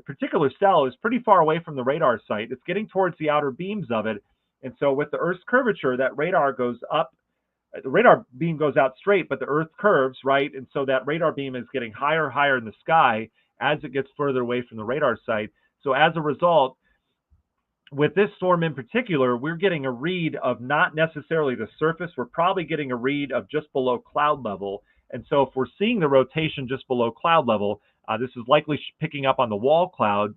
particular cell is pretty far away from the radar site. It's getting towards the outer beams of it. And so with the Earth's curvature, that radar goes up. The radar beam goes out straight, but the Earth curves, right? And so that radar beam is getting higher, higher in the sky as it gets further away from the radar site. So as a result, with this storm in particular, we're getting a read of not necessarily the surface. We're probably getting a read of just below cloud level. And so if we're seeing the rotation just below cloud level, this is likely picking up on the wall cloud.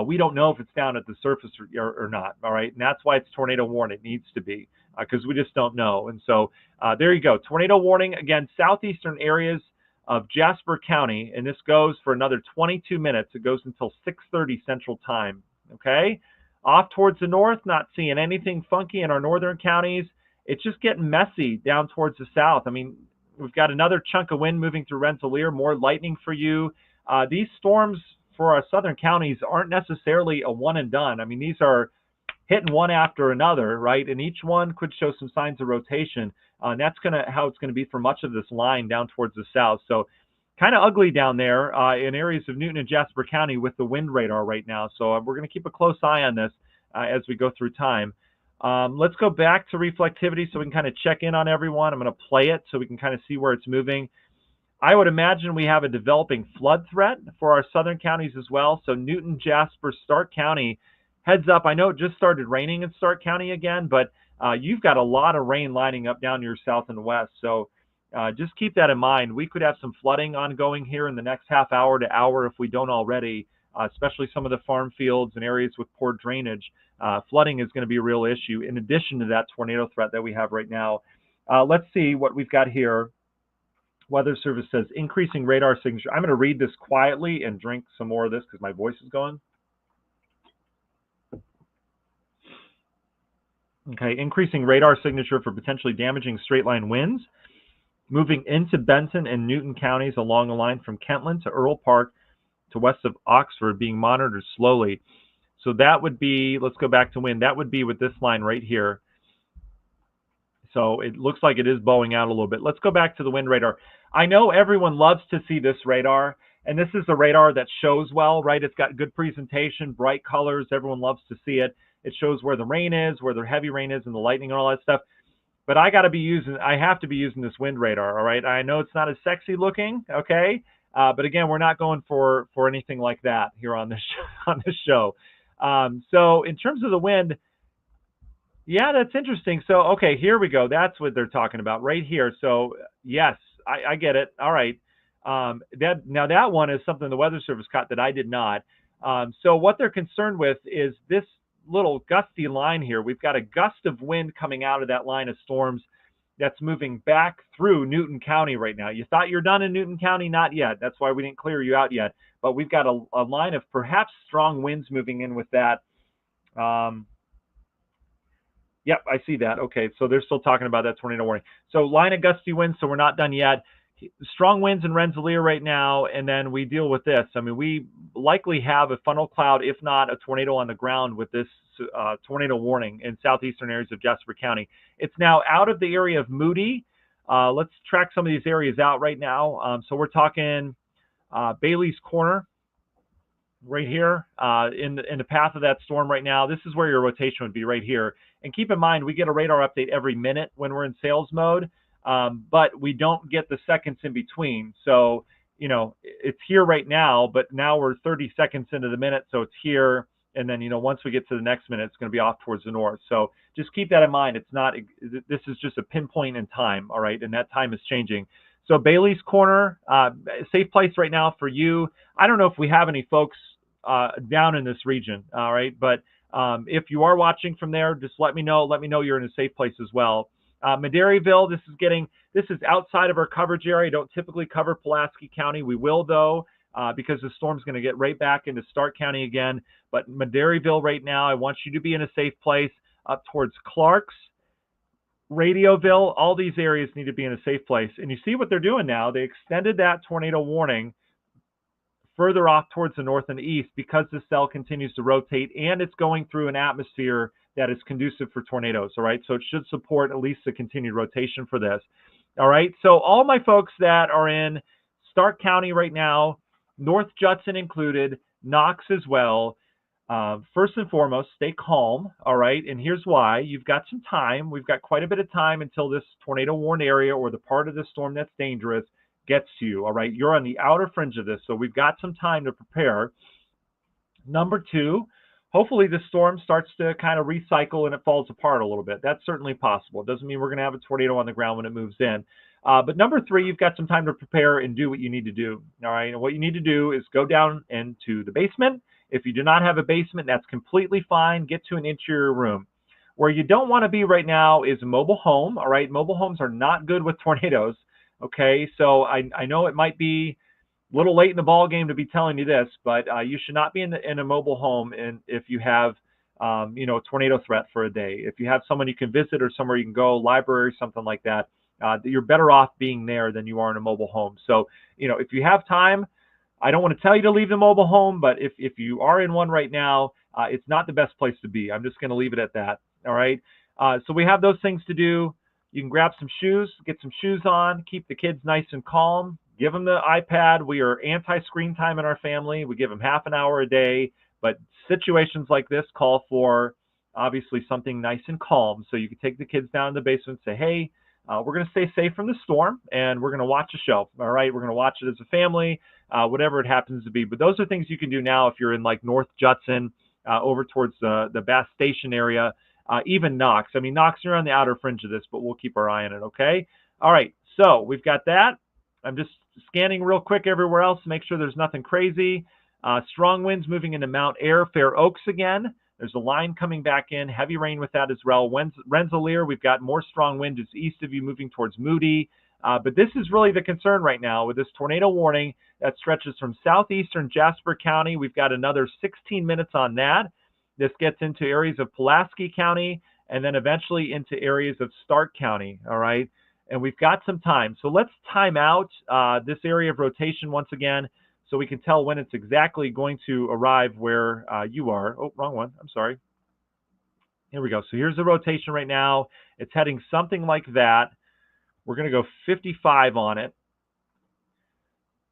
We don't know if it's down at the surface or not, all right? And that's why it's tornado warning. It needs to be, because we just don't know. And so there you go. Tornado warning, again, southeastern areas of Jasper County, and this goes for another 22 minutes. It goes until 6:30 Central Time, okay? Off towards the north, not seeing anything funky in our northern counties. It's just getting messy down towards the south. I mean, we've got another chunk of wind moving through Rensselaer, more lightning for you. These storms for our southern counties aren't necessarily a one and done. I mean, these are hitting one after another, right? And each one could show some signs of rotation. And that's how it's going to be for much of this line down towards the south. So kind of ugly down there in areas of Newton and Jasper County with the wind radar right now. So we're going to keep a close eye on this as we go through time. Let's go back to reflectivity so we can kind of check in on everyone. I'm going to play it so we can kind of see where it's moving. I would imagine we have a developing flood threat for our southern counties as well. So Newton, Jasper, Stark County, heads up. I know it just started raining in Stark County again, but you've got a lot of rain lining up down your south and west. So just keep that in mind. We could have some flooding ongoing here in the next half hour to hour if we don't already, especially some of the farm fields and areas with poor drainage. Flooding is going to be a real issue in addition to that tornado threat that we have right now. Let's see what we've got here. Weather Service says increasing radar signature. I'm going to read this quietly and drink some more of this because my voice is going. Okay, increasing radar signature for potentially damaging straight line winds, moving into Benton and Newton counties along the line from Kentland to Earl Park to west of Oxford, being monitored slowly. So that would be, let's go back to wind, that would be with this line right here. So it looks like it is bowing out a little bit. Let's go back to the wind radar. I know everyone loves to see this radar, and this is a radar that shows well, right? It's got good presentation, bright colors. Everyone loves to see it. It shows where the rain is, where the heavy rain is, and the lightning and all that stuff. But I have to be using this wind radar, all right? I know it's not as sexy looking, okay? But again, we're not going for anything like that here on this show. So in terms of the wind, yeah, that's interesting. So, okay, here we go. That's what they're talking about right here. So, yes, I get it. All right. That one is something the Weather Service caught that I did not. So what they're concerned with is this little gusty line here. We've got a gust of wind coming out of that line of storms that's moving back through Newton County right now. You thought you're done in Newton County? Not yet. That's why we didn't clear you out yet. But we've got a line of perhaps strong winds moving in with that. Yep, I see that. Okay, so they're still talking about that tornado warning. So line of gusty winds, so we're not done yet. Strong winds in Rensselaer right now, and then we deal with this. I mean, we likely have a funnel cloud, if not a tornado on the ground with this tornado warning in southeastern areas of Jasper County. It's now out of the area of Moody. Let's track some of these areas out right now. So we're talking Bailey's Corner right here in the path of that storm right now. This is where your rotation would be right here. And keep in mind, we get a radar update every minute when we're in sales mode, but we don't get the seconds in between. So, you know, it's here right now, but now we're 30 seconds into the minute, so it's here. And then, you know, once we get to the next minute, it's going to be off towards the north. So just keep that in mind. It's not, this is just a pinpoint in time, all right? And that time is changing. So Bailey's Corner, safe place right now for you. I don't know if we have any folks down in this region, all right? But if you are watching from there, just let me know. Let me know you're in a safe place as well. Maderaryville, this is outside of our coverage area. I don't typically cover Pulaski County. We will, though, because the storm's going to get right back into Stark County again. But Maderaryville right now, I want you to be in a safe place up towards Clarks Radioville, all these areas need to be in a safe place. And you see what they're doing now. They extended that tornado warning further off towards the north and the east because the cell continues to rotate and it's going through an atmosphere that is conducive for tornadoes. All right. So it should support at least the continued rotation for this. All right. So all my folks that are in Stark County right now, North Judson included, Knox as well. First and foremost, stay calm. All right. And here's why. You've got some time. We've got quite a bit of time until this tornado warned area or the part of the storm that's dangerous gets to you. All right. You're on the outer fringe of this. So we've got some time to prepare. Number two, hopefully the storm starts to kind of recycle and it falls apart a little bit. That's certainly possible. It doesn't mean we're going to have a tornado on the ground when it moves in. But number three, you've got some time to prepare and do what you need to do. All right. And what you need to do is go down into the basement. If you do not have a basement, that's completely fine. Get to an interior room. Where you don't want to be right now is a mobile home. All right. Mobile homes are not good with tornadoes. Okay. So I know it might be a little late in the ball game to be telling you this, but you should not be in a mobile home if you have a tornado threat for a day. If you have someone you can visit or somewhere you can go, library, something like that, you're better off being there than you are in a mobile home. So, if you have time, I don't want to tell you to leave the mobile home, but if you are in one right now, it's not the best place to be. I'm just going to leave it at that. All right. So we have those things to do. You can grab some shoes, get some shoes on, keep the kids nice and calm, give them the iPad. We are anti-screen time in our family. We give them half an hour a day, but situations like this call for obviously something nice and calm. So you can take the kids down in the basement and say, hey, we're going to stay safe from the storm and we're going to watch a show. All right. We're going to watch it as a family, whatever it happens to be. But those are things you can do now if you're in like North Judson, over towards the Bass Station area, even Knox. I mean, Knox, you're on the outer fringe of this, but we'll keep our eye on it. Okay. All right. So we've got that. I'm just scanning real quick everywhere else to make sure there's nothing crazy. Strong winds moving into Mount Ayr, Fair Oaks again. There's a line coming back in. Heavy rain with that as well. Rensselaer, we've got more strong wind just east of you moving towards Moody. But this is really the concern right now with this tornado warning that stretches from southeastern Jasper County. We've got another 16 minutes on that. This gets into areas of Pulaski County and then eventually into areas of Stark County. All right. And we've got some time. So let's time out this area of rotation once again so we can tell when it's exactly going to arrive where you are. Oh, wrong one. I'm sorry. Here we go. So here's the rotation right now. It's heading something like that. We're going to go 55 on it.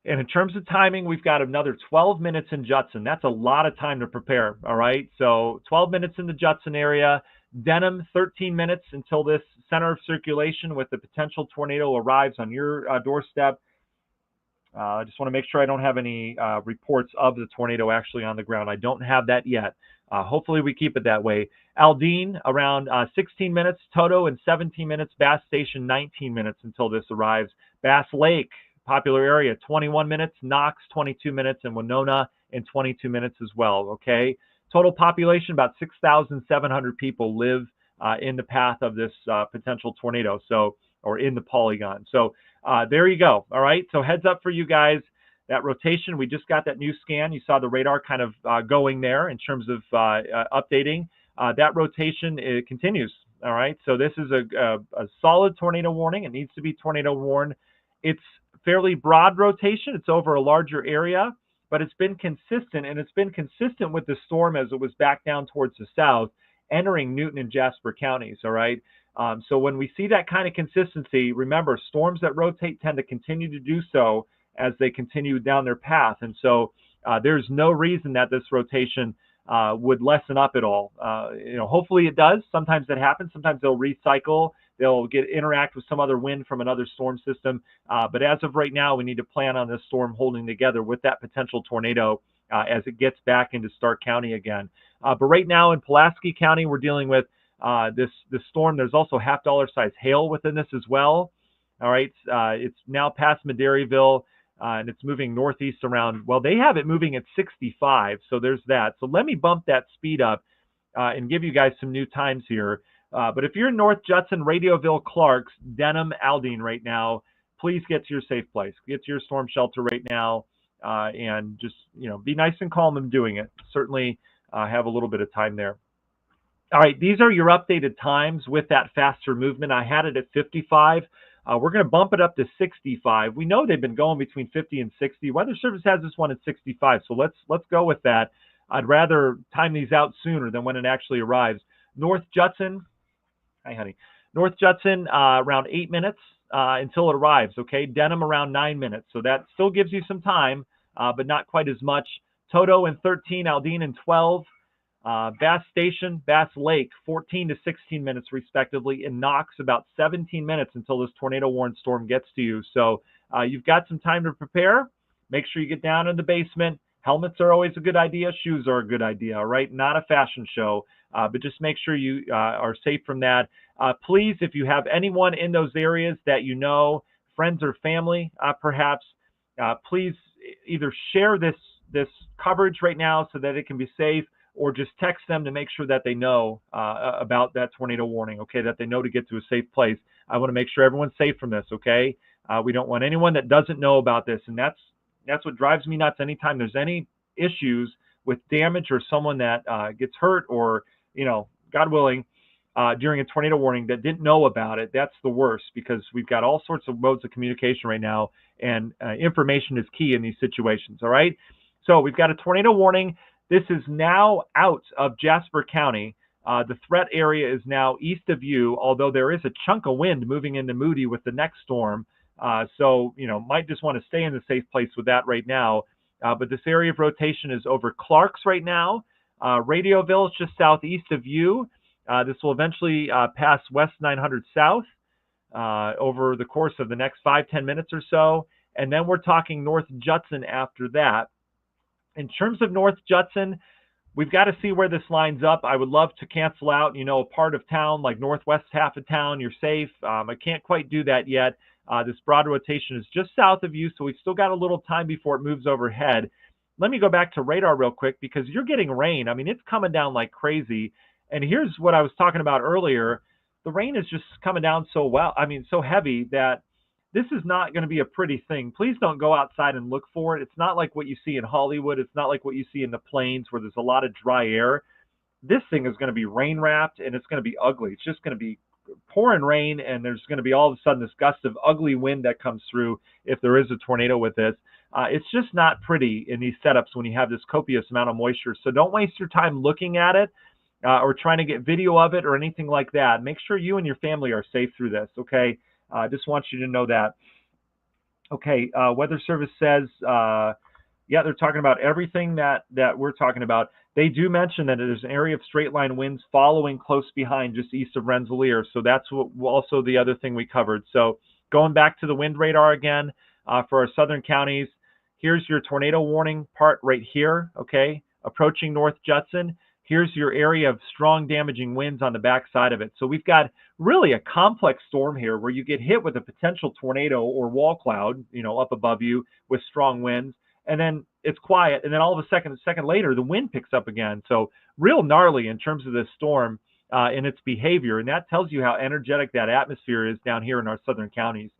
And in terms of timing, we've got another 12 minutes in Judson. That's a lot of time to prepare. All right. So 12 minutes in the Judson area. Denham, 13 minutes until this center of circulation with the potential tornado arrives on your doorstep. I just want to make sure I don't have any reports of the tornado actually on the ground. I don't have that yet. Hopefully we keep it that way. Aldine, around 16 minutes. Toto in 17 minutes. Bass Station, 19 minutes until this arrives. Bass Lake, popular area, 21 minutes. Knox, 22 minutes. And Winona in 22 minutes as well. Okay. Total population, about 6,700 people live in the path of this potential tornado, or in the polygon. So there you go. All right. So heads up for you guys. That rotation, we just got that new scan. You saw the radar kind of going there in terms of updating. That rotation, it continues. All right. So this is a solid tornado warning. It needs to be tornado warned. It's fairly broad rotation. It's over a larger area. But it's been consistent, and it's been consistent with the storm as it was back down towards the south, entering Newton and Jasper counties, all right? So when we see that kind of consistency, remember, storms that rotate tend to continue to do so as they continue down their path. And so there's no reason that this rotation would lessen up at all. Hopefully it does. Sometimes that happens. Sometimes they'll recycle. They'll interact with some other wind from another storm system. But as of right now, we need to plan on this storm holding together with that potential tornado as it gets back into Stark County again. But right now in Pulaski County, we're dealing with this storm. There's also $half size hail within this as well. All right. It's now past Madairyville and it's moving northeast around. Well, they have it moving at 65. So there's that. So let me bump that speed up and give you guys some new times here. But if you're in North Judson, Radioville, Clarks, Denham, Aldine right now, please get to your safe place. Get to your storm shelter right now and just, be nice and calm in doing it. Certainly have a little bit of time there. All right, these are your updated times with that faster movement. I had it at 55. We're going to bump it up to 65. We know they've been going between 50 and 60. Weather Service has this one at 65, so let's go with that. I'd rather time these out sooner than when it actually arrives. North Judson, hi honey. North Judson, around 8 minutes until it arrives. Okay, Denham around 9 minutes, so that still gives you some time, but not quite as much. Toto in 13, Aldine in 12. Bass Station, Bass Lake, 14 to 16 minutes respectively. In Knox, about 17 minutes until this tornado warned storm gets to you. So you've got some time to prepare. Make sure you get down in the basement. Helmets are always a good idea. Shoes are a good idea, all right? Not a fashion show, but just make sure you are safe from that. Please, if you have anyone in those areas that you know, friends or family perhaps, please either share this coverage right now so that it can be safe, or just text them to make sure that they know about that tornado warning, okay, that they know to get to a safe place. I want to make sure everyone's safe from this, okay? We don't want anyone that doesn't know about this, and that's what drives me nuts. Anytime there's any issues with damage or someone that gets hurt or, God willing, during a tornado warning that didn't know about it, that's the worst, because we've got all sorts of modes of communication right now, and information is key in these situations, all right? So we've got a tornado warning. This is now out of Jasper County. The threat area is now east of you, although there is a chunk of wind moving into Moody with the next storm. So, might just want to stay in the safe place with that right now. But this area of rotation is over Clarks right now. Radioville is just southeast of you. This will eventually pass West 900 South over the course of the next 5-10 minutes or so. And then we're talking North Judson after that. In terms of North Judson, we've got to see where this lines up. I would love to cancel out, a part of town, like northwest half of town. You're safe. I can't quite do that yet. This broad rotation is just south of you, so we've still got a little time before it moves overhead. Let me go back to radar real quick, because you're getting rain. I mean, it's coming down like crazy. And here's what I was talking about earlier. The rain is just coming down so heavy that this is not going to be a pretty thing. Please don't go outside and look for it. It's not like what you see in Hollywood. It's not like what you see in the plains where there's a lot of dry air. This thing is going to be rain wrapped, and it's going to be ugly. It's just going to be pouring rain, and there's going to be all of a sudden this gust of ugly wind that comes through if there is a tornado with this. It's just not pretty in these setups when you have this copious amount of moisture. So don't waste your time looking at it or trying to get video of it or anything like that. Make sure you and your family are safe through this, okay? I just want you to know that. Okay, Weather Service says, yeah, they're talking about everything that we're talking about. They do mention that there's an area of straight line winds following close behind just east of Rensselaer. So that's also the other thing we covered. So going back to the wind radar again for our southern counties, here's your tornado warning part right here, okay, approaching North Judson. Here's your area of strong damaging winds on the backside of it. So we've got really a complex storm here where you get hit with a potential tornado or wall cloud, up above you with strong winds, and then it's quiet, and then all of a second later, the wind picks up again. So real gnarly in terms of this storm and its behavior, and that tells you how energetic that atmosphere is down here in our southern counties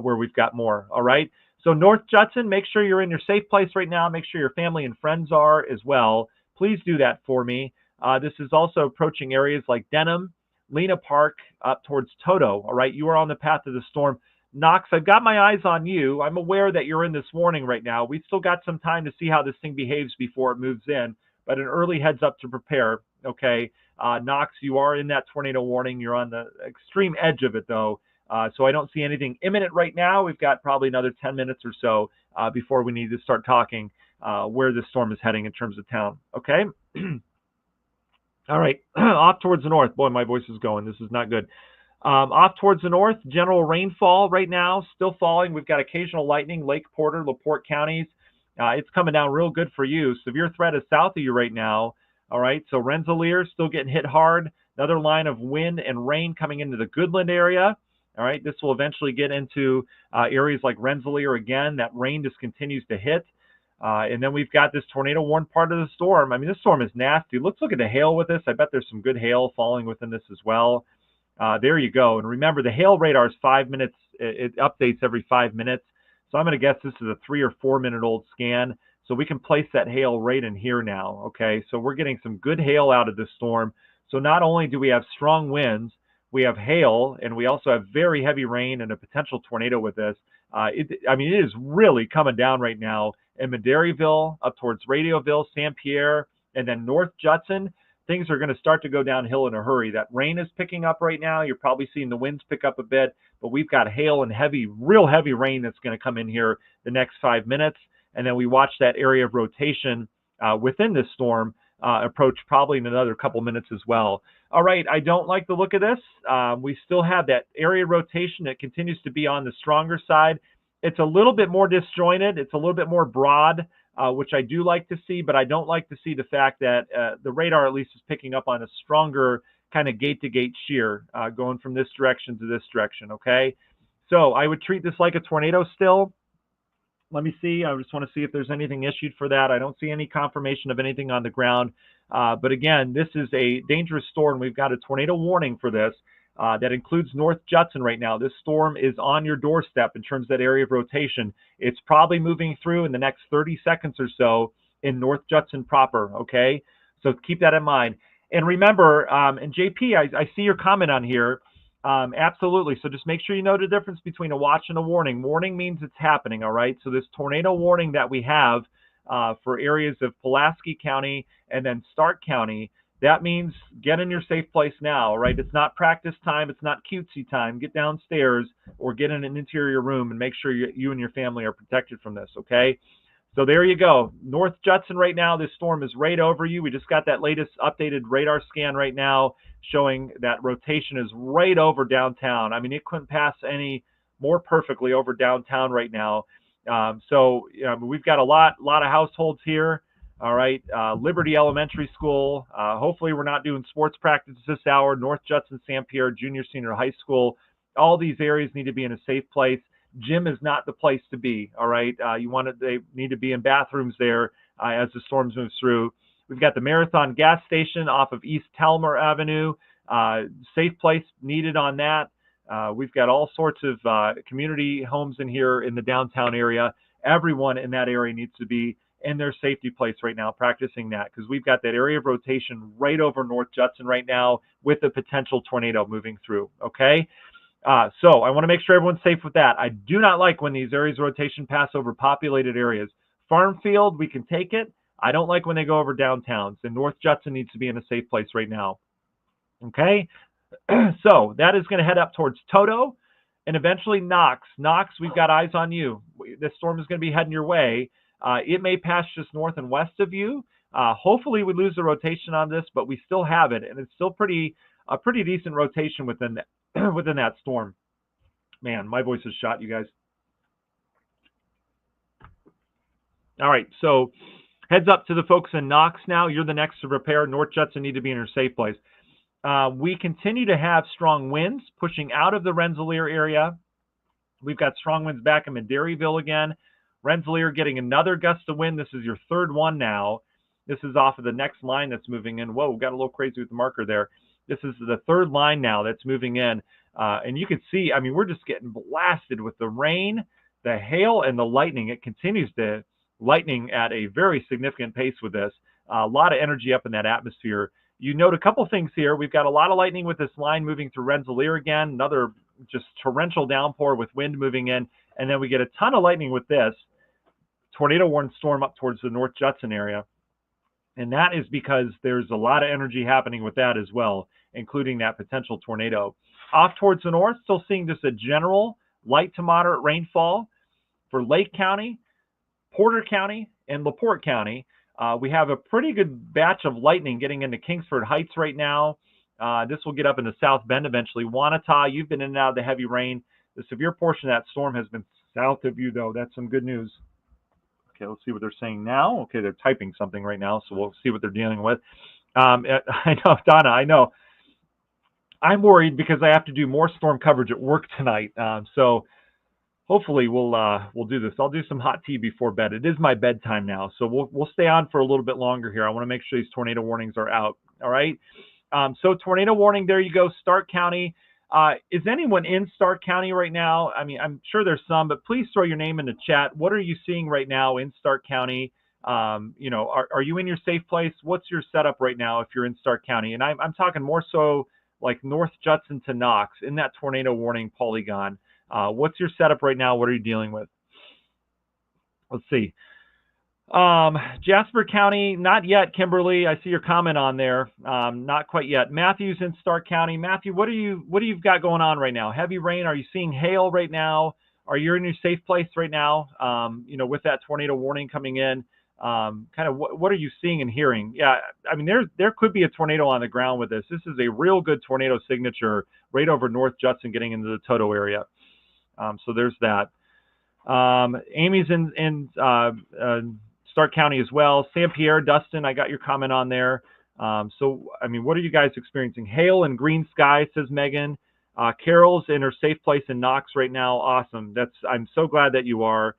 where we've got more, all right? So North Judson, make sure you're in your safe place right now. Make sure your family and friends are as well. Please do that for me. This is also approaching areas like Denham, Lena Park, up towards Toto. All right, you are on the path of the storm. Knox, I've got my eyes on you. I'm aware that you're in this warning right now. We've still got some time to see how this thing behaves before it moves in, but an early heads up to prepare. Okay, Knox, you are in that tornado warning. You're on the extreme edge of it, though. So I don't see anything imminent right now. We've got probably another 10 minutes or so before we need to start talking where this storm is heading in terms of town. Okay. All right, off towards the north. Boy, my voice is going. This is not good. Off towards the north, general rainfall right now, still falling. We've got occasional lightning, Lake Porter, LaPorte counties. It's coming down real good for you. Severe threat is south of you right now. All right, so Rensselaer still getting hit hard. Another line of wind and rain coming into the Goodland area. All right, this will eventually get into areas like Rensselaer again. That rain just continues to hit. And then we've got this tornado warned part of the storm. I mean, this storm is nasty. Let's look at the hail with this. I bet there's some good hail falling within this as well. There you go. And remember, the hail radar is 5 minutes. It updates every 5 minutes. So I'm going to guess this is a 3 or 4 minute old scan. So we can place that hail right in here now. Okay, so we're getting some good hail out of this storm. So not only do we have strong winds, we have hail, and we also have very heavy rain and a potential tornado with this. It is really coming down right now in Madeiryville, up towards Radioville, St. Pierre, and then North Judson. Things are going to start to go downhill in a hurry. That rain is picking up right now. You're probably seeing the winds pick up a bit, but we've got hail and real heavy rain that's going to come in here the next 5 minutes. And then we watch that area of rotation within this storm approach probably in another couple minutes as well. All right, I don't like the look of this. We still have that area rotation that continues to be on the stronger side. It's a little bit more disjointed. It's a little bit more broad, which I do like to see, but I don't like to see the fact that the radar at least is picking up on a stronger kind of gate-to-gate shear going from this direction to this direction, okay? So I would treat this like a tornado still. Let me see. I just want to see if there's anything issued for that. I don't see any confirmation of anything on the ground. But again, this is a dangerous storm. We've got a tornado warning for this. That includes North Judson right now. This storm is on your doorstep in terms of that area of rotation. It's probably moving through in the next 30 seconds or so in North Judson proper, okay? So keep that in mind. And remember, and JP, I see your comment on here. Absolutely. So just make sure you know the difference between a watch and a warning. Warning means it's happening, all right? So this tornado warning that we have for areas of Pulaski County and then Stark County, that means get in your safe place now, right? It's not practice time. It's not cutesy time. Get downstairs or get in an interior room and make sure you and your family are protected from this, okay? So there you go. North Judson right now, this storm is right over you. We just got that latest updated radar scan right now showing that rotation is right over downtown. I mean, it couldn't pass any more perfectly over downtown right now. We've got a lot of households here. All right, Liberty Elementary School. Hopefully we're not doing sports practices this hour. North Judson, St. Pierre, Junior, Senior High School. All these areas need to be in a safe place. Gym is not the place to be. All right, they need to be in bathrooms there as the storms move through. We've got the Marathon gas station off of East Talmer Avenue. Safe place needed on that. We've got all sorts of community homes in here in the downtown area. Everyone in that area needs to be in their safety place right now, practicing that, because we've got that area of rotation right over North Judson right now with a potential tornado moving through, okay? So I want to make sure everyone's safe with that. I do not like when these areas of rotation pass over populated areas. Farm field, we can take it. I don't like when they go over downtowns, and North Judson needs to be in a safe place right now, okay? So that is going to head up towards Toto and eventually Knox. Knox, we've got eyes on you. This storm is going to be heading your way. It may pass just north and west of you. Hopefully we lose the rotation on this, but we still have it, and it's still a pretty decent rotation within that storm. Man, my voice is shot, you guys. All right, so heads up to the folks in Knox now. You're the next to prepare. North Judson need to be in a safe place. We continue to have strong winds pushing out of the Rensselaer area. We've got strong winds back in Madeiryville again. Rensselaer getting another gust of wind. This is your third one now. This is off of the next line that's moving in. Whoa, got a little crazy with the marker there. This is the third line now that's moving in. And you can see, I mean, we're just getting blasted with the rain, the hail, and the lightning. It continues to lightning at a very significant pace with this. A lot of energy up in that atmosphere. You note a couple things here. We've got a lot of lightning with this line moving through Rensselaer again. Another just torrential downpour with wind moving in. And then we get a ton of lightning with this tornado warned storm up towards the North Judson area. And that is because there's a lot of energy happening with that as well, including that potential tornado. Off towards the north, still seeing just a general light to moderate rainfall for Lake County, Porter County, and LaPorte County. We have a pretty good batch of lightning getting into Kingsford Heights right now. This will get up into South Bend eventually. Wanata, you've been in and out of the heavy rain. The severe portion of that storm has been south of you, though. That's some good news. Okay, let's see what they're saying now. Okay, they're typing something right now, so we'll see what they're dealing with. I know, Donna, I know. I'm worried because I have to do more storm coverage at work tonight. So hopefully we'll do this. I'll do some hot tea before bed. It is my bedtime now, so we'll stay on for a little bit longer here. I want to make sure these tornado warnings are out. All right. So tornado warning. There you go. Stark County. Is anyone in Stark County right now? I mean, I'm sure there's some, but please throw your name in the chat. What are you seeing right now in Stark County? Are you in your safe place? What's your setup right now if you're in Stark County? And I'm talking more so like North Judson to Knox in that tornado warning polygon. What's your setup right now? What are you dealing with? Let's see. Jasper County, not yet. Kimberly, I see your comment on there. Not quite yet. Matthew's in Stark County. Matthew, what do you've got going on right now? Heavy rain? Are you seeing hail right now? Are you in your safe place right now? With that tornado warning coming in, kind of what are you seeing and hearing? Yeah, I mean there could be a tornado on the ground with this. This is a real good tornado signature right over North Judson, getting into the Toto area. So there's that. Amy's in Stark County as well. St. Pierre, Dustin, I got your comment on there. What are you guys experiencing? Hail and green sky, says Megan. Carol's in her safe place in Knox right now. Awesome. I'm so glad that you are.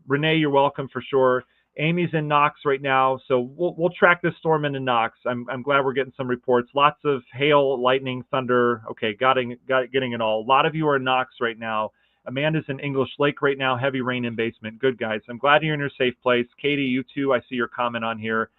Renee, you're welcome for sure. Amy's in Knox right now, so we'll track this storm into Knox. I'm glad we're getting some reports. Lots of hail, lightning, thunder. Okay, getting it all. A lot of you are in Knox right now. Amanda's in English Lake right now. Heavy rain in basement. Good, guys. I'm glad you're in your safe place. Katie, you too. I see your comment on here.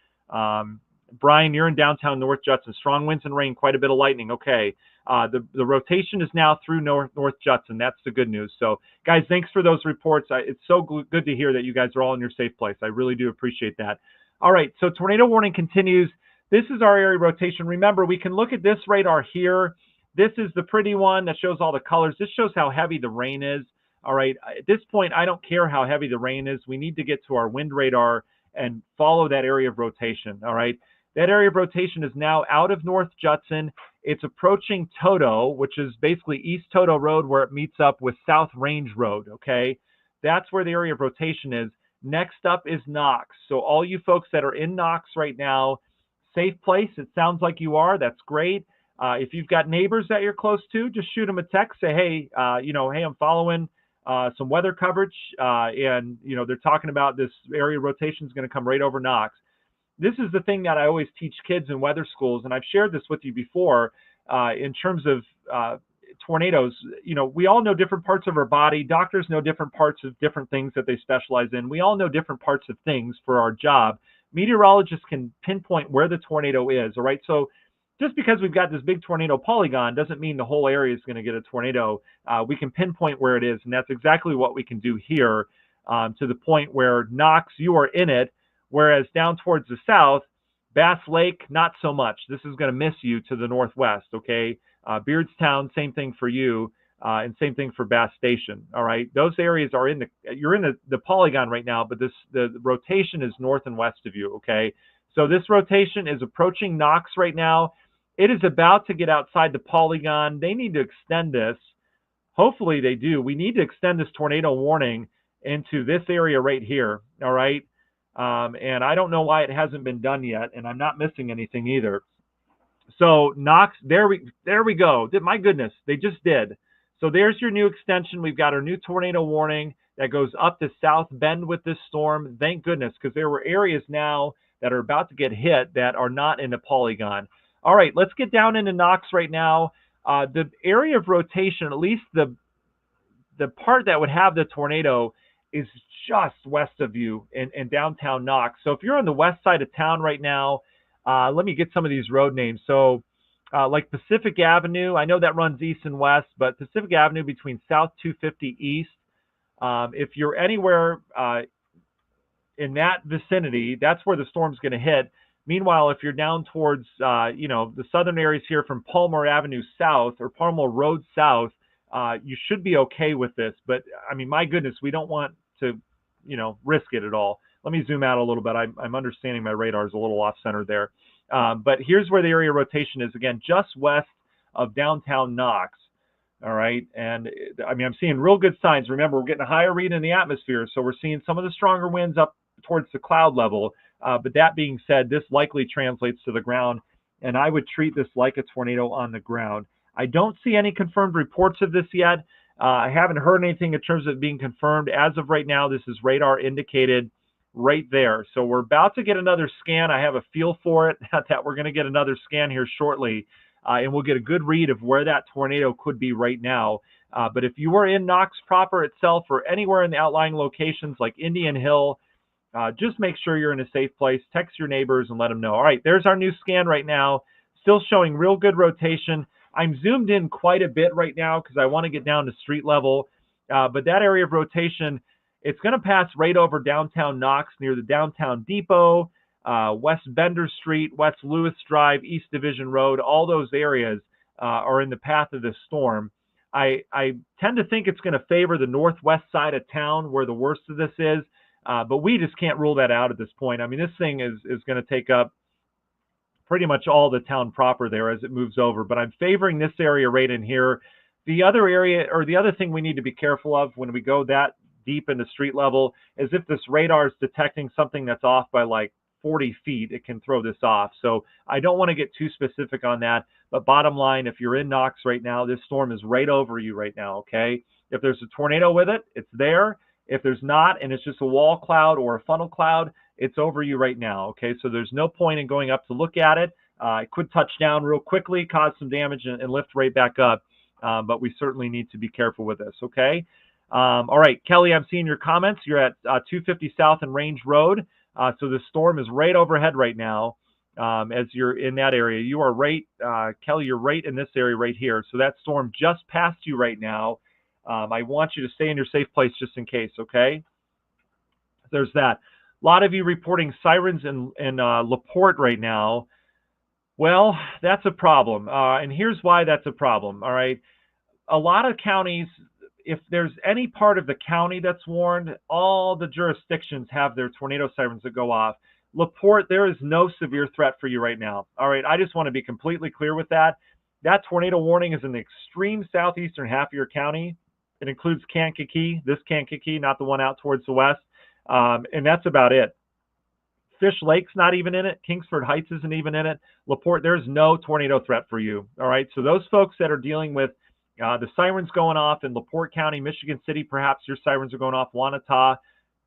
Brian, you're in downtown North Judson. Strong winds and rain, quite a bit of lightning. Okay. The rotation is now through North Judson. That's the good news. So, guys, thanks for those reports. It's so good to hear that you guys are all in your safe place. I really do appreciate that. All right, so tornado warning continues. This is our area rotation. Remember, we can look at this radar here. This is the pretty one that shows all the colors. This shows how heavy the rain is. All right, at this point, I don't care how heavy the rain is. We need to get to our wind radar and follow that area of rotation. All right, that area of rotation is now out of North Judson. It's approaching Toto, which is basically East Toto Road, where it meets up with South Range Road, okay? That's where the area of rotation is. Next up is Knox. So all you folks that are in Knox right now, safe place. It sounds like you are. That's great. If you've got neighbors that you're close to, just shoot them a text. Say, hey, hey, I'm following some weather coverage, and they're talking about this area rotation is going to come right over Knox. This is the thing that I always teach kids in weather schools, and I've shared this with you before in terms of tornadoes. We all know different parts of our body. Doctors know different parts of different things that they specialize in. We all know different parts of things for our job. Meteorologists can pinpoint where the tornado is, all right? So just because we've got this big tornado polygon doesn't mean the whole area is going to get a tornado. We can pinpoint where it is, and that's exactly what we can do here to the point where Knox, you are in it, whereas down towards the south, Bass Lake, not so much. This is going to miss you to the northwest, okay? Beardstown, same thing for you, and same thing for Bass Station, all right? Those areas are you're in the polygon right now, but the rotation is north and west of you, okay? So this rotation is approaching Knox right now. It is about to get outside the polygon. They need to extend this. Hopefully they do. We need to extend this tornado warning into this area right here, all right? And I don't know why it hasn't been done yet, and I'm not missing anything either. So Knox, there we go. My goodness, they just did. So there's your new extension. We've got our new tornado warning that goes up to South Bend with this storm. Thank goodness, because there were areas now that are about to get hit that are not in the polygon. All right, let's get down into Knox right now. The area of rotation, at least the part that would have the tornado, is just west of you in downtown Knox. So if you're on the west side of town right now, let me get some of these road names. So like Pacific Avenue, I know that runs east and west, but Pacific Avenue between South 250 East. If you're anywhere in that vicinity, that's where the storm's going to hit. Meanwhile, if you're down towards, the southern areas here from Palmer Avenue South or Palmer Road South, you should be okay with this. But, I mean, my goodness, we don't want to, risk it at all. Let me zoom out a little bit. I'm understanding my radar is a little off-center there. But here's where the area rotation is, again, just west of downtown Knox. All right. And, I mean, I'm seeing real good signs. Remember, we're getting a higher read in the atmosphere, so we're seeing some of the stronger winds up towards the cloud level. But that being said, this likely translates to the ground, and I would treat this like a tornado on the ground. I don't see any confirmed reports of this yet. I haven't heard anything in terms of it being confirmed. As of right now, this is radar indicated right there. So we're about to get another scan. I have a feel for it that we're going to get another scan here shortly, and we'll get a good read of where that tornado could be right now. But if you are in Knox proper itself or anywhere in the outlying locations like Indian Hill, just make sure you're in a safe place. Text your neighbors and let them know. All right, there's our new scan right now. Still showing real good rotation. I'm zoomed in quite a bit right now because I want to get down to street level. But that area of rotation, it's going to pass right over downtown Knox near the downtown depot, West Bender Street, West Lewis Drive, East Division Road. All those areas are in the path of this storm. I tend to think it's going to favor the northwest side of town where the worst of this is. But we just can't rule that out at this point. I mean, this thing is going to take up pretty much all the town proper there as it moves over. But I'm favoring this area right in here. The other area, or the other thing we need to be careful of when we go that deep into street level, is if this radar is detecting something that's off by like 40 feet, it can throw this off. So I don't want to get too specific on that. But bottom line, if you're in Knox right now, this storm is right over you right now, okay? If there's a tornado with it, it's there. If there's not, and it's just a wall cloud or a funnel cloud, it's over you right now, okay? So there's no point in going up to look at it. It could touch down real quickly, cause some damage, and lift right back up. But we certainly need to be careful with this, okay? All right, Kelly, I'm seeing your comments. You're at 250 South and Range Road. So the storm is right overhead right now as you're in that area. You are right, Kelly, you're right in this area right here. So that storm just passed you right now. I want you to stay in your safe place just in case, okay? There's that. A lot of you reporting sirens in LaPorte right now. Well, that's a problem. And here's why that's a problem, all right? A lot of counties, if there's any part of the county that's warned, all the jurisdictions have their tornado sirens that go off. LaPorte, there is no severe threat for you right now. All right, I just want to be completely clear with that. That tornado warning is in the extreme southeastern half of your county. It includes Kankakee, this Kankakee, not the one out towards the west. And that's about it. Fish Lake's not even in it. Kingsford Heights isn't even in it. LaPorte, there's no tornado threat for you. All right, so those folks that are dealing with the sirens going off in LaPorte County, Michigan City, perhaps your sirens are going off, Wanata,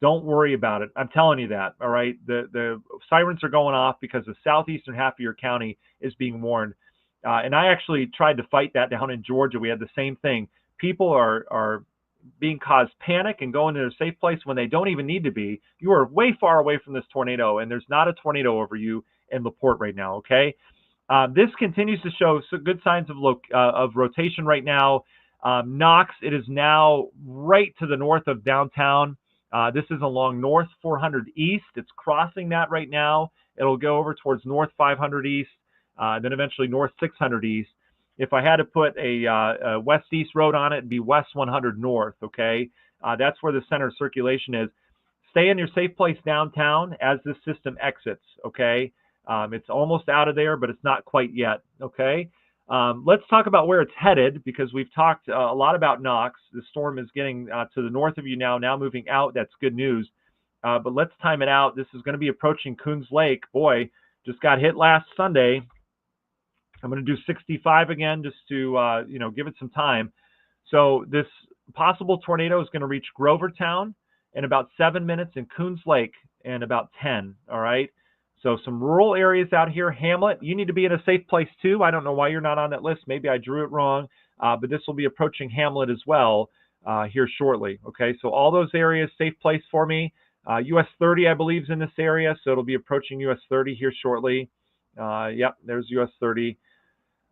don't worry about it. I'm telling you that, all right? The sirens are going off because the southeastern half of your county is being warned. And I actually tried to fight that down in Georgia. We had the same thing. People are being caused panic and going to a safe place when they don't even need to be. You are way far away from this tornado, and there's not a tornado over you in LaPorte right now, okay? This continues to show good signs of rotation right now. Knox, it is now right to the north of downtown. This is along North 400 East. It's crossing that right now. It'll go over towards North 500 East, then eventually North 600 East. If I had to put a west-east road on it, it'd be West 100 North, okay? That's where the center of circulation is. Stay in your safe place downtown as this system exits, okay? It's almost out of there, but it's not quite yet, okay? Let's talk about where it's headed because we've talked a lot about Knox. The storm is getting to the north of you now moving out. That's good news. But let's time it out. This is going to be approaching Coons Lake. Boy, just got hit last Sunday. I'm going to do 65 again just to, give it some time. So this possible tornado is going to reach Grovertown in about 7 minutes and Coons Lake in about 10, all right? So some rural areas out here. Hamlet, you need to be in a safe place too. I don't know why you're not on that list. Maybe I drew it wrong, but this will be approaching Hamlet as well here shortly, okay? So all those areas, safe place for me. US 30, I believe, is in this area, so it'll be approaching US 30 here shortly. Yep, there's US 30.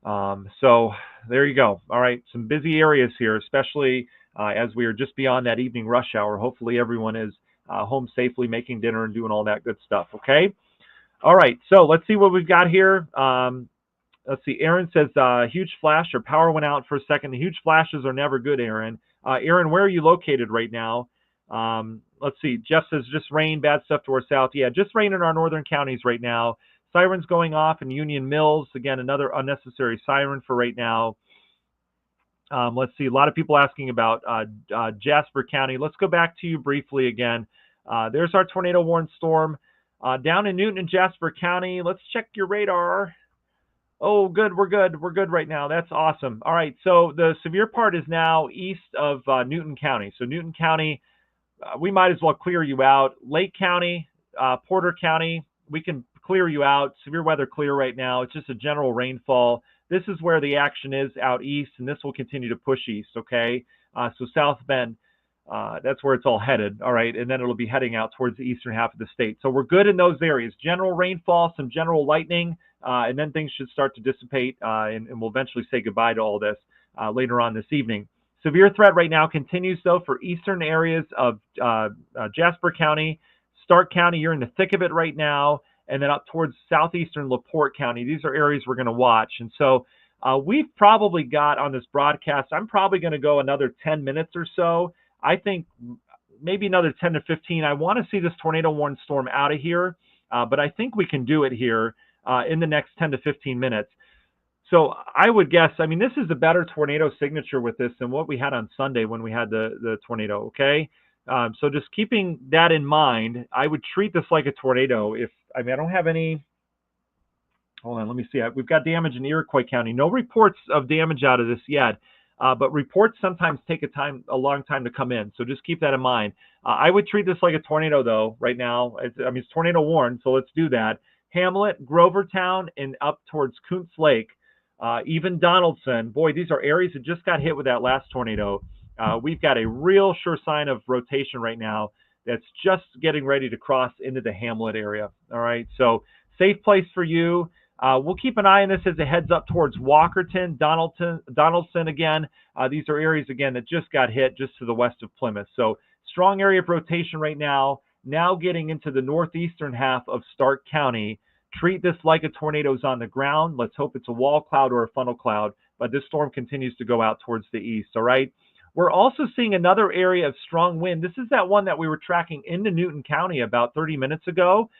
So there you go. All right, some busy areas here, especially as we are just beyond that evening rush hour. Hopefully everyone is home safely, making dinner and doing all that good stuff, okay? All right, so let's see what we've got here. Let's see, Aaron says, huge flash, or power went out for a second. The huge flashes are never good, Aaron. Aaron, where are you located right now? Let's see, Jeff says, just rain, bad stuff to our south. Yeah, just rain in our northern counties right now. Sirens going off in Union Mills. Again, another unnecessary siren for right now. Let's see, a lot of people asking about Jasper County. Let's go back to you briefly again. There's our tornado warned storm. Down in Newton and Jasper County, let's check your radar. Oh, good, we're good. We're good right now. That's awesome. All right, so the severe part is now east of Newton County. So Newton County, we might as well clear you out. Lake County, Porter County, we can clear you out. Severe weather clear right now. It's just a general rainfall. This is where the action is out east, and this will continue to push east, okay? So South Bend. That's where it's all headed. All right. And then it'll be heading out towards the eastern half of the state. So we're good in those areas. General rainfall, some general lightning, and then things should start to dissipate, and we'll eventually say goodbye to all this later on this evening. Severe threat right now continues, though, for eastern areas of Jasper County, Stark County. You're in the thick of it right now. And then up towards southeastern LaPorte County. These are areas we're going to watch. And so we've probably got on this broadcast, I'm probably going to go another 10 minutes or so. I think maybe another 10 to 15. I want to see this tornado warning storm out of here, but I think we can do it here in the next 10 to 15 minutes. So I would guess, I mean, this is a better tornado signature with this than what we had on Sunday when we had the tornado, okay? So just keeping that in mind, I would treat this like a tornado. I don't have any, hold on, let me see. We've got damage in Iroquois County. No reports of damage out of this yet, but reports sometimes take a long time to come in. So just keep that in mind. I would treat this like a tornado, though, right now. It's tornado warned, so let's do that. Hamlet, Grovertown, and up towards Kuntz Lake, even Donaldson. Boy, these are areas that just got hit with that last tornado. We've got a real sure sign of rotation right now that's just getting ready to cross into the Hamlet area. All right, so safe place for you. We'll keep an eye on this as it heads up towards Walkerton, Donaldson again. These are areas, again, that just got hit just to the west of Plymouth. So strong area of rotation right now. Now getting into the northeastern half of Stark County. Treat this like a tornado's on the ground. Let's hope it's a wall cloud or a funnel cloud, but this storm continues to go out towards the east, all right? We're also seeing another area of strong wind. This is that one that we were tracking into Newton County about 30 minutes ago.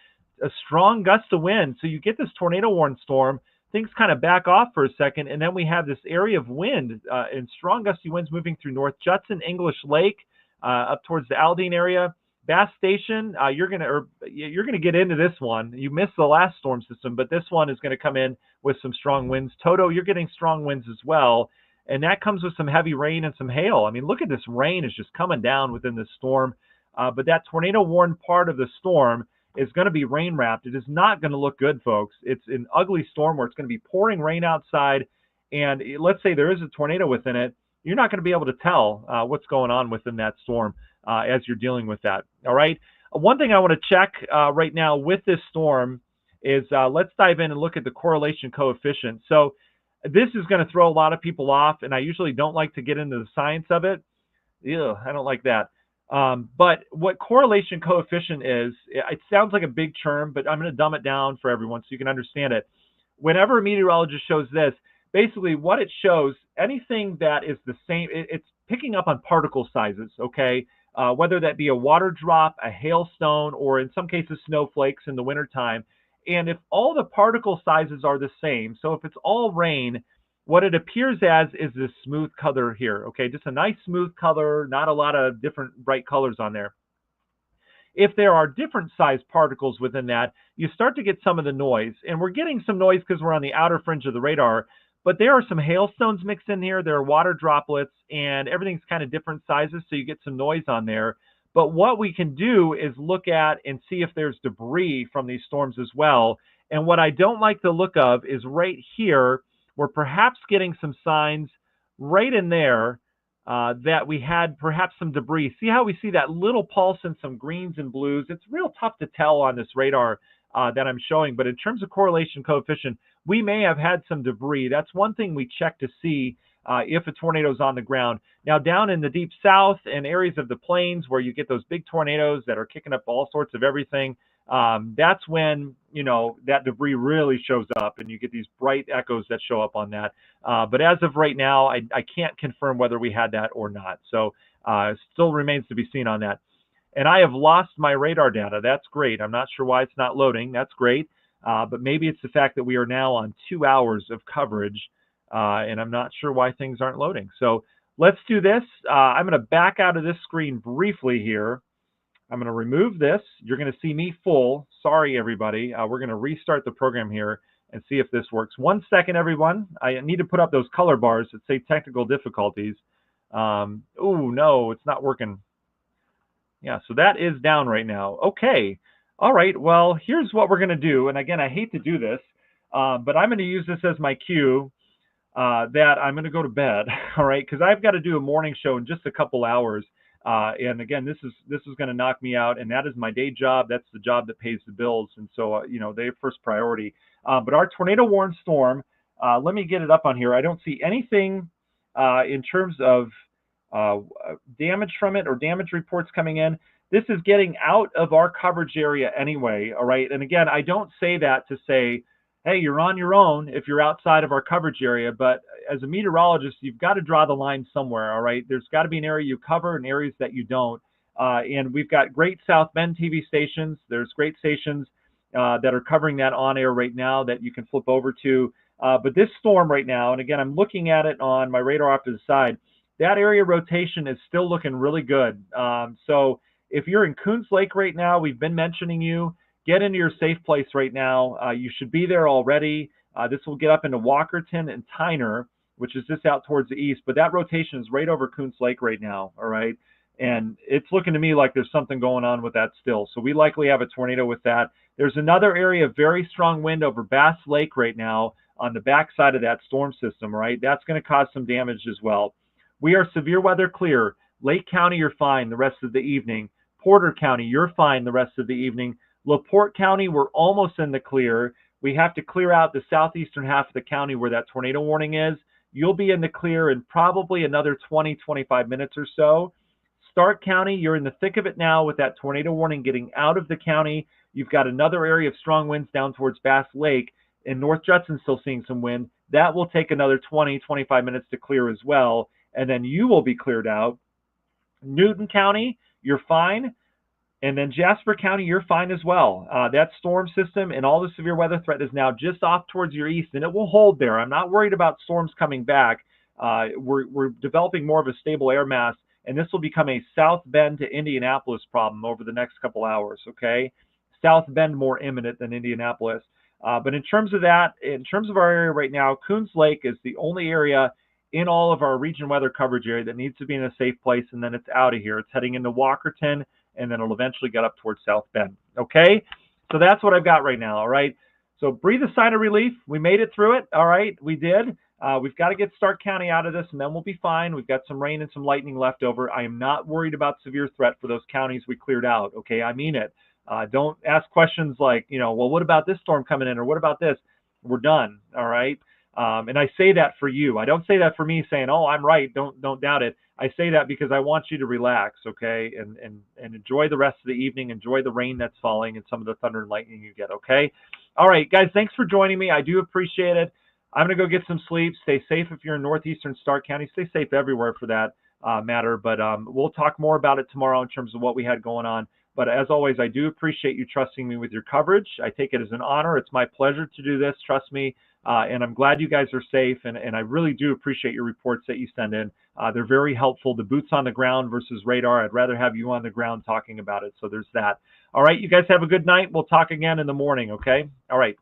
A strong gust of wind. So you get this tornado warning storm, things kind of back off for a second, and then we have this area of wind and strong gusty winds moving through North Judson, English Lake, up towards the Aldine area. Bass Station, you're gonna get into this one. You missed the last storm system, but this one is going to come in with some strong winds. Toto, you're getting strong winds as well, and that comes with some heavy rain and some hail. I mean, look at this rain is just coming down within this storm, but that tornado warned part of the storm is going to be rain wrapped. It is not going to look good, folks. It's an ugly storm where it's going to be pouring rain outside, and let's say there is a tornado within it. You're not going to be able to tell what's going on within that storm as you're dealing with that. All right. One thing I want to check right now with this storm is let's dive in and look at the correlation coefficient. So this is going to throw a lot of people off, and I usually don't like to get into the science of it. Ew, I don't like that. But what correlation coefficient is, it sounds like a big term, but I'm going to dumb it down for everyone so you can understand it. Whenever a meteorologist shows this, basically what it shows, anything that is the same, it's picking up on particle sizes, okay? Whether that be a water drop, a hailstone, or in some cases snowflakes in the wintertime. And if all the particle sizes are the same, so if it's all rain, what it appears as is this smooth color here, okay? Just a nice smooth color, not a lot of different bright colors on there. If there are different sized particles within that, you start to get some of the noise. And we're getting some noise because we're on the outer fringe of the radar, but there are some hailstones mixed in here. There are water droplets, and everything's kind of different sizes, so you get some noise on there. But what we can do is look at and see if there's debris from these storms as well. And what I don't like the look of is right here, we're perhaps getting some signs right in there that we had perhaps some debris. See how we see that little pulse and some greens and blues? It's real tough to tell on this radar that I'm showing, but in terms of correlation coefficient, we may have had some debris. That's one thing we check to see if a tornado is on the ground. Now, down in the deep south and areas of the plains where you get those big tornadoes that are kicking up all sorts of everything, that's when, you know, that debris really shows up and you get these bright echoes that show up on that. But as of right now, I can't confirm whether we had that or not. So it still remains to be seen on that. And I have lost my radar data. That's great. I'm not sure why it's not loading. That's great. But maybe it's the fact that we are now on 2 hours of coverage, and I'm not sure why things aren't loading. So let's do this. I'm going to back out of this screen briefly here. I'm going to remove this. You're going to see me full. Sorry, everybody. We're going to restart the program here and see if this works. 1 second, everyone. I need to put up those color bars that say technical difficulties. Oh, no, it's not working. Yeah, so that is down right now. Okay. All right. Well, here's what we're going to do. And again, I hate to do this, but I'm going to use this as my cue that I'm going to go to bed. All right. Because I've got to do a morning show in just a couple hours. And again, this is going to knock me out, and that is my day job. That's the job that pays the bills, and so they're first priority. But our tornado warned storm, let me get it up on here. I don't see anything in terms of damage from it or damage reports coming in. This is getting out of our coverage area anyway. All right, and again, I don't say that to say, hey, you're on your own if you're outside of our coverage area, but as a meteorologist, you've got to draw the line somewhere, all right? There's got to be an area you cover and areas that you don't. And we've got great South Bend TV stations. There's great stations that are covering that on air right now that you can flip over to. But this storm right now, and again, I'm looking at it on my radar off to the side, that area rotation is still looking really good. So if you're in Coons Lake right now, we've been mentioning you. Get into your safe place right now. You should be there already. This will get up into Walkerton and Tyner, which is just out towards the east. But that rotation is right over Coons Lake right now, all right? And it's looking to me like there's something going on with that still. So we likely have a tornado with that. There's another area of very strong wind over Bass Lake right now on the backside of that storm system, right? That's going to cause some damage as well. We are severe weather clear. Lake County, you're fine the rest of the evening. Porter County, you're fine the rest of the evening. LaPorte County, we're almost in the clear. We have to clear out the southeastern half of the county where that tornado warning is. You'll be in the clear in probably another 20, 25 minutes or so. Stark County, you're in the thick of it now with that tornado warning getting out of the county. You've got another area of strong winds down towards Bass Lake, and North Judson's still seeing some wind. That will take another 20, 25 minutes to clear as well, and then you will be cleared out. Newton County, you're fine. And then Jasper County, you're fine as well. That storm system and all the severe weather threat is now just off towards your east, and it will hold there. I'm not worried about storms coming back. We're developing more of a stable air mass, and this will become a South Bend to Indianapolis problem over the next couple hours, okay? South Bend more imminent than Indianapolis. But in terms of that, in terms of our area right now, Coons Lake is the only area in all of our region weather coverage area that needs to be in a safe place, and then it's out of here. It's heading into Walkerton, and then it'll eventually get up towards South Bend. Okay? So that's what I've got right now, all right? So breathe a sigh of relief. We made it through it, all right? We did. We've got to get Stark County out of this, and then we'll be fine. We've got some rain and some lightning left over. I am not worried about severe threat for those counties we cleared out, okay? I mean it. Don't ask questions like, well, what about this storm coming in, or what about this? We're done, all right? And I say that for you. I don't say that for me saying, oh, I'm right, don't doubt it. I say that because I want you to relax, okay, and enjoy the rest of the evening, enjoy the rain that's falling and some of the thunder and lightning you get, okay? All right, guys, thanks for joining me. I do appreciate it. I'm going to go get some sleep. Stay safe if you're in northeastern Stark County. Stay safe everywhere for that matter, but we'll talk more about it tomorrow in terms of what we had going on. But as always, I do appreciate you trusting me with your coverage. I take it as an honor. It's my pleasure to do this. Trust me. And I'm glad you guys are safe. And I really do appreciate your reports that you send in. They're very helpful. The boots on the ground versus radar. I'd rather have you on the ground talking about it. So there's that. All right. You guys have a good night. We'll talk again in the morning. Okay. All right.